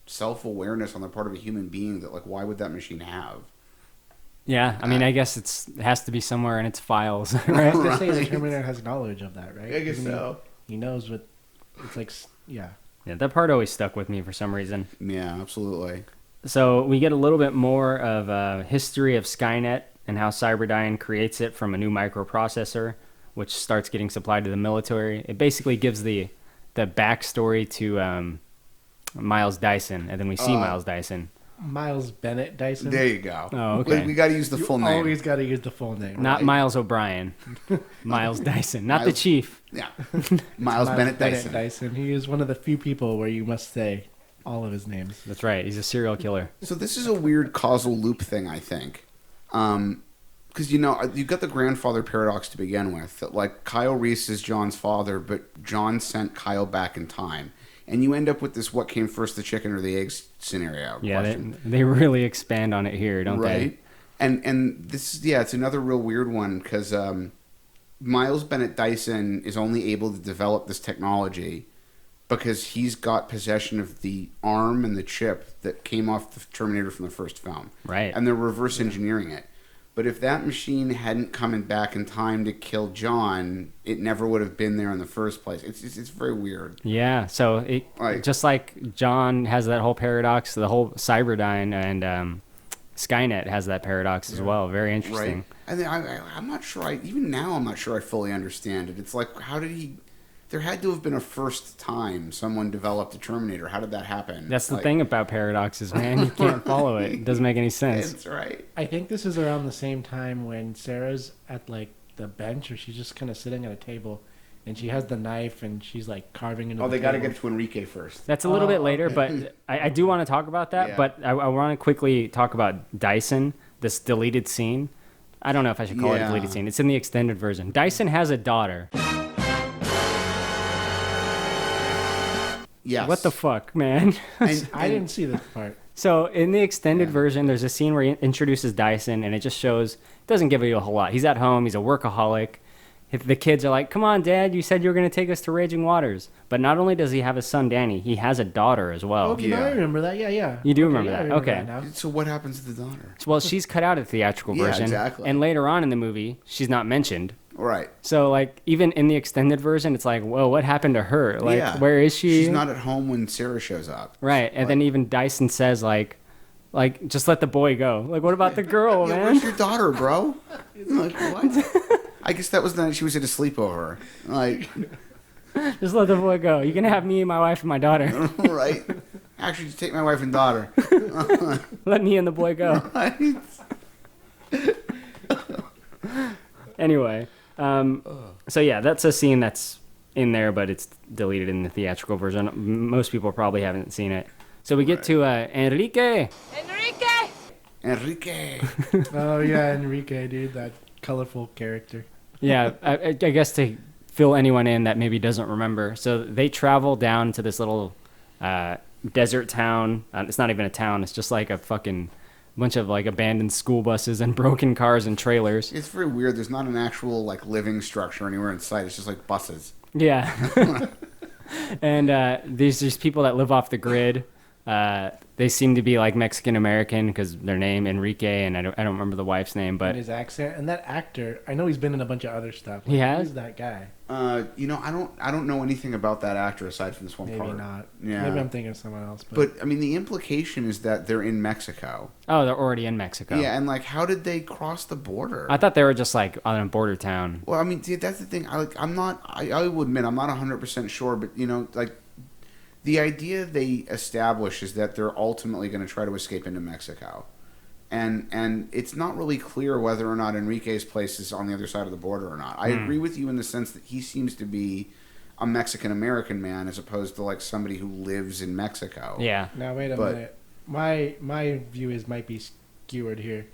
self-awareness on the part of a human being that why would that machine have? Yeah, I mean, I guess it has to be somewhere in its files, I right? was gonna say the Terminator has knowledge of that, right? I guess so. He knows what it's like. Yeah. Yeah, that part always stuck with me for some reason. Yeah, absolutely. So we get a little bit more of a history of Skynet and how Cyberdyne creates it from a new microprocessor, which starts getting supplied to the military. It basically gives the backstory to Miles Dyson, and then we see Miles Dyson. Miles Bennett Dyson. There you go. Oh, okay. We got to use the full name. Always got to use the full name. Not Miles O'Brien. Miles Dyson. Not the chief. Yeah. Miles Bennett Dyson. He is one of the few people where you must say all of his names. That's right. He's a serial killer. So this is a weird causal loop thing, I think. Because, you've got the grandfather paradox to begin with. That, Kyle Reese is John's father, but John sent Kyle back in time. And you end up with this what came first, the chicken or the eggs scenario. Yeah, they really expand on it here, don't they? Right. And this, it's another real weird one because Miles Bennett Dyson is only able to develop this technology because he's got possession of the arm and the chip that came off the Terminator from the first film. Right. And they're reverse engineering it. But if that machine hadn't come back in time to kill John, it never would have been there in the first place. It's very weird. Yeah, so just like John has that whole paradox, the whole Cyberdyne and Skynet has that paradox as well. Very interesting. Right. And I'm not sure, even now I'm not sure I fully understand it. It's like, how did he... There had to have been a first time someone developed a Terminator. How did that happen? That's the thing about paradoxes, man. You can't follow it. It doesn't make any sense. That's right. I think this is around the same time when Sarah's at the bench, or she's just kind of sitting at a table, and she has the knife and she's carving into. They got to get to Enrique first. That's a little bit later, but I do want to talk about that. Yeah. But I want to quickly talk about Dyson, this deleted scene. I don't know if I should call it a deleted scene. It's in the extended version. Dyson has a daughter. Yes. What the fuck, man? And I didn't see this part. So in the extended version, there's a scene where he introduces Dyson, and it just shows, doesn't give you a whole lot. He's at home. He's a workaholic. The kids are like, come on, Dad, you said you were going to take us to Raging Waters. But not only does he have his son, Danny, he has a daughter as well. Oh, I remember that. Yeah. You do remember that? Okay. That so what happens to the daughter? Well, she's cut out of the theatrical version. Exactly. And later on in the movie, she's not mentioned. Right. So, even in the extended version, it's like, whoa, what happened to her? Where is she? She's not at home when Sarah shows up. Right. And then even Dyson says, just let the boy go. What about the girl, man? Where's your daughter, bro? What? I guess that was the night she was at a sleepover. Just let the boy go. You can have me, my wife, and my daughter. Right. Actually, just take my wife and daughter. Let me and the boy go. Right. Anyway, so yeah, that's a scene that's in there, but it's deleted in the theatrical version. Most people probably haven't seen it. So we get to Enrique. Enrique. Oh yeah, Enrique, dude, that colorful character. Yeah, I guess to fill anyone in that maybe doesn't remember. So they travel down to this little desert town. It's not even a town. It's just like a fucking bunch of like abandoned school buses and broken cars and trailers. It's very weird. There's not an actual like living structure anywhere in sight. It's just like buses. Yeah. And these people that live off the grid. They seem to be like Mexican American because their name Enrique, and I don't remember the wife's name, but and his accent and that actor. I know he's been in a bunch of other stuff. He has? Who's that guy? I don't know anything about that actor aside from this one Maybe part. not. Yeah. Maybe I'm thinking of someone else. But I mean, the implication is that they're in Mexico. Oh, they're already in Mexico. Yeah, and like, how did they cross the border? I thought they were just like on a border town. Well, I mean, dude, that's the thing. I will admit I'm not 100% sure, but like. The idea they establish is that they're ultimately going to try to escape into Mexico. And it's not really clear whether or not Enrique's place is on the other side of the border or not. I agree with you in the sense that he seems to be a Mexican-American man as opposed to like somebody who lives in Mexico. Yeah. Now, wait a minute. My view might be skewered here.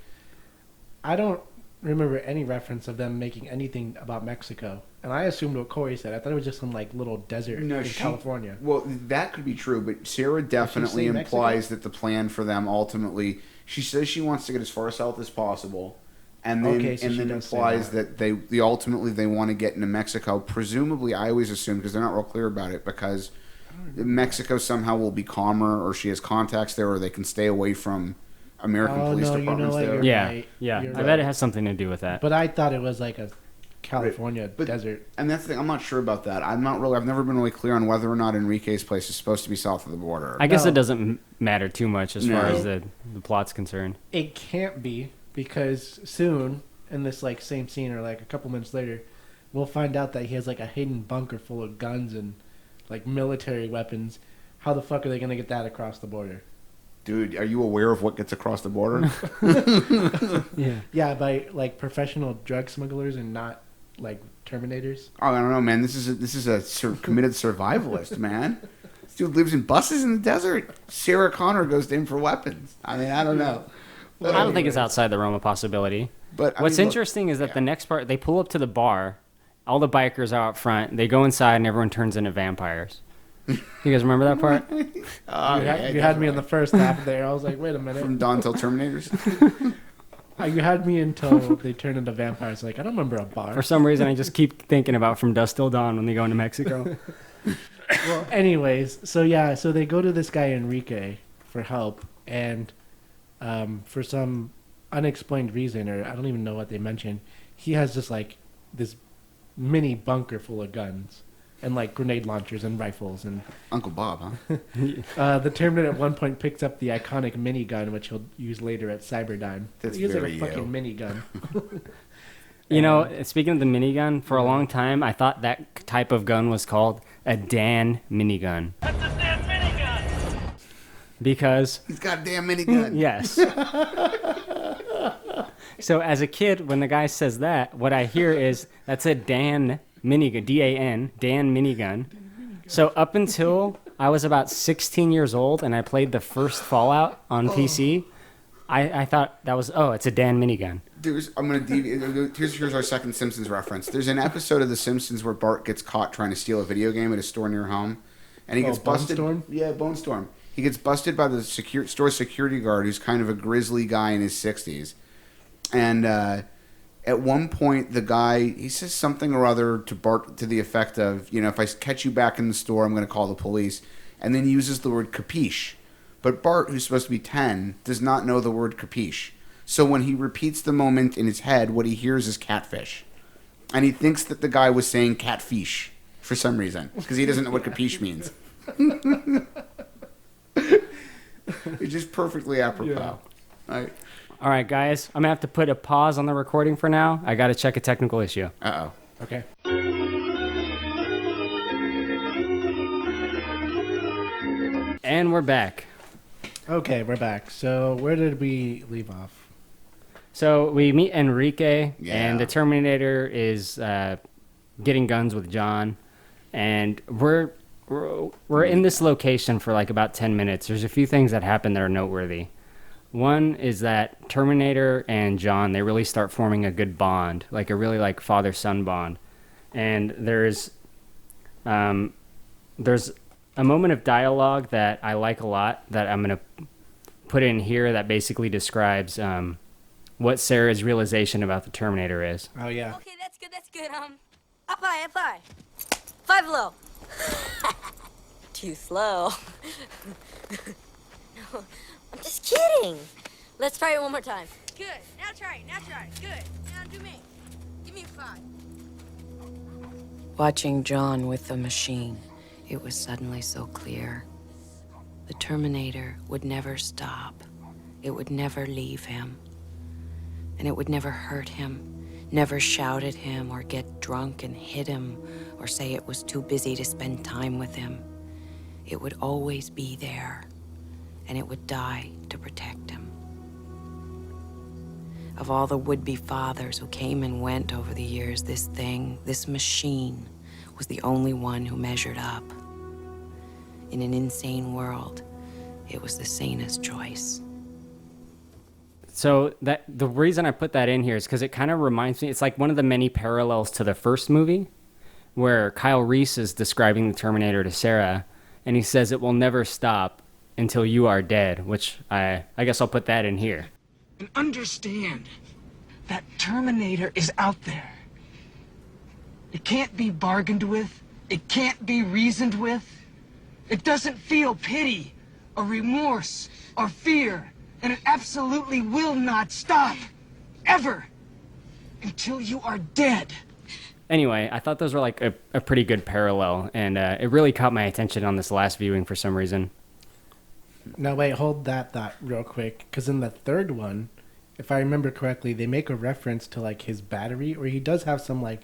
I don't remember any reference of them making anything about Mexico. And I assumed what Korey said. I thought it was just some like little desert in California. Well, that could be true, but Sarah definitely implies that the plan for them ultimately, she says she wants to get as far south as possible, and then implies that they ultimately want to get into Mexico. Presumably, I always assume because they're not real clear about it, because Mexico somehow will be calmer, or she has contacts there, or they can stay away from American police departments there. Yeah. I bet it has something to do with that. But I thought it was like a California desert. And that's the thing, I'm not sure about that. I've never been really clear on whether or not Enrique's place is supposed to be south of the border. I guess it doesn't matter too much as far as the plot's concerned. It can't be, because soon in this like same scene or like a couple minutes later, we'll find out that he has like a hidden bunker full of guns and like military weapons. How the fuck are they going to get that across the border? Dude, are you aware of what gets across the border? Yeah, by like professional drug smugglers and not like Terminators. Oh, I don't know, man. This is a committed survivalist, man. This dude lives in buses in the desert. Sarah Connor goes in for weapons. I mean, I don't know. Well, I don't think it's outside the realm of possibility. But what's interesting is that the next part, they pull up to the bar. All the bikers are out front. They go inside, and everyone turns into vampires. You guys remember that part? You had me in the first half there. I was like, wait a minute. From Dawn till Terminators? You had me until they turned into vampires. Like, I don't remember a bar. For some reason, I just keep thinking about From Dusk Till Dawn when they go into Mexico. Well, anyways, so they go to this guy Enrique for help, and for some unexplained reason, or I don't even know what they mentioned, he has just like this mini bunker full of guns and like grenade launchers and rifles and Uncle Bob, huh? The Terminator at one point picks up the iconic minigun, which he'll use later at Cyberdyne. That's he uses very like a fucking minigun. You know, speaking of the minigun, for a long time I thought that type of gun was called a Dan minigun. That's a damn minigun! Because he's got a damn minigun. Yes. So as a kid, when the guy says that, what I hear is that's a Dan minigun, D-A-N, Dan minigun. So up until I was about 16 years old and I played the first Fallout on PC, I thought that was, it's a Dan minigun. Here's our second Simpsons reference. There's an episode of The Simpsons where Bart gets caught trying to steal a video game at a store near home, and he gets busted. Bone Storm? Yeah, Bone Storm. He gets busted by the store security guard, who's kind of a grizzly guy in his 60s, and at one point the guy he says something or other to Bart to the effect of, if I catch you back in the store, I'm going to call the police, and then he uses the word capiche. But Bart, who's supposed to be 10, does not know the word capiche. So when he repeats the moment in his head, what he hears is catfish. And he thinks that the guy was saying catfish for some reason, because he doesn't know what capiche means. It's just perfectly apropos. Yeah. All right, guys, I'm going to have to put a pause on the recording for now. I got to check a technical issue. Uh-oh. Okay. And we're back. Okay, we're back. So where did we leave off? So we meet Enrique, Yeah. and the Terminator is getting guns with John, and we're in this location for like about 10 minutes. There's a few things that happen that are noteworthy. One is that Terminator and John, they really start forming a good bond, like a really like father-son bond. And there's a moment of dialogue that I like a lot that I'm going to put in here that basically describes what Sarah's realization about the Terminator is. Oh, yeah. Okay, that's good, that's good. Up high, up high. 5 low. Too slow. No, I'm just kidding. Let's try it one more time. Good, now try it. Good, now do me. Give me a 5. Watching John with the machine, it was suddenly so clear. The Terminator would never stop. It would never leave him. And it would never hurt him, never shout at him or get drunk and hit him or say it was too busy to spend time with him. It would always be there, and it would die to protect him. Of all the would-be fathers who came and went over the years, this thing, this machine, was the only one who measured up. In an insane world, it was the sanest choice. So that the reason I put that in here is because it kind of reminds me, it's like one of the many parallels to the first movie where Kyle Reese is describing the Terminator to Sarah, and he says it will never stop until you are dead, which I guess I'll put that in here. And understand that Terminator is out there. It can't be bargained with. It can't be reasoned with. It doesn't feel pity or remorse or fear. And it absolutely will not stop. Ever. Until you are dead. Anyway, I thought those were like a pretty good parallel, and it really caught my attention on this last viewing for some reason. Now, wait, hold that thought real quick. Because in the third one, if I remember correctly, they make a reference to, like, his battery, or he does have some, like,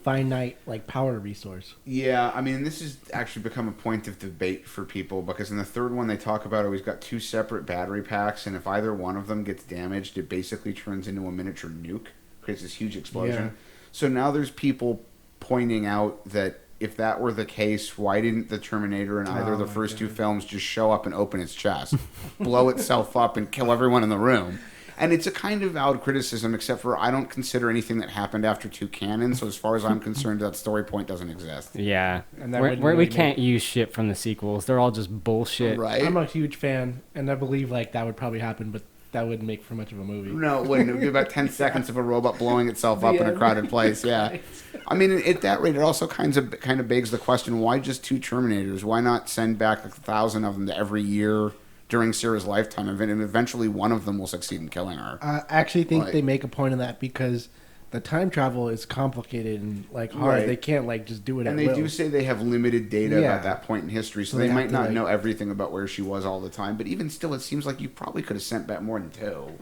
finite, like, power resource. Yeah, I mean, this has actually become a point of debate for people, because in the third one they talk about how he's got 2 separate battery packs, and if either one of them gets damaged, it basically turns into a miniature nuke, creates this huge explosion. Yeah. So now there's people pointing out that if that were the case, why didn't the Terminator in either of the first 2 films just show up and open its chest, blow itself up, and kill everyone in the room? And it's a kind of valid criticism, except for I don't consider anything that happened after 2 canon, so as far as I'm concerned, that story point doesn't exist. Yeah. And that we wouldn't really can't use shit from the sequels. They're all just bullshit. Right. I'm a huge fan, and I believe, like, that would probably happen, but that wouldn't make for much of a movie. No, it wouldn't. It would be about 10 seconds of a robot blowing itself up in a crowded place, yeah. I mean, at that rate, it also kind of begs the question, why just 2 Terminators? Why not send back 1,000 of them every year during Sarah's lifetime, and eventually one of them will succeed in killing her? I actually think Like- they make a point of that because the time travel is complicated and, like, hard. Right. They can't, like, just do it And at they will. do say they have limited data Yeah. about that point in history, so So they they have might to, not like- know everything about where she was all the time. But even still, it seems like you probably could have sent back more than 2.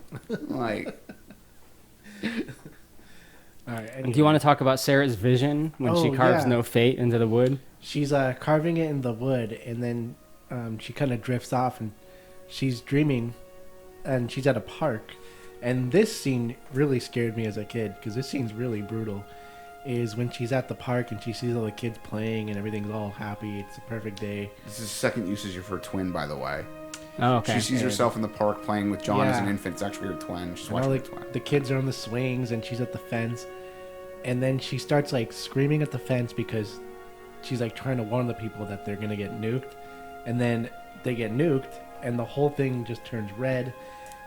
Like, All right, Do you want to talk about Sarah's vision when she carves yeah. No Fate into the wood? She's carving it in the wood, and then she kind of drifts off, and she's dreaming, and she's at a park. And this scene really scared me as a kid, because this scene's really brutal, is when she's at the park and she sees all the kids playing and everything's all happy. It's a perfect day. this is the second usage of her twin, by the way. Oh, okay. She sees And- herself in the park playing with John as Yeah. an infant. It's actually her twin. She's And all watching the, her twin. the kids are on the swings, and she's at the fence. And then she starts, like, screaming at the fence because she's, like, trying to warn the people that they're going to get nuked. And then they get nuked, and the whole thing just turns red,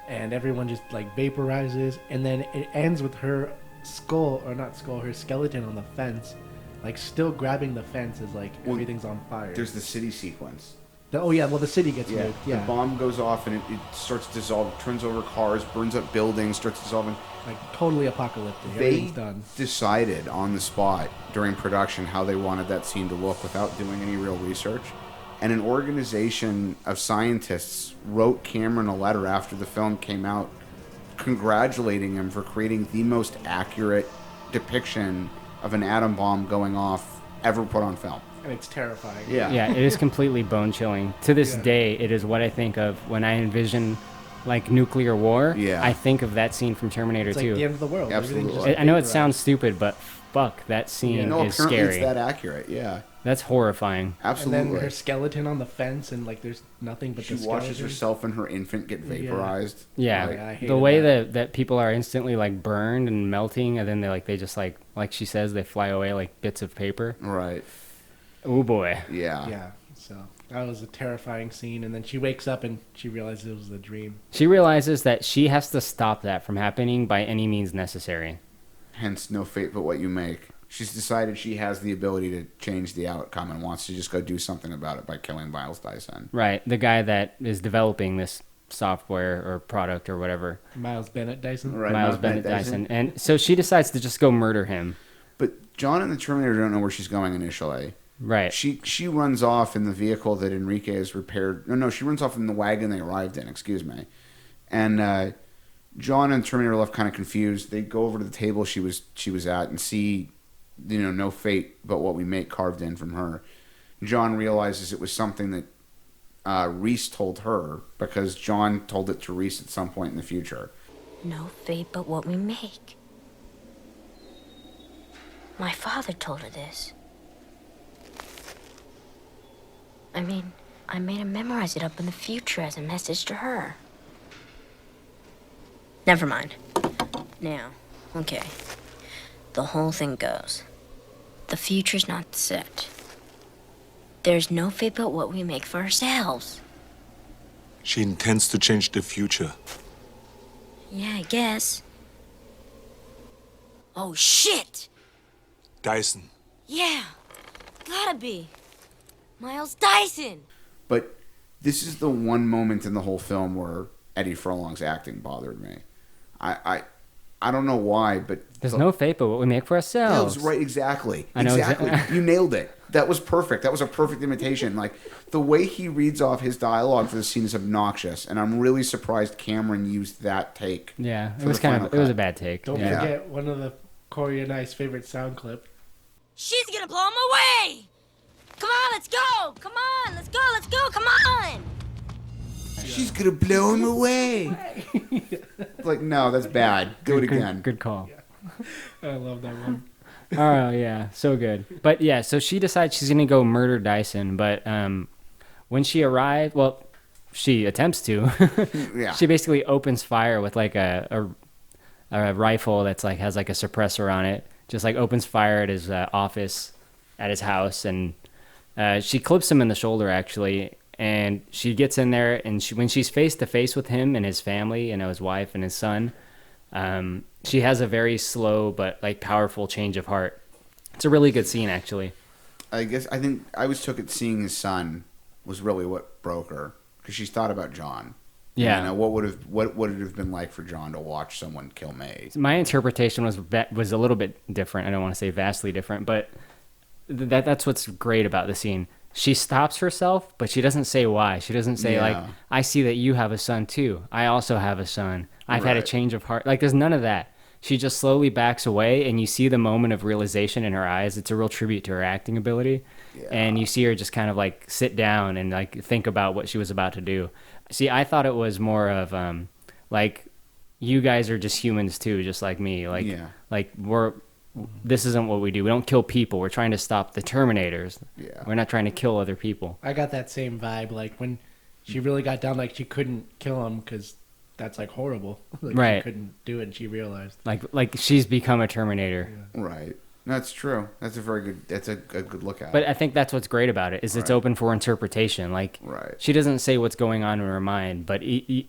and everyone just, like, vaporizes. And then it ends with her her skeleton on the fence, like, still grabbing the fence as, like, everything's on fire. There's the city sequence. The city gets nuked, yeah. The bomb goes off and it starts to dissolve, turns over cars, burns up buildings, starts dissolving. Like, totally apocalyptic. They Everything's done. decided on the spot during production how they wanted that scene to look without doing any real research. And an organization of scientists wrote Cameron a letter after the film came out congratulating him for creating the most accurate depiction of an atom bomb going off ever put on film. And it's terrifying. Yeah, it is completely bone chilling. To this Yeah. day, it is what I think of when I envision like nuclear war, Yeah. I think of that scene from Terminator It's 2. like the end of the world. Everything Absolutely. just I know it vaporized. sounds stupid, but fuck, that scene No, is apparently scary. it's that accurate. Yeah. That's horrifying. Absolutely. And then her skeleton on the fence, and like there's nothing but She the watches skeleton. herself and her infant get vaporized. Yeah, I hated the way that. that people are instantly like burned and melting, and then they just like she says, they fly away like bits of paper. Right. Oh boy. Yeah. Yeah. So that was a terrifying scene, and then she wakes up and she realizes it was a dream. She realizes that she has to stop that from happening by any means necessary. Hence, no fate but what you make. She's decided she has the ability to change the outcome and wants to just go do something about it by killing Miles Dyson. Right, the guy that is developing this software or product or whatever. Miles Bennett Dyson. Right, Miles Bennett Dyson. And so she decides to just go murder him. But John and the Terminator don't know where she's going initially. Right. She runs off in the vehicle that Enrique has repaired. No, she runs off in the wagon they arrived in. Excuse me. And John and the Terminator are left kind of confused. They go over to the table she was at and see, no fate but what we make carved in from her. John realizes it was something that Reese told her because John told it to Reese at some point in the future. No fate but what we make. My father told her this. I mean, I made him memorize it up in the future as a message to her. Never mind. Now, okay. The whole thing goes. The future's not set. There's no fate but what we make for ourselves. She intends to change the future. Yeah, I guess. Oh, shit! Dyson. Yeah, gotta be. Miles Dyson! But this is the one moment in the whole film where Eddie Furlong's acting bothered me. I don't know why, but There's no fate but what we make for ourselves. Yeah, it was right, exactly. I know Exactly. You nailed it. That was perfect. That was a perfect imitation. Like, the way he reads off his dialogue for the scene is obnoxious, and I'm really surprised Cameron used that take. Yeah, it for was the kind final of it was a cut. bad take. Don't yeah. forget one of the Korey and I's favorite sound clip. She's gonna blow him away! Come on, let's go! Come on, let's go, come on! She's gonna blow him away. Like, no, that's bad. Do it again. Good call. I love that one. Oh yeah, so good. But yeah, so she decides she's gonna go murder Dyson. But when she arrived, well, she attempts to. Yeah. She basically opens fire with like a rifle that's like has like a suppressor on it. Just like opens fire at his office, at his house, and she clips him in the shoulder actually. And she gets in there, and when she's face to face with him and his family, his wife and his son, she has a very slow but like powerful change of heart. It's a really good scene, actually. I think I always took it seeing his son was really what broke her because she's thought about John. Yeah. What would it have been like for John to watch someone kill May? My interpretation was a little bit different. I don't want to say vastly different, but that's what's great about the scene. She stops herself, but she doesn't say why. She doesn't say, like, I see that you have a son, too. I also have a son. I've had a change of heart. Like, there's none of that. She just slowly backs away, and you see the moment of realization in her eyes. It's a real tribute to her acting ability. Yeah. And you see her just kind of, like, sit down and, like, think about what she was about to do. See, I thought it was more of, like, you guys are just humans, too, just like me. Like, this isn't what we do. We don't kill people. We're trying to stop the Terminators. Yeah. We're not trying to kill other people. I got that same vibe. Like when she really got down, like she couldn't kill him because that's like horrible. Like, right. She couldn't do it, and she realized. Like she's become a Terminator. Yeah. Right. That's true. That's a very good. That's a good look at it. But I think that's what's great about it is it's open for interpretation. Like she doesn't say what's going on in her mind, but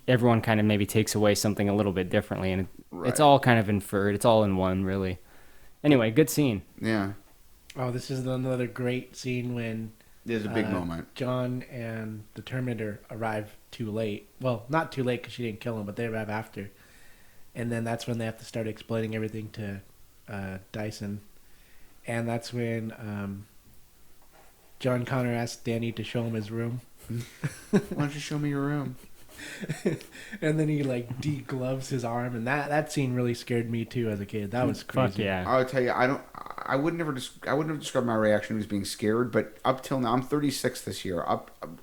everyone kind of maybe takes away something a little bit differently, and it's all kind of inferred. It's all in one, really. Anyway, good scene. Yeah. Oh, this is another great scene when there's a big moment. John and the Terminator arrive too late. Well, not too late because she didn't kill him, but they arrive after. And then that's when they have to start explaining everything to Dyson. And that's when John Connor asks Danny to show him his room. Why don't you show me your room? And then he like degloves his arm, and that scene really scared me too as a kid. That was crazy. Fuck yeah. I'll tell you, I wouldn't have described my reaction as being scared, but up till now, I'm 36 this year.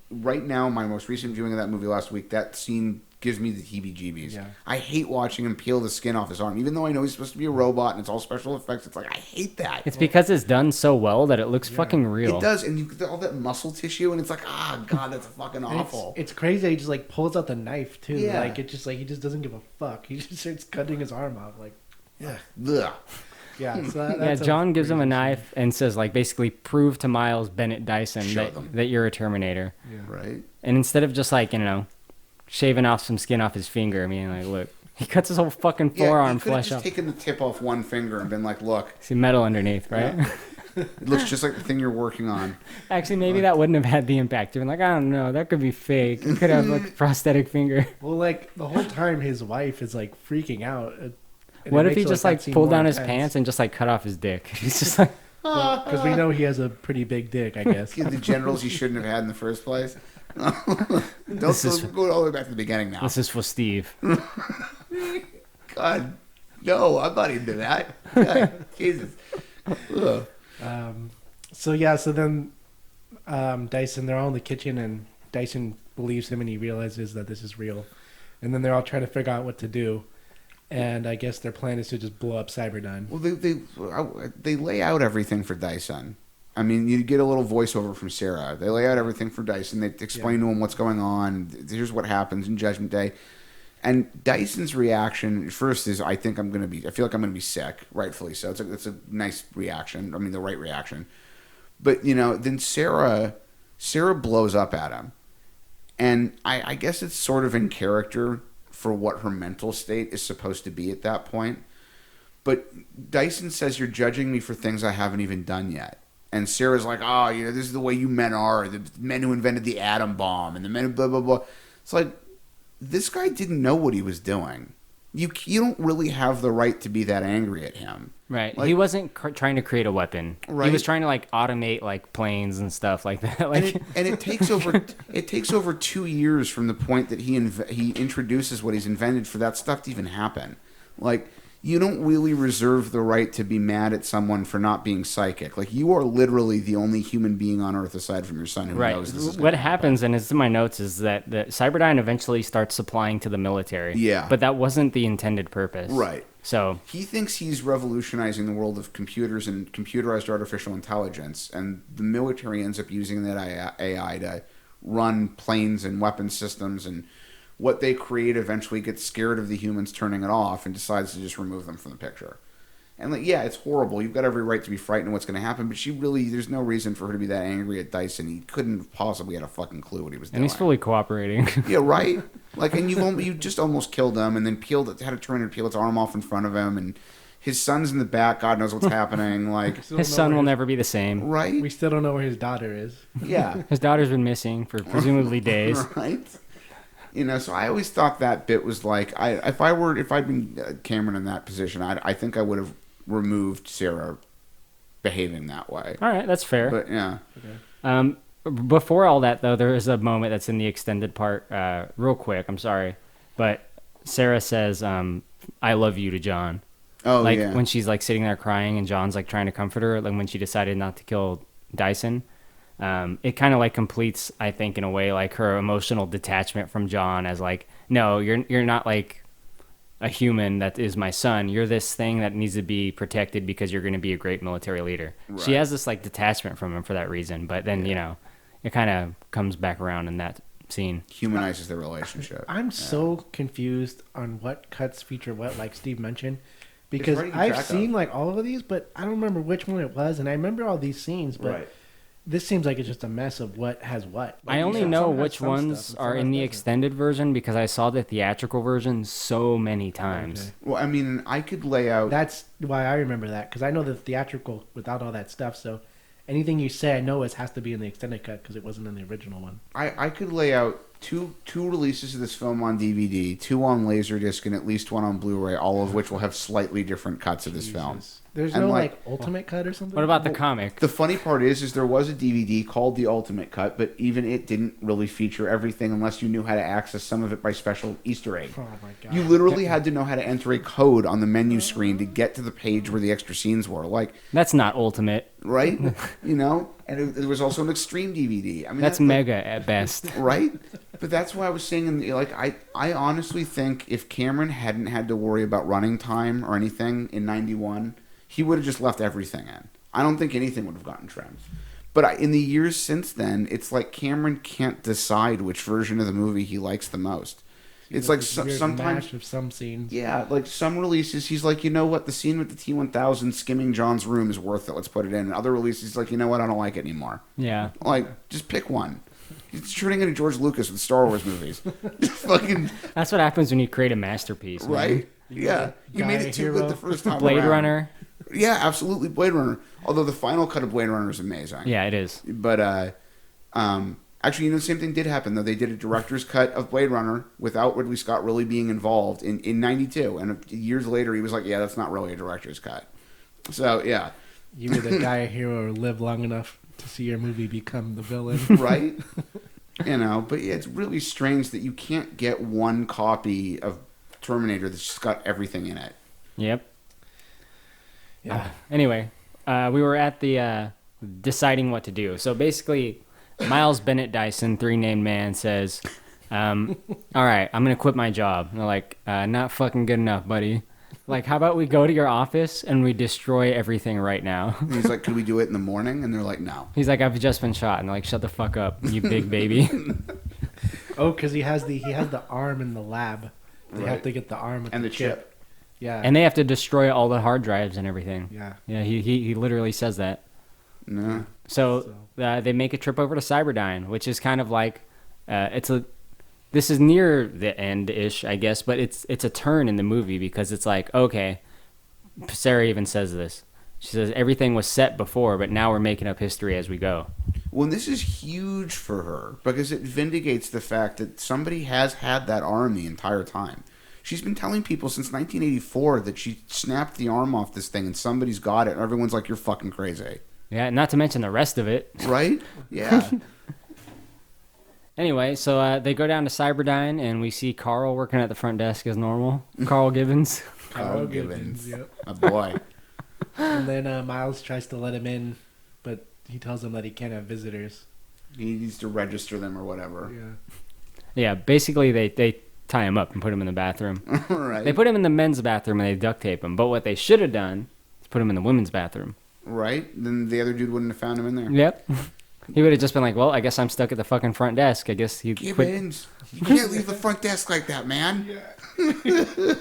Right now, my most recent viewing of that movie last week, that scene gives me the heebie-jeebies. Yeah. I hate watching him peel the skin off his arm, even though I know he's supposed to be a robot and it's all special effects. It's like I hate that. It's because it's done so well that it looks fucking real. It does, and you get all that muscle tissue, and it's like, god, that's fucking awful. It's crazy. He just like pulls out the knife too. Yeah. Like it just like he just doesn't give a fuck. He just starts cutting his arm off. Like, yeah. Yeah. So Yeah, John gives him a knife and says, like, basically prove to Miles Bennett Dyson Show them. that you're a Terminator. Yeah. Right. And instead of just like, you know, shaving off some skin off his finger, I mean, like, look, he cuts his whole fucking forearm he could have flesh just off. taken the tip off one finger and been like, look. See metal underneath, right? Yeah. It looks just like the thing you're working on. Actually, maybe that wouldn't have had the impact. You're like, I don't know, that could be fake. You could have like a prosthetic finger. Well, like the whole time his wife is like freaking out. What if he just like pulled down his pants and just like cut off his dick? He's just like, because we know he has a pretty big dick, I guess. The genitals he shouldn't have had in the first place. Don't go all the way back to the beginning now. This is for Steve. God, no, I'm not into that. God, Jesus. Ugh. So then Dyson, they're all in the kitchen, and Dyson believes him, and he realizes that this is real. And then they're all trying to figure out what to do. And I guess their plan is to just blow up Cyberdyne. Well, they lay out everything for Dyson. I mean, you get a little voiceover from Sarah. They lay out everything for Dyson. They explain to him what's going on. Here's what happens in Judgment Day. And Dyson's reaction at first is, I feel like I'm going to be sick, rightfully so. It's a nice reaction. I mean, the right reaction. But, you know, then Sarah blows up at him. And I guess it's sort of in character for what her mental state is supposed to be at that point. But Dyson says, you're judging me for things I haven't even done yet. And Sarah's like, oh, you know, this is the way you men are. The men who invented the atom bomb and the men who blah, blah, blah. It's like, this guy didn't know what he was doing. You don't really have the right to be that angry at him. Right. Like, he wasn't trying to create a weepon. Right. He was trying to like automate like planes and stuff like that. Like, and it takes over 2 years from the point that he introduces what he's invented for that stuff to even happen. Like, you don't really reserve the right to be mad at someone for not being psychic. Like, you are literally the only human being on Earth aside from your son who knows this is what happens, and it's in my notes, is that the Cyberdyne eventually starts supplying to the military. Yeah. But that wasn't the intended purpose. Right. So he thinks he's revolutionizing the world of computers and computerized artificial intelligence, and the military ends up using that AI to run planes and weapon systems, and what they create eventually gets scared of the humans turning it off and decides to just remove them from the picture. And like, yeah, it's horrible. You've got every right to be frightened of what's going to happen, but there's no reason for her to be that angry at Dyson. He couldn't have possibly had a fucking clue what he was doing. And he's fully cooperating. Yeah, right? Like, and you just almost killed him, and then had a Terminator peel its arm off in front of him, and his son's in the back. God knows what's happening. Like, his son will never be the same. Right? We still don't know where his daughter is. Yeah. His daughter's been missing for presumably days. Right? You know, so I always thought that bit was like, if I'd been Cameron in that position, I think I would have removed Sarah behaving that way. All right, that's fair. But yeah. Okay. Before all that, though, there is a moment that's in the extended part. Real quick, I'm sorry, but Sarah says, "I love you" to John. Oh, like yeah. when she's like sitting there crying, and John's like trying to comfort her. Like when she decided not to kill Dyson. It kind of like completes, I think, in a way, like her emotional detachment from John as like, no, you're not like a human that is my son. You're this thing that needs to be protected because you're going to be a great military leader. Right. She has this like detachment from him for that reason. But then, you know, it kind of comes back around in that scene. Humanizes their relationship. I'm so confused on what cuts feature what, like Steve mentioned. Because I've seen like all of these, but I don't remember which one it was. And I remember all these scenes, but... Right. This seems like it's just a mess of what has what. Like I only know which ones are in the extended version because I saw the theatrical version so many times. Okay. Well, I mean, I could lay out... That's why I remember that, because I know the theatrical without all that stuff, so anything you say I know has to be in the extended cut because it wasn't in the original one. I could lay out two releases of this film on DVD, 2 on Laserdisc, and at least 1 on Blu-ray, all of which will have slightly different cuts of this film. There's no like ultimate cut or something? What about the comic? The funny part is there was a DVD called The Ultimate Cut, but even it didn't really feature everything unless you knew how to access some of it by special Easter egg. Oh my God. You literally had to know how to enter a code on the menu screen to get to the page where the extra scenes were. Like, that's not ultimate. Right? You know? And there was also an extreme DVD. I mean, that's mega at best. Right? But that's why I was saying, I honestly think if Cameron hadn't had to worry about running time or anything in 91, he would have just left everything in. I don't think anything would have gotten trimmed. But in the years since then, it's like Cameron can't decide which version of the movie he likes the most. It's like sometimes of some scenes. Yeah, like some releases, he's like, you know what, the scene with the T-1000 skimming John's room is worth it. Let's put it in. And other releases, he's like, you know what, I don't like it anymore. Yeah. Like, just pick one. He's turning into George Lucas with Star Wars movies. Fucking. That's what happens when you create a masterpiece, man. Right? Yeah. You made it too good the first time Blade around. Runner. Yeah, absolutely, Blade Runner. Although the final cut of Blade Runner is amazing. Yeah, it is. But actually, the same thing did happen though. They did a director's cut of Blade Runner without Ridley Scott really being involved in '92, and years later he was like, "Yeah, that's not really a director's cut." So yeah, You either die a hero or live long enough to see your movie become the villain, right? But yeah, it's really strange that you can't get one copy of Terminator that's just got everything in it. Yep. Yeah. Anyway, we were at the deciding what to do. So basically, Miles Bennett Dyson, 3 named man, says, all right, I'm going to quit my job. And they're like, not fucking good enough, buddy. Like, how about we go to your office and we destroy everything right now? And he's like, could we do it in the morning? And they're like, no. He's like, I've just been shot. And they're like, shut the fuck up, you big baby. Oh, because he has the arm in the lab. They Right. have to get the arm with And the chip. Yeah. And they have to destroy all the hard drives and everything. Yeah. Yeah, he literally says that. No. So they make a trip over to Cyberdyne, which is kind of like, this is near the end-ish, I guess, but it's a turn in the movie because it's like, okay, Sarah even says this. She says everything was set before, but now we're making up history as we go. Well, this is huge for her because it vindicates the fact that somebody has had that arm the entire time. She's been telling people since 1984 that she snapped the arm off this thing and somebody's got it, and everyone's like, you're fucking crazy. Yeah, not to mention the rest of it. Right? Yeah. Anyway, so they go down to Cyberdyne, and we see Carl working at the front desk as normal. Carl Gibbons. Carl Gibbons. Yep. A boy. And then Miles tries to let him in, but he tells him that he can't have visitors. He needs to register them or whatever. Yeah. Yeah, basically they tie him up and put him in the bathroom. Right. They put him in the men's bathroom and they duct tape him. But what they should have done is put him in the women's bathroom. Right? Then the other dude wouldn't have found him in there. Yep. He would have just been like, well, I guess I'm stuck at the fucking front desk. I guess he quit. Gibbons, you can't leave the front desk like that, man. Yeah.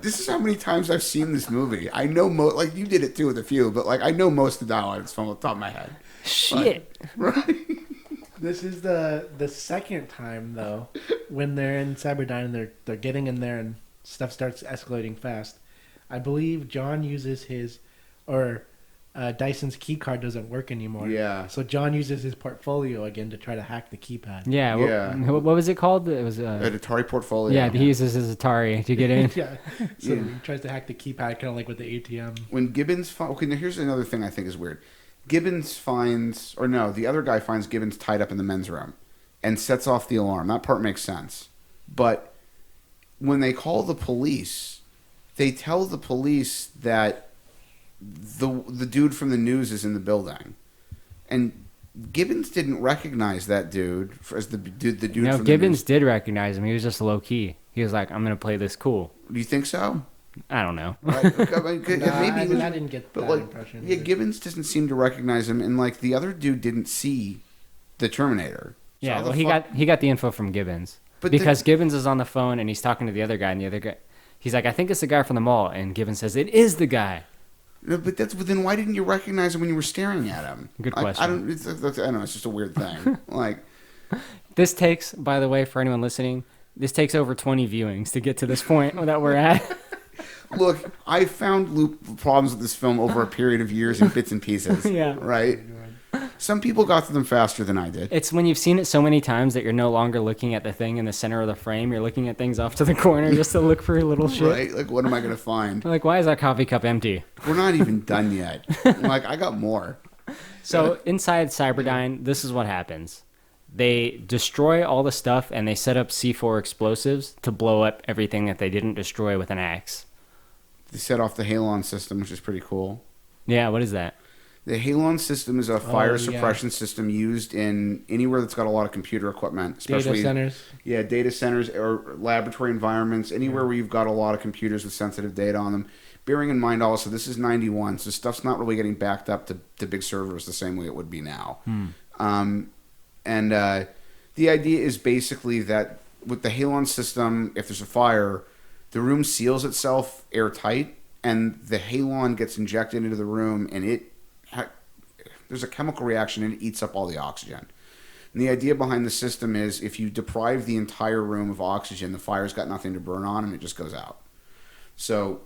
This is how many times I've seen this movie. I know like you did it too with a few, but like I know most of the dialogue from the top of my head. Shit. Right. This is the second time though when they're in Cyberdyne and they're getting in there and stuff starts escalating fast. I believe John uses his Dyson's key card doesn't work anymore. Yeah. So John uses his portfolio again to try to hack the keypad. Yeah. Yeah. What was it called? It was An Atari portfolio. Yeah, he uses his Atari to get in. Yeah. So he tries to hack the keypad kind of like with the ATM. When Gibbons okay, now here's another thing I think is weird. Gibbons finds, or no, the other guy finds Gibbons tied up in the men's room and sets off the alarm. That part makes sense. But when they call the police, they tell the police that the dude from the news is in the building. And Gibbons didn't recognize that dude as the dude from the news. Gibbons did recognize him. He was just low key. He was like, I'm going to play this cool. Do you think so? I don't know. I didn't get that impression. Yeah, Gibbons doesn't seem to recognize him, and like the other dude didn't see the Terminator. So Yeah, well, he got the info from Gibbons. But because Gibbons is on the phone and he's talking to the other guy, and the other guy, he's like, I think it's the guy from the mall, and Gibbons says, it is the guy. No, but then why didn't you recognize him when you were staring at him? Good question. I don't know. It's just a weird thing. Like this takes, by the way, for anyone listening, this takes over 20 viewings to get to this point that we're at. Look, I found problems with this film over a period of years in bits and pieces. Yeah. Right? Some people got to them faster than I did. It's when you've seen it so many times that you're no longer looking at the thing in the center of the frame. You're looking at things off to the corner just to look for little shit. Right? Like, what am I going to find? Like, why is that coffee cup empty? We're not even done yet. Like, I got more. So, inside Cyberdyne, this is what happens. They destroy all the stuff and they set up C4 explosives to blow up everything that they didn't destroy with an axe. They set off the halon system, which is pretty cool. Yeah, what is that? The Halon system is a fire yeah. suppression system used in anywhere that's got a lot of computer equipment, especially Data centers. Yeah, data centers or laboratory environments, anywhere where you've got a lot of computers with sensitive data on them. Bearing in mind also, this is 91, so stuff's not really getting backed up to big servers the same way it would be now. The idea is basically that with the Halon system, if there's a fire, the room seals itself airtight, and the Halon gets injected into the room, and there's a chemical reaction, and it eats up all the oxygen. And the idea behind the system is if you deprive the entire room of oxygen, the fire's got nothing to burn on, and it just goes out. So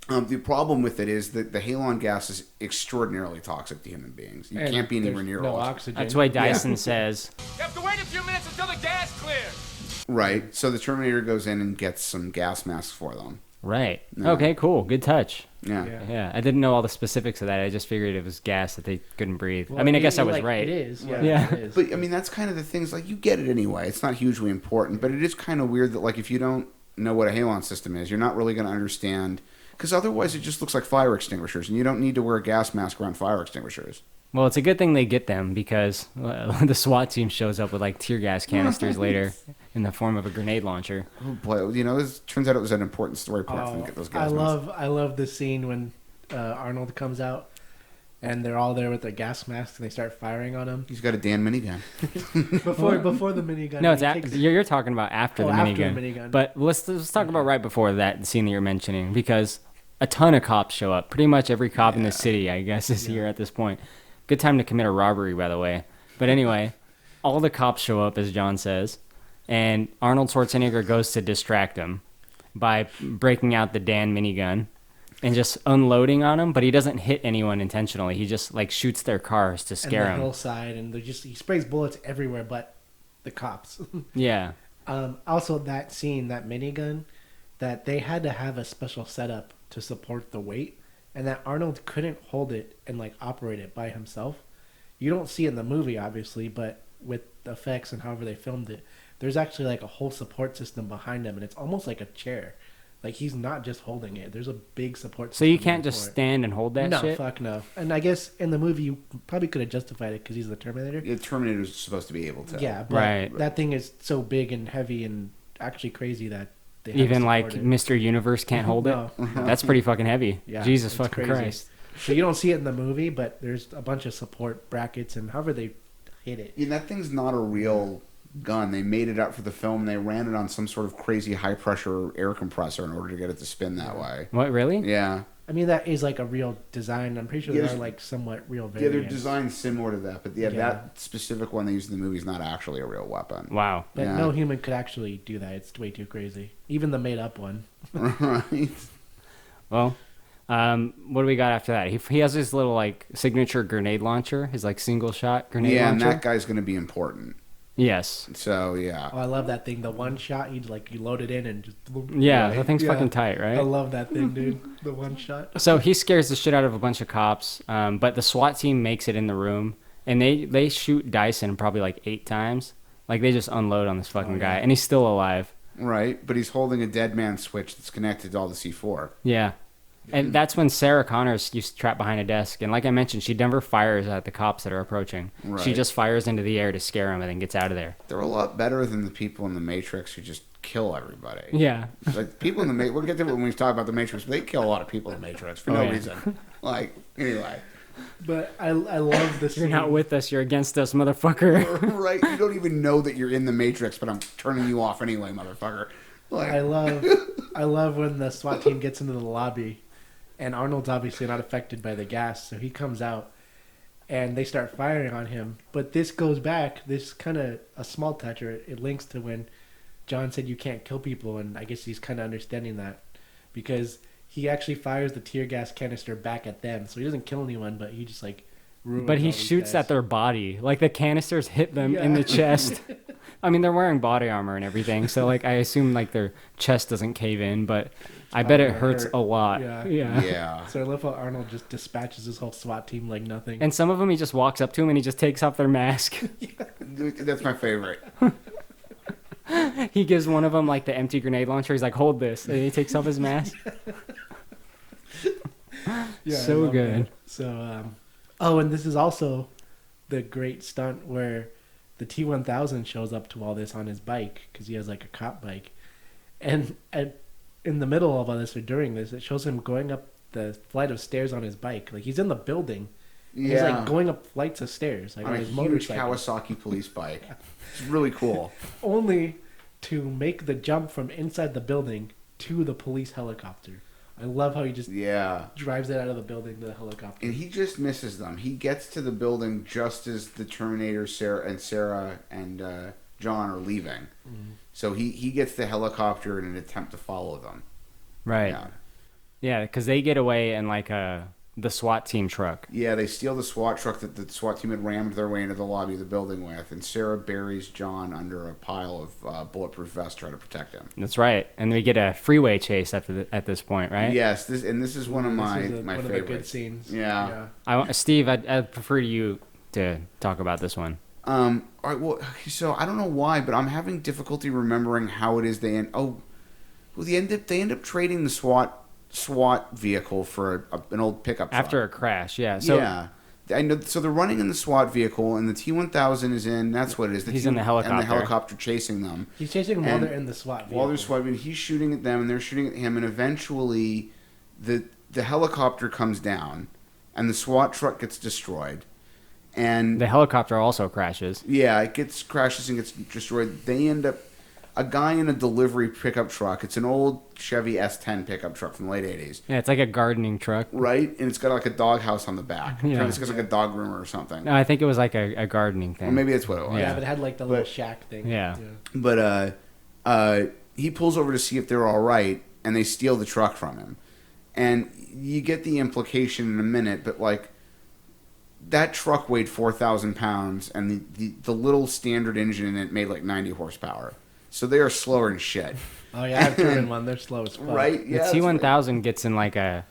the problem with it is that the halon gas is extraordinarily toxic to human beings. You can't be anywhere near no all oxygen. That's why Dyson says. You have to wait a few minutes until the gas clears. Right. So the Terminator goes in and gets some gas masks for them. Right. Yeah. Okay, cool. Good touch. Yeah. I didn't know all the specifics of that. I just figured it was gas that they couldn't breathe. Well, I mean, I guess I was like, right. It is. Yeah. It is. But, I mean, that's kind of the things, like, you get it anyway. It's not hugely important, but it is kind of weird that, like, if you don't know what a halon system is, you're not really going to understand, because otherwise it just looks like fire extinguishers, and you don't need to wear a gas mask around fire extinguishers. Well, it's a good thing they get them because the SWAT team shows up with like tear gas canisters later in the form of a grenade launcher. Oh boy, it turns out it was an important story part for them to get those gas masks. I love the scene when Arnold comes out and they're all there with their gas masks and they start firing on him. He's got a Dan minigun. before the minigun. No, you're talking about after the minigun. minigun. But let's talk about right before that, the scene that you're mentioning, because a ton of cops show up. Pretty much every cop in the city, I guess, is here at this point. Good time to commit a robbery, by the way. But anyway, all the cops show up, as John says, and Arnold Schwarzenegger goes to distract them by breaking out the Dan minigun and just unloading on them, but he doesn't hit anyone intentionally. He just like shoots their cars to scare them. Hillside, and he sprays bullets everywhere but the cops. Yeah. Also, that scene, that minigun, that they had to have a special setup to support the weight, and that Arnold couldn't hold it and like operate it by himself. You don't see it in the movie, obviously, but with the effects and however they filmed it, there's actually like a whole support system behind him, and it's almost like a chair. Like he's not just holding it. There's a big support system. So you can't just stand and hold that shit? No, fuck no. And I guess in the movie you probably could have justified it because he's the Terminator. The Terminator's supposed to be able to. Yeah, but that thing is so big and heavy and actually crazy that they have even to like support it. Mr. Universe can't hold No. it? That's pretty fucking heavy. Yeah, Jesus it's fucking crazy. Christ. So you don't see it in the movie, but there's a bunch of support brackets and however they hit it. Yeah, that thing's not a real gun. They made it up for the film. They ran it on some sort of crazy high pressure air compressor in order to get it to spin that way. What, really? Yeah. I mean, that is like a real design. I'm pretty sure there are like somewhat real Yeah, variants. they're designed similar to that, but that specific one they used in the movie is not actually a real weapon. Wow. But no human could actually do that. It's way too crazy. Even the made up one. Right. Well, what do we got after that? He has his little like signature grenade launcher, his like single shot grenade launcher. And that guy's going to be important. Yes. So yeah. Oh, I love that thing. The one shot, you load it in and just. Yeah, that thing's fucking tight, right? I love that thing, dude. The one shot. So he scares the shit out of a bunch of cops, but the SWAT team makes it in the room, and they shoot Dyson probably like 8 times. Like they just unload on this fucking guy, and he's still alive. Right, but he's holding a dead man switch that's connected to all the C4. Yeah. And that's when Sarah Connors used to trap behind a desk. And like I mentioned, she never fires at the cops that are approaching. Right. She just fires into the air to scare them and then gets out of there. They're a lot better than the people in the Matrix who just kill everybody. Yeah. Like people in the Matrix, we'll get to it when we talk about the Matrix, but they kill a lot of people in the Matrix for no reason. Like, anyway. But I love this. You're not with us, you're against us, motherfucker. Right, you don't even know that you're in the Matrix, but I'm turning you off anyway, motherfucker. Like. I love when the SWAT team gets into the lobby. And Arnold's obviously not affected by the gas, so he comes out, and they start firing on him. But this goes back, this kind of a small touch, or it links to when John said you can't kill people, and I guess he's kind of understanding that. Because he actually fires the tear gas canister back at them, so he doesn't kill anyone, but he just like ruins But he all these shoots guys. at their body. Like the canisters hit them in the chest. I mean, they're wearing body armor and everything, so like I assume like their chest doesn't cave in, but I bet it hurts a lot. Yeah. So I love how Arnold just dispatches his whole SWAT team like nothing. And some of them, he just walks up to him and he just takes off their mask. That's my favorite. He gives one of them like the empty grenade launcher. He's like, "Hold this," and he takes off his mask. Yeah, So I love good. that. So Oh, and this is also the great stunt where the T-1000 shows up to all this on his bike because he has like a cop bike, and in the middle of all this or during this, it shows him going up the flight of stairs on his bike. Like he's in the building. Yeah. He's like going up flights of stairs like on his huge motorcycle. Kawasaki police bike. It's really cool. Only to make the jump from inside the building to the police helicopter. I love how he just drives it out of the building to the helicopter. And he just misses them. He gets to the building just as the Terminator, Sarah and John are leaving. Mm-hmm. So he gets the helicopter in an attempt to follow them. Right. Yeah, because they get away in like the SWAT team truck. Yeah, they steal the SWAT truck that the SWAT team had rammed their way into the lobby of the building with, and Sarah buries John under a pile of bulletproof vests trying to protect him. That's right, and we get a freeway chase at this point, right? Yes, this is one of my favorites. One of the good scenes. Yeah. Steve, I'd prefer you to talk about this one. All right. Well, so I don't know why, but I'm having difficulty remembering how it is they end. They end up trading the SWAT vehicle for an old pickup truck. After a crash, yeah. I know. So they're running in the SWAT vehicle, and the T-1000 is in. That's what it is. He's in the helicopter. And the helicopter chasing them. He's chasing them while they're in the SWAT vehicle. While they're swiping, he's shooting at them, and they're shooting at him, and eventually, the helicopter comes down, and the SWAT truck gets destroyed, and the helicopter also crashes. Yeah, it crashes and gets destroyed. They end up. A guy in a delivery pickup truck. It's an old Chevy S10 pickup truck from the late 80s. Yeah, it's like a gardening truck. Right? And it's got like a doghouse on the back. Yeah. It's got like a dog groomer or something. No, I think it was like a gardening thing. Or maybe that's what it was. Yeah, but it had like the little shack thing. Yeah. But he pulls over to see if they're all right, and they steal the truck from him. And you get the implication in a minute, but like, that truck weighed 4,000 pounds, and the little standard engine in it made like 90 horsepower. So they are slower than shit. Oh yeah, I've driven one. They're slow as fuck. Right? Yeah. The T-1000 gets in like a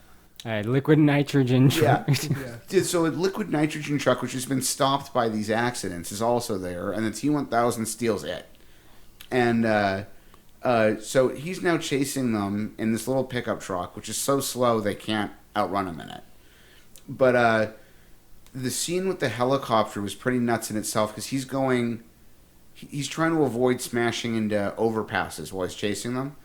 liquid nitrogen truck. Yeah. So a liquid nitrogen truck, which has been stopped by these accidents, is also there, and the T-1000 steals it. And so he's now chasing them in this little pickup truck, which is so slow they can't outrun him in it. But the scene with the helicopter was pretty nuts in itself because he's trying to avoid smashing into overpasses while he's chasing them.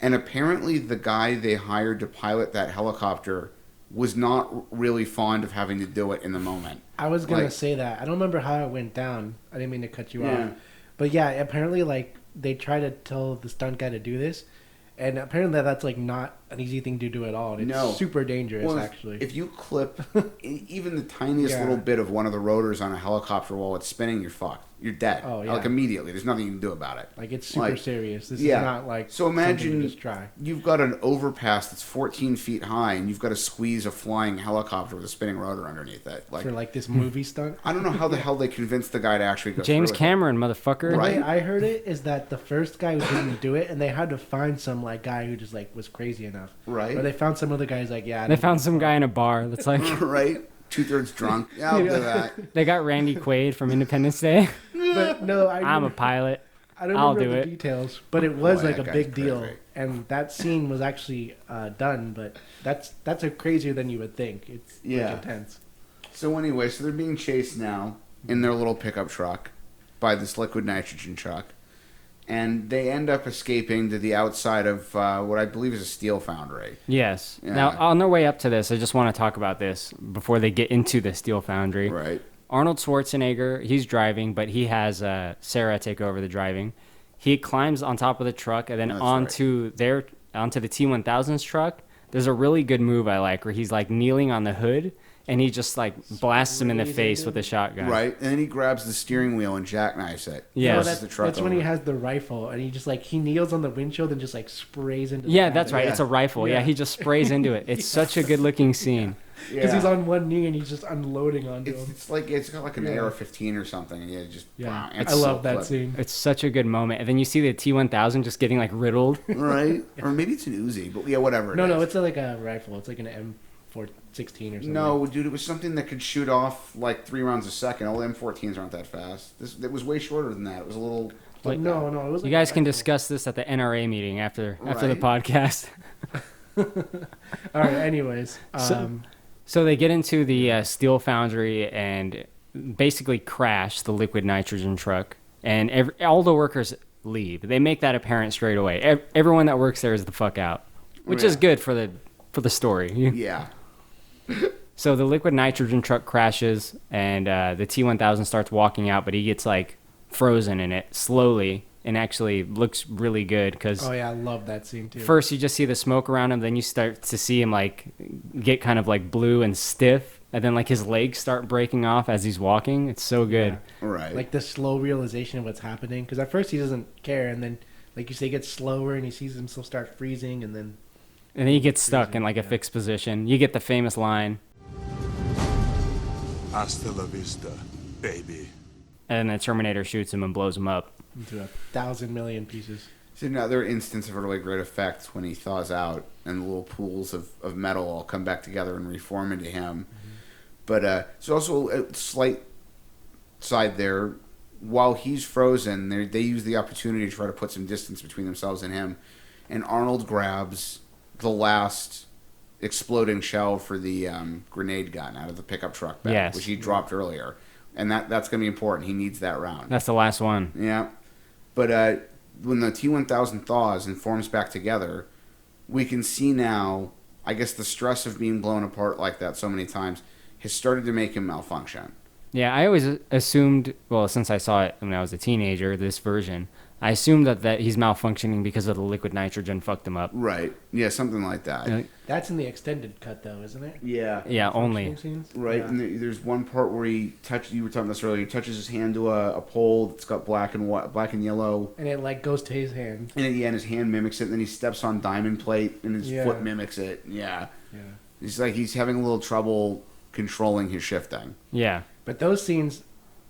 And apparently the guy they hired to pilot that helicopter was not really fond of having to do it in the moment. I was going to say that. I don't remember how it went down. I didn't mean to cut you off. But yeah, apparently like they try to tell the stunt guy to do this. And apparently that's like not an easy thing to do at all. It's super dangerous, actually. If you clip even the tiniest little bit of one of the rotors on a helicopter while it's spinning, you're fucked. You're dead. Oh, yeah. Like immediately. There's nothing you can do about it. Like it's super serious. This is not like so imagine to just try. You've got an overpass that's 14 feet high, and you've got to squeeze a flying helicopter with a spinning rotor underneath it. Like for like this movie stunt. I don't know how the hell they convinced the guy to actually go. James Cameron, motherfucker. Right. The way I heard it is that the first guy who didn't do it, and they had to find some like guy who just like was crazy enough. Right. Or they found some other guys like They found some guy in a bar that's like right. 2/3 drunk. Yeah, I'll do that. They got Randy Quaid from Independence Day. But no, I'm a pilot. I don't remember the details, but it was like a big deal, and that scene was actually done. But that's crazier than you would think. It's like intense. So anyway, so they're being chased now in their little pickup truck by this liquid nitrogen truck, and they end up escaping to the outside of what I believe is a steel foundry. Yes. Yeah. Now, on their way up to this, I just want to talk about this before they get into the steel foundry. Right. Arnold Schwarzenegger, he's driving, but he has Sarah take over the driving. He climbs on top of the truck and then onto the T-1000's truck. There's a really good move I like where he's like kneeling on the hood and he just like blasts him in the face with a shotgun. Right, and then he grabs the steering wheel and jackknifes it. Yeah, that's when he has the rifle and he just like he kneels on the windshield and just like sprays into. Yeah, that's right. Yeah. It's a rifle. Yeah, he just sprays into it. It's such a good looking scene. Because he's on one knee and he's just unloading onto him. It's like it's got like an AR-15 or something. And wow, I love that scene. It's such a good moment. And then you see the T-1000 just getting like riddled. Right, or maybe it's an Uzi, but yeah, whatever. No, it's like a rifle. It's like an M416 or something. No, dude, it was something that could shoot off like 3 rounds a second. All M14s aren't that fast. It was way shorter than that. It was a little. But no, it was. You guys can discuss this at the NRA meeting after the podcast. All right. Anyways. So they get into the steel foundry and basically crash the liquid nitrogen truck, and all the workers leave. They make that apparent straight away. Everyone that works there is the fuck out, which is good for the story. Yeah. So the liquid nitrogen truck crashes, and the T-1000 starts walking out, but he gets like frozen in it slowly, and actually looks really good because. Oh yeah, I love that scene too. First, you just see the smoke around him, then you start to see him like get kind of like blue and stiff, and then like his legs start breaking off as he's walking. It's so good. Yeah. Right. Like the slow realization of what's happening, because at first he doesn't care, and then like you say, he gets slower, and he sees himself start freezing, and then he gets stuck in like a fixed position. You get the famous line. Hasta la vista, baby. And the Terminator shoots him and blows him up. into 1,000 million pieces. It's another instance of a really great effect when he thaws out and the little pools of metal all come back together and reform into him. Mm-hmm. But there's also a slight side there. While he's frozen, they use the opportunity to try to put some distance between themselves and him. And Arnold grabs the last exploding shell for the grenade gun out of the pickup truck bag, which he dropped earlier. And that's going to be important. He needs that round. That's the last one. Yeah. But when the T-1000 thaws and forms back together, we can see now, I guess the stress of being blown apart like that so many times has started to make him malfunction. Yeah, I always assumed, well, since I saw it when I was a teenager, this version, I assumed that he's malfunctioning because of the liquid nitrogen fucked him up. Right. Yeah, something like that. That's in the extended cut, though, isn't it? Yeah. Yeah, only. Right. Yeah. And there's one part where you were talking about this earlier, he touches his hand to a pole that's got black and yellow. And it, like, goes to his hand. And his hand mimics it, and then he steps on diamond plate, and his Yeah. foot mimics it. Yeah. Yeah. He's having a little trouble controlling his shifting. Yeah. But those scenes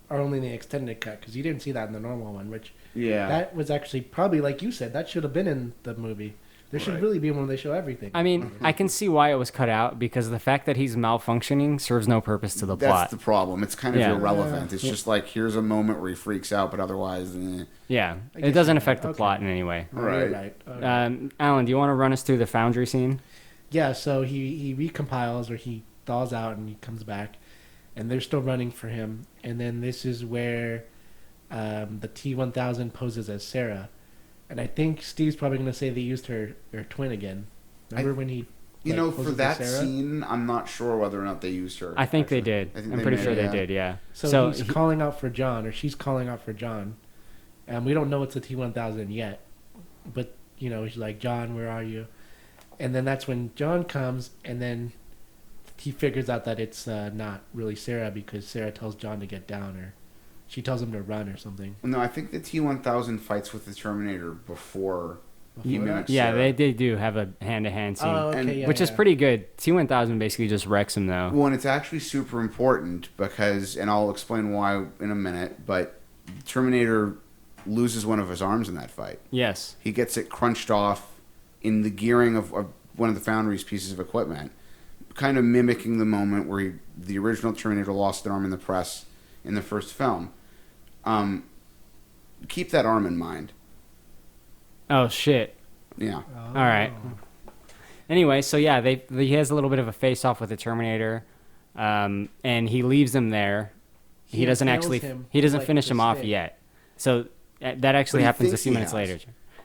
are only in the extended cut, because you didn't see that in the normal one, which... Yeah. That was actually probably, like you said, that should have been in the movie. There should really be one where they show everything. I mean, I can see why it was cut out, because the fact that he's malfunctioning serves no purpose to the plot. That's the problem. It's kind of irrelevant. It's just like, here's a moment where he freaks out, but otherwise... Yeah. It doesn't affect the plot in any way. Right. Alan, do you want to run us through the foundry scene? Yeah, so he recompiles, or he thaws out, and he comes back, and they're still running for him. And then this is where... the T-1000 poses as Sarah, and I think Steve's probably going to say they used her twin again. Remember when he? For that scene, I'm not sure whether or not they used her. I think they did. I'm pretty sure they did. Yeah. So he's calling out for John, or she's calling out for John, and we don't know it's a T-1000 yet, but he's like, John, where are you? And then that's when John comes, and then he figures out that it's not really Sarah, because Sarah tells John to get down, or she tells him to run or something. No, I think the T-1000 fights with the Terminator before he mimics Yeah, Sarah. they do have a hand-to-hand scene, which is yeah. pretty good. T-1000 basically just wrecks him, though. Well, and it's actually super important because, and I'll explain why in a minute, but Terminator loses one of his arms in that fight. Yes. He gets it crunched off in the gearing of one of the Foundry's pieces of equipment, kind of mimicking the moment where the original Terminator lost an arm in the press in the first film. Keep that arm in mind. Oh, shit. Yeah. All right. Anyway, so yeah, he has a little bit of a face-off with the Terminator, and he leaves him there. He doesn't finish him off yet. So that actually happens a few minutes later.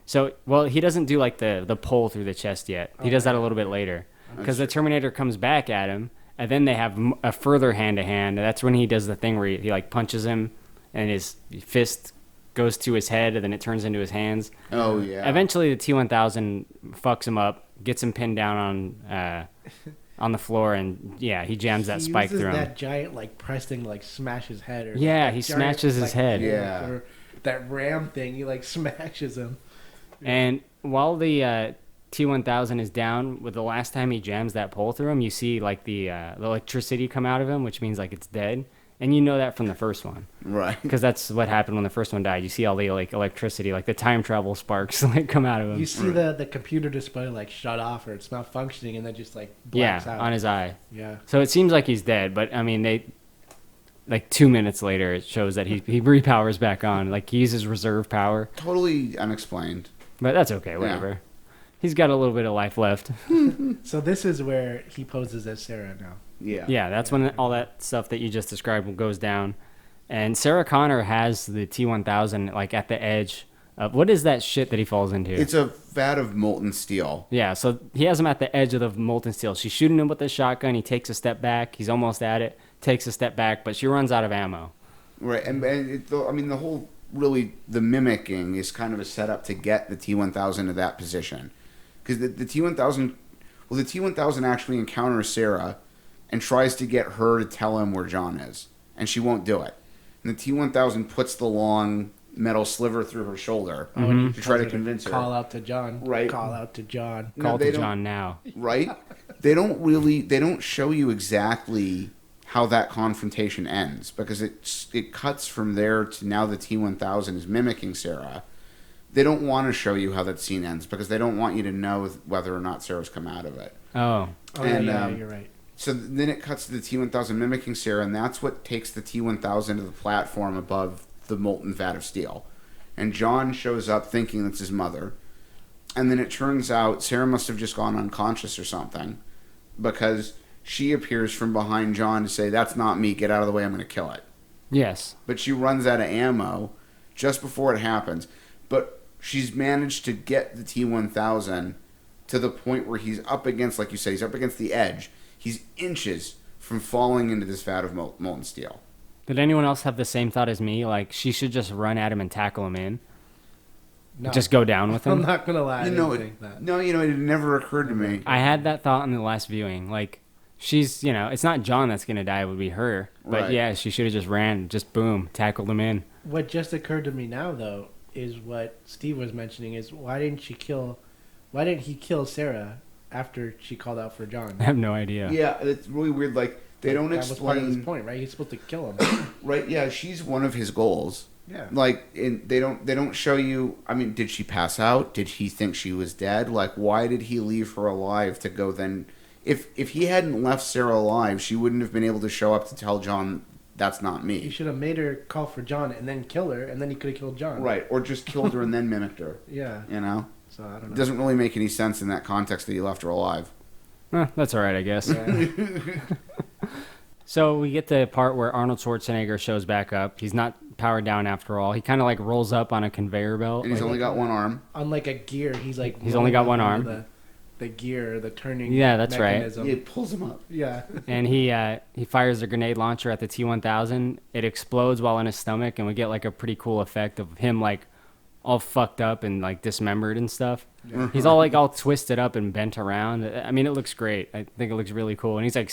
So, well, he doesn't do like the pull through the chest yet. He does that a little bit later, because the Terminator comes back at him, and then they have a further hand-to-hand. That's when he does the thing where he like punches him, and his fist goes to his head, and then it turns into his hands. Oh, yeah. Eventually, the T-1000 fucks him up, gets him pinned down on the floor, and he jams that spike through him. That giant like press thing to like smash his head. Or he smashes his head. Yeah. Or that ram thing, he like smashes him. And while the T-1000 is down, with the last time he jams that pole through him, you see like the electricity come out of him, which means like it's dead. And you know that from the first one. Right. Because that's what happened when the first one died. You see all the like electricity, like the time travel sparks like come out of him. You see the computer display like shut off, or it's not functioning, and then just like blacks out. On his eye. Yeah. So it seems like he's dead, but I mean they like 2 minutes later it shows that he repowers back on. Like he uses reserve power. Totally unexplained. But that's okay, whatever. Yeah. He's got a little bit of life left. So this is where he poses as Sarah now. Yeah, that's when all that stuff that you just described goes down. And Sarah Connor has the T-1000 like at the edge of, what is that shit that he falls into? It's a vat of molten steel. Yeah, so he has him at the edge of the molten steel. She's shooting him with the shotgun. He takes a step back. He's almost at it. Takes a step back, but she runs out of ammo. Right, and the whole, really, the mimicking is kind of a setup to get the T-1000 to that position. Because the T-1000, well, the T-1000 actually encounters Sarah and tries to get her to tell him where John is. And she won't do it. And the T-1000 puts the long metal sliver through her shoulder to try to convince her. Call out to John. Right. Call out to John. Call to John now. Right? They don't show you exactly how that confrontation ends, because it cuts from there to now the T-1000 is mimicking Sarah. They don't want to show you how that scene ends because they don't want you to know whether or not Sarah's come out of it. Oh. And, yeah, you're right. So then it cuts to the T-1000 mimicking Sarah, and that's what takes the T-1000 to the platform above the molten vat of steel. And John shows up thinking that's his mother. And then it turns out Sarah must have just gone unconscious or something, because she appears from behind John to say, "That's not me, get out of the way, I'm going to kill it." Yes. But she runs out of ammo just before it happens. But she's managed to get the T-1000 to the point where he's up against, like you say, he's up against the edge. He's inches from falling into this vat of molten steel. Did anyone else have the same thought as me? Like, she should just run at him and tackle him in? No. Just go down with him? I'm not going to lie. I didn't think that. No, it never occurred to me. I had that thought in the last viewing. Like, she's, it's not John that's going to die, it would be her. But Right. yeah, she should have just ran, just boom, tackled him in. What just occurred to me now, though, is what Steve was mentioning, is why didn't he kill Sarah after she called out for John? I have no idea. Yeah, it's really weird. Like, they don't that was part of his explain. point, right? He's supposed to kill him. Right? Yeah, she's one of his goals. Yeah. Like, they don't show you. I mean, did she pass out? Did he think she was dead? Like, why did he leave her alive to go then? If he hadn't left Sarah alive, she wouldn't have been able to show up to tell John, "That's not He me." should have made her call for John and then kill her, and then he could have killed John. Right? Or just killed her and then mimicked her. Yeah. You know. So I don't know. It doesn't really make any sense in that context that he left her alive. That's all right, I guess. Yeah. So we get the part where Arnold Schwarzenegger shows back up. He's not powered down after all. He kind of like rolls up on a conveyor belt. And he's only got one arm. On like a gear, he's only got one arm. The gear, the turning. Yeah, that's mechanism. right. Yeah, it pulls him up. Yeah. And he fires a grenade launcher at the T-1000. It explodes while in his stomach, and we get like a pretty cool effect of him like all fucked up and like dismembered and stuff. Yeah. He's all like all twisted up and bent around. I mean, it looks great. I think it looks really cool. And he's like,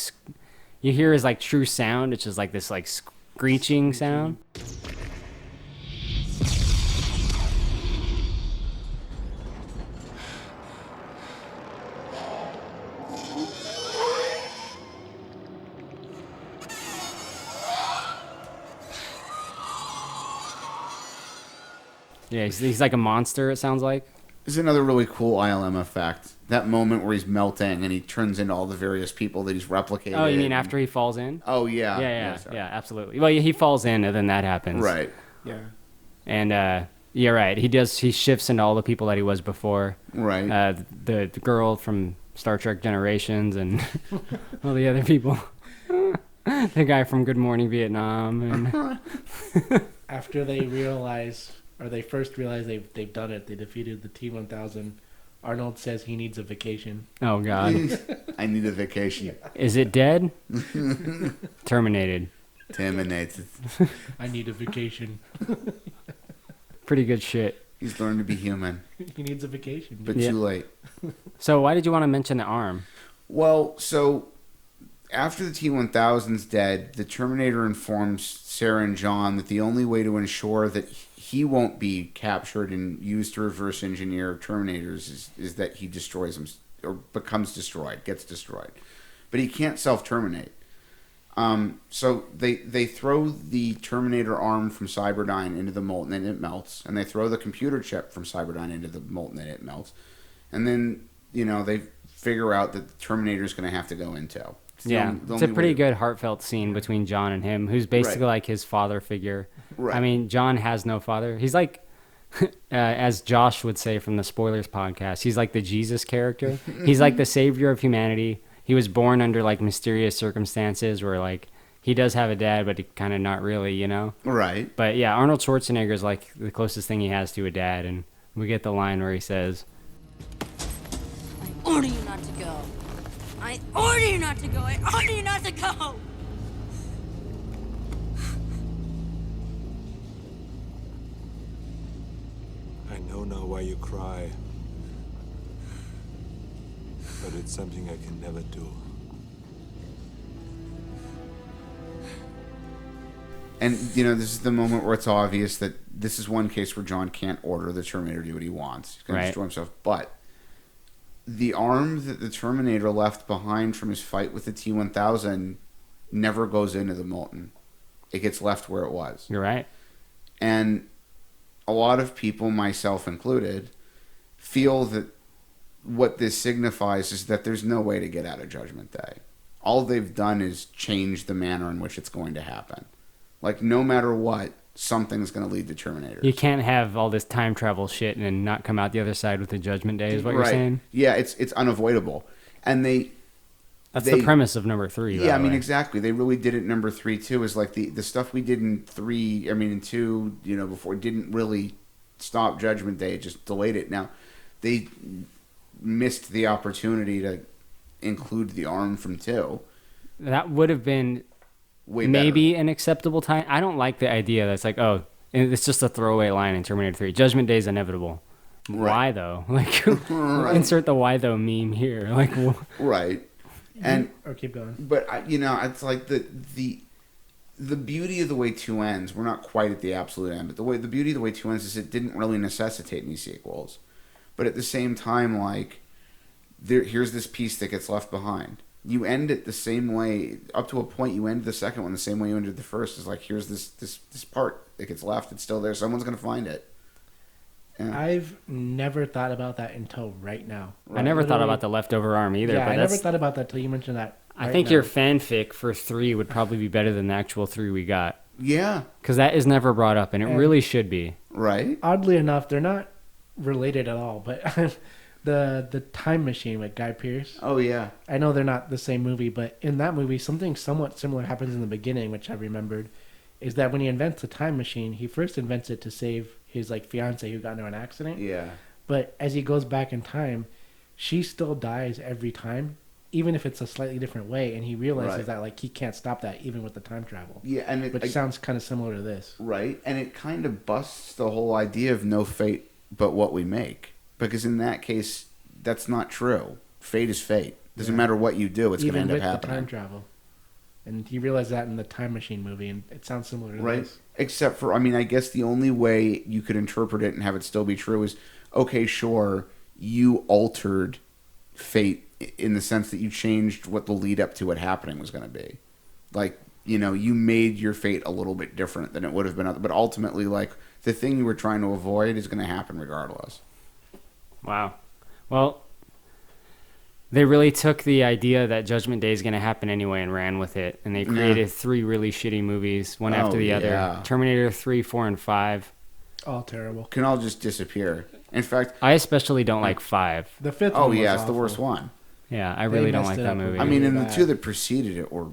you hear his like true sound, which is like this like screeching sound. Yeah, he's like a monster, it sounds like. This is another really cool ILM effect. That moment where he's melting and he turns into all the various people that he's replicated. Oh, you mean after he falls in? Oh, yeah. Yeah, absolutely. Well, he falls in and then that happens. Right. Yeah. And you're right. He shifts into all the people that he was before. Right. The girl from Star Trek Generations and all the other people. The guy from Good Morning Vietnam. And After they first realize they've done it, they defeated the T-1000. Arnold says he needs a vacation. Oh, God. I need a vacation. Is it dead? Terminated. Terminated. I need a vacation. Pretty good shit. He's learned to be human. He needs a vacation. But too late. So why did you want to mention the arm? Well, so after the T-1000's dead, the Terminator informs Sarah and John that the only way to ensure that he won't be captured and used to reverse engineer Terminators is that he destroys them or becomes destroyed, gets destroyed. But he can't self-terminate. So they throw the Terminator arm from Cyberdyne into the molten and it melts. And they throw the computer chip from Cyberdyne into the molten and it melts. And then, they figure out that the Terminator is going to have to go into. It's a pretty good heartfelt scene between John and him, who's basically like his father figure. Right. I mean, John has no father. He's like, as Josh would say from the Spoilers podcast, he's like the Jesus character. He's like the savior of humanity. he was born under like mysterious circumstances where like he does have a dad, but he kind of not really, you know? Right. But yeah, Arnold Schwarzenegger is like the closest thing he has to a dad, and we get the line where he says, I order you not to go. I order you not to go. I order you not to go. I know now why you cry. But it's something I can never do. And, you know, this is the moment where it's obvious that this is one case where John can't order the Terminator to do what he wants. He's going to destroy himself. But the arm that the Terminator left behind from his fight with the T-1000 never goes into the molten. It gets left where it was. You're right. And a lot of people, myself included, feel that what this signifies is that there's no way to get out of Judgment Day. All they've done is change the manner in which it's going to happen. Like, no matter what, something's going to lead to Terminator. you can't have all this time travel shit and not come out the other side with the Judgment Day, is what you're saying? Yeah, it's unavoidable. And That's the premise of number 3. Yeah, I mean, exactly. They really did it number 3, too, is like the stuff we did in 3, I mean, in 2, you know, before, didn't really stop Judgment Day. It just delayed it. Now, they missed the opportunity to include the arm from 2. That would have been Way maybe an acceptable time. I don't like the idea that's like, oh, it's just a throwaway line in Terminator 3. Judgment Day is inevitable. Why, though? Like, insert the why, though meme here. Like, right. And or keep going. But you know, it's like the beauty of the way 2 ends. We're not quite at the absolute end, but the beauty of the way 2 ends is it didn't really necessitate any sequels. But at the same time, like, here's this piece that gets left behind. You end it the same way up to a point. You end the second one the same way you ended the first. Is like, here's this part that gets left. It's still there. Someone's gonna find it. Yeah. I've never thought about that until right now. I never thought about the leftover arm either. Yeah, but I never thought about that till you mentioned that. I think your fanfic for 3 would probably be better than the actual 3 we got. Yeah. Because that is never brought up, and it really should be. Right. Oddly enough, they're not related at all, but the Time Machine with Guy Pearce. Oh, yeah. I know they're not the same movie, but in that movie, something somewhat similar happens in the beginning, which I remembered, is that when he invents the Time Machine, he first invents it to save his like fiance who got into an accident. Yeah. But as he goes back in time, she still dies every time, even if it's a slightly different way, and he realizes that like he can't stop that even with the time travel. Yeah, and which sounds kind of similar to this. Right, and it kind of busts the whole idea of no fate but what we make, because in that case, that's not true. Fate is fate. Doesn't matter what you do; it's going to end up happening. Even with the time travel, and he realized that in the Time Machine movie, and it sounds similar to this. Except for, I mean, I guess the only way you could interpret it and have it still be true is, okay, sure, you altered fate in the sense that you changed what the lead up to it happening was going to be. Like, you know, you made your fate a little bit different than it would have been. But ultimately, like, the thing you were trying to avoid is going to happen regardless. Wow. Well, they really took the idea that Judgment Day is going to happen anyway and ran with it. And they created 3 really shitty movies, one after the other. Terminator 3, 4, and 5. All terrible. Can all just disappear. In fact, I especially don't like 5. The 5th one. Oh, yeah, it's the worst one. Yeah, I really don't like that movie. I mean, and the 2 that preceded it were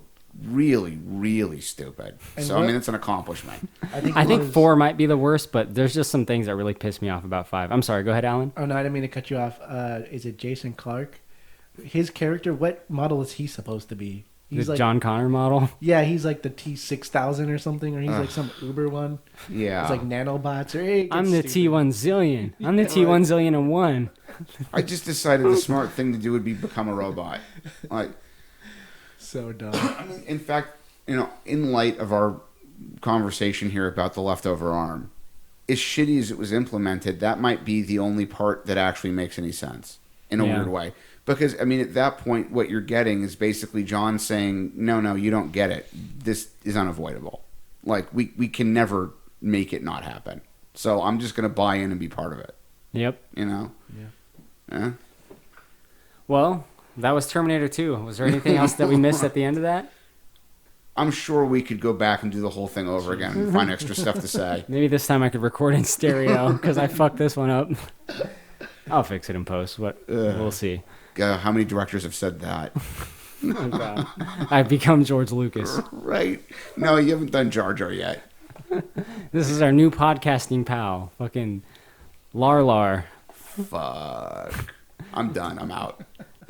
really, really stupid. So, I mean, it's an accomplishment. I think 4 might be the worst, but there's just some things that really piss me off about 5. I'm sorry, go ahead, Alan. Oh, no, I didn't mean to cut you off. Is it Jason Clarke? His character, what model is he supposed to be? He's the like John Connor model? Yeah, he's like the T-6000 or something, or he's like some Uber one. Yeah. It's like nanobots. Or, hey, I'm the T1 zillion. I'm the T1 zillion and 1. I just decided the smart thing to do would be become a robot. Like, so dumb. I mean, in fact, you know, in light of our conversation here about the leftover arm, as shitty as it was implemented, that might be the only part that actually makes any sense in a weird way. Because, I mean, at that point, what you're getting is basically John saying, no, you don't get it. This is unavoidable. Like, we can never make it not happen. So I'm just going to buy in and be part of it. Yep. You know? Yeah. Well, that was Terminator 2. Was there anything else that we missed at the end of that? I'm sure we could go back and do the whole thing over again and find extra stuff to say. Maybe this time I could record in stereo because I fucked this one up. I'll fix it in post, but we'll see. How many directors have said that? Oh, God. I've become George Lucas. Right. No, you haven't done Jar Jar yet. This is our new podcasting pal. Fucking Lar. Fuck. I'm done. I'm out.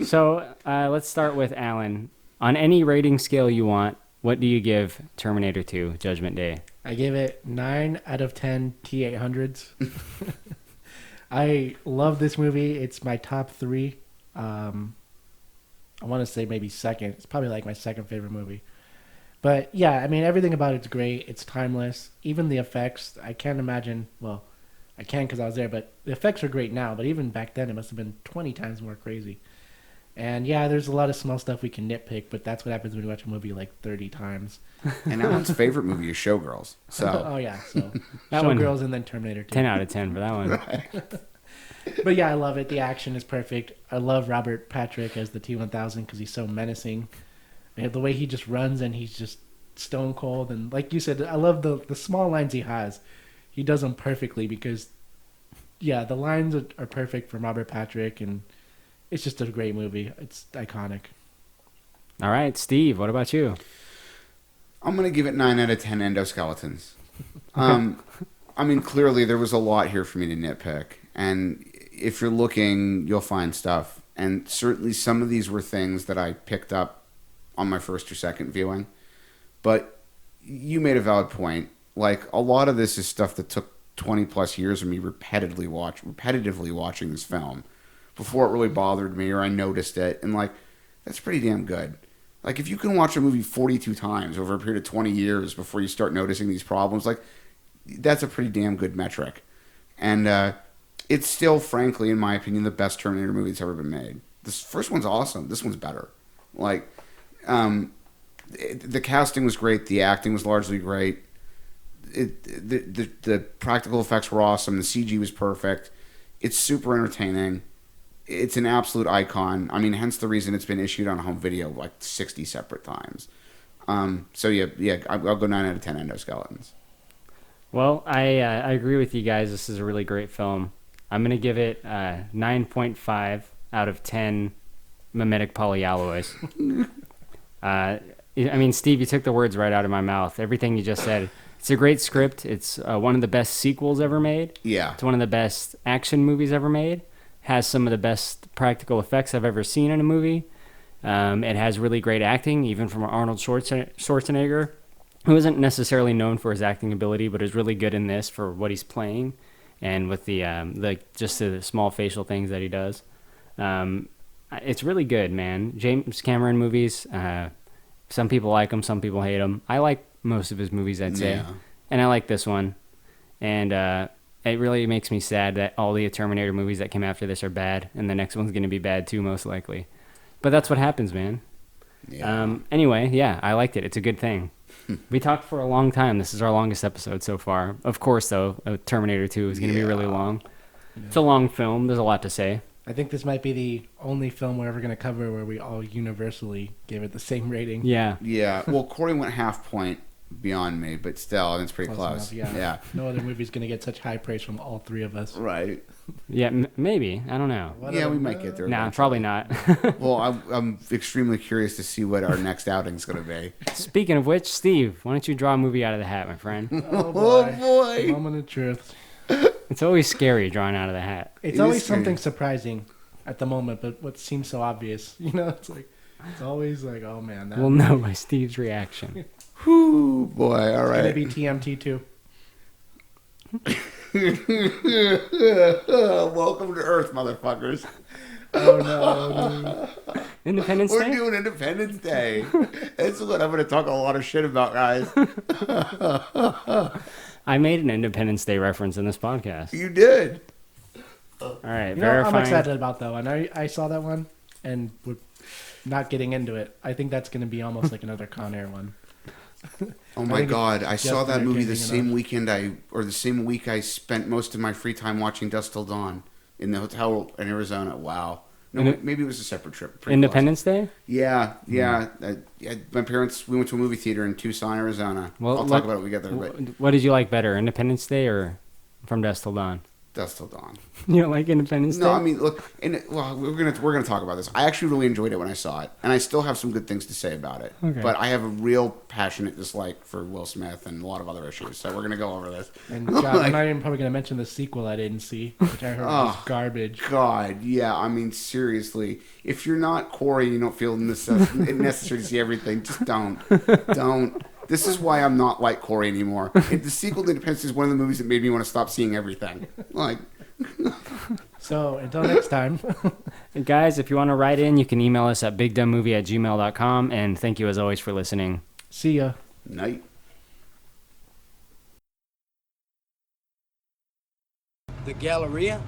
So let's start with Alan. On any rating scale you want, what do you give Terminator 2 Judgment Day? I give it 9 out of 10 T800s. I love this movie. It's my top 3. I want to say maybe second. It's probably like my second favorite movie. But yeah, I mean, everything about it's great. It's timeless. Even the effects, I can't imagine. Well, I can because I was there, but the effects are great now. But even back then, it must have been 20 times more crazy. And yeah, there's a lot of small stuff we can nitpick, but that's what happens when you watch a movie like 30 times. And Alan's favorite movie is Showgirls. So. Oh yeah, so That one- Showgirls and then Terminator 2. 10 out of 10 for that one. Right. But yeah, I love it. The action is perfect. I love Robert Patrick as the T-1000 because he's so menacing. And the way he just runs and he's just stone cold. And like you said, I love the small lines he has. He does them perfectly because, yeah, the lines are perfect from Robert Patrick. And it's just a great movie. It's iconic. All right, Steve, what about you? I'm going to give it 9 out of 10 endoskeletons. I mean, clearly there was a lot here for me to nitpick. And if you're looking, you'll find stuff. And certainly some of these were things that I picked up on my first or second viewing. But you made a valid point. Like, a lot of this is stuff that took 20 plus years of me repetitively watching this film before it really bothered me or I noticed it. And, like, that's pretty damn good. Like, if you can watch a movie 42 times over a period of 20 years before you start noticing these problems, like, that's a pretty damn good metric. And it's still, frankly, in my opinion, the best Terminator movie that's ever been made. This first one's awesome. This one's better. Like, the casting was great. The acting was largely great. The practical effects were awesome. The CG was perfect. It's super entertaining. It's an absolute icon. I mean, hence the reason it's been issued on home video like 60 separate times. So yeah, I'll go 9 out of 10 endoskeletons. Well, I agree with you guys. This is a really great film. I'm going to give it 9.5 out of 10 mimetic polyalloys. I mean, Steve, you took the words right out of my mouth. Everything you just said. It's a great script. It's one of the best sequels ever made. Yeah. It's one of the best action movies ever made. Has some of the best practical effects I've ever seen in a movie. It has really great acting, even from Arnold Schwarzenegger, who isn't necessarily known for his acting ability, but is really good in this for what he's playing, and with the just the small facial things that he does. It's really good, man. James Cameron movies. Some people like them, some people hate them. I like most of his movies, I'd say, and I like this one. And it really makes me sad that all the Terminator movies that came after this are bad, and the next one's going to be bad too, most likely. But that's what happens, man. Yeah. Anyway, yeah, I liked it. It's a good thing. We talked for a long time. This is our longest episode so far. Of course, though, Terminator 2 is going to be really long. Yeah. It's a long film. There's a lot to say. I think this might be the only film we're ever going to cover where we all universally gave it the same rating. Yeah. Yeah. Well, Korey went half point beyond me, but still, it's pretty close. Enough, yeah. No other movie's going to get such high praise from all three of us. Right. Yeah, maybe. I don't know. Yeah, we might get there. Nah, probably not. Well, I'm extremely curious to see what our next outing's going to be. Speaking of which, Steve, why don't you draw a movie out of the hat, my friend? Oh, boy. Moment of truth. It's always scary drawing out of the hat. It's always something surprising at the moment, but what seems so obvious. You know, it's always like, oh, man. We'll know by Steve's reaction. Whoo, boy. All right. It's going to be TMT too. Welcome to Earth, motherfuckers. Oh, no. Independence Day? We're doing Independence Day. That's what I'm going to talk a lot of shit about, guys. I made an Independence Day reference in this podcast. You did. All right, you know, I'm excited about that one. I saw that one, and we're not getting into it. I think that's going to be almost like another Con Air one. Oh my God! I saw that movie the same week I spent most of my free time watching Dusk Till Dawn in the hotel in Arizona. Wow. No, maybe it was a separate trip. Independence Day? Yeah. My parents, we went to a movie theater in Tucson, Arizona. Well, I'll talk about it when we get there. But what did you like better, Independence Day or From Dusk Till Dawn? Dusk Till Dawn. You don't like Independence Day? No, I mean, look, we're gonna talk about this. I actually really enjoyed it when I saw it, and I still have some good things to say about it. Okay. But I have a real passionate dislike for Will Smith and a lot of other issues. So we're gonna go over this. And God, I'm not even probably gonna mention the sequel I didn't see, which I heard was garbage. God, yeah. I mean, seriously, if you're not Korey and you don't feel necessary to see everything, just don't. This is why I'm not like Korey anymore. The sequel to Independence is one of the movies that made me want to stop seeing everything. Like. So until next time. Guys, if you want to write in, you can email us at bigdumbmovie@gmail.com. And thank you as always for listening. See ya. Night. The Galleria?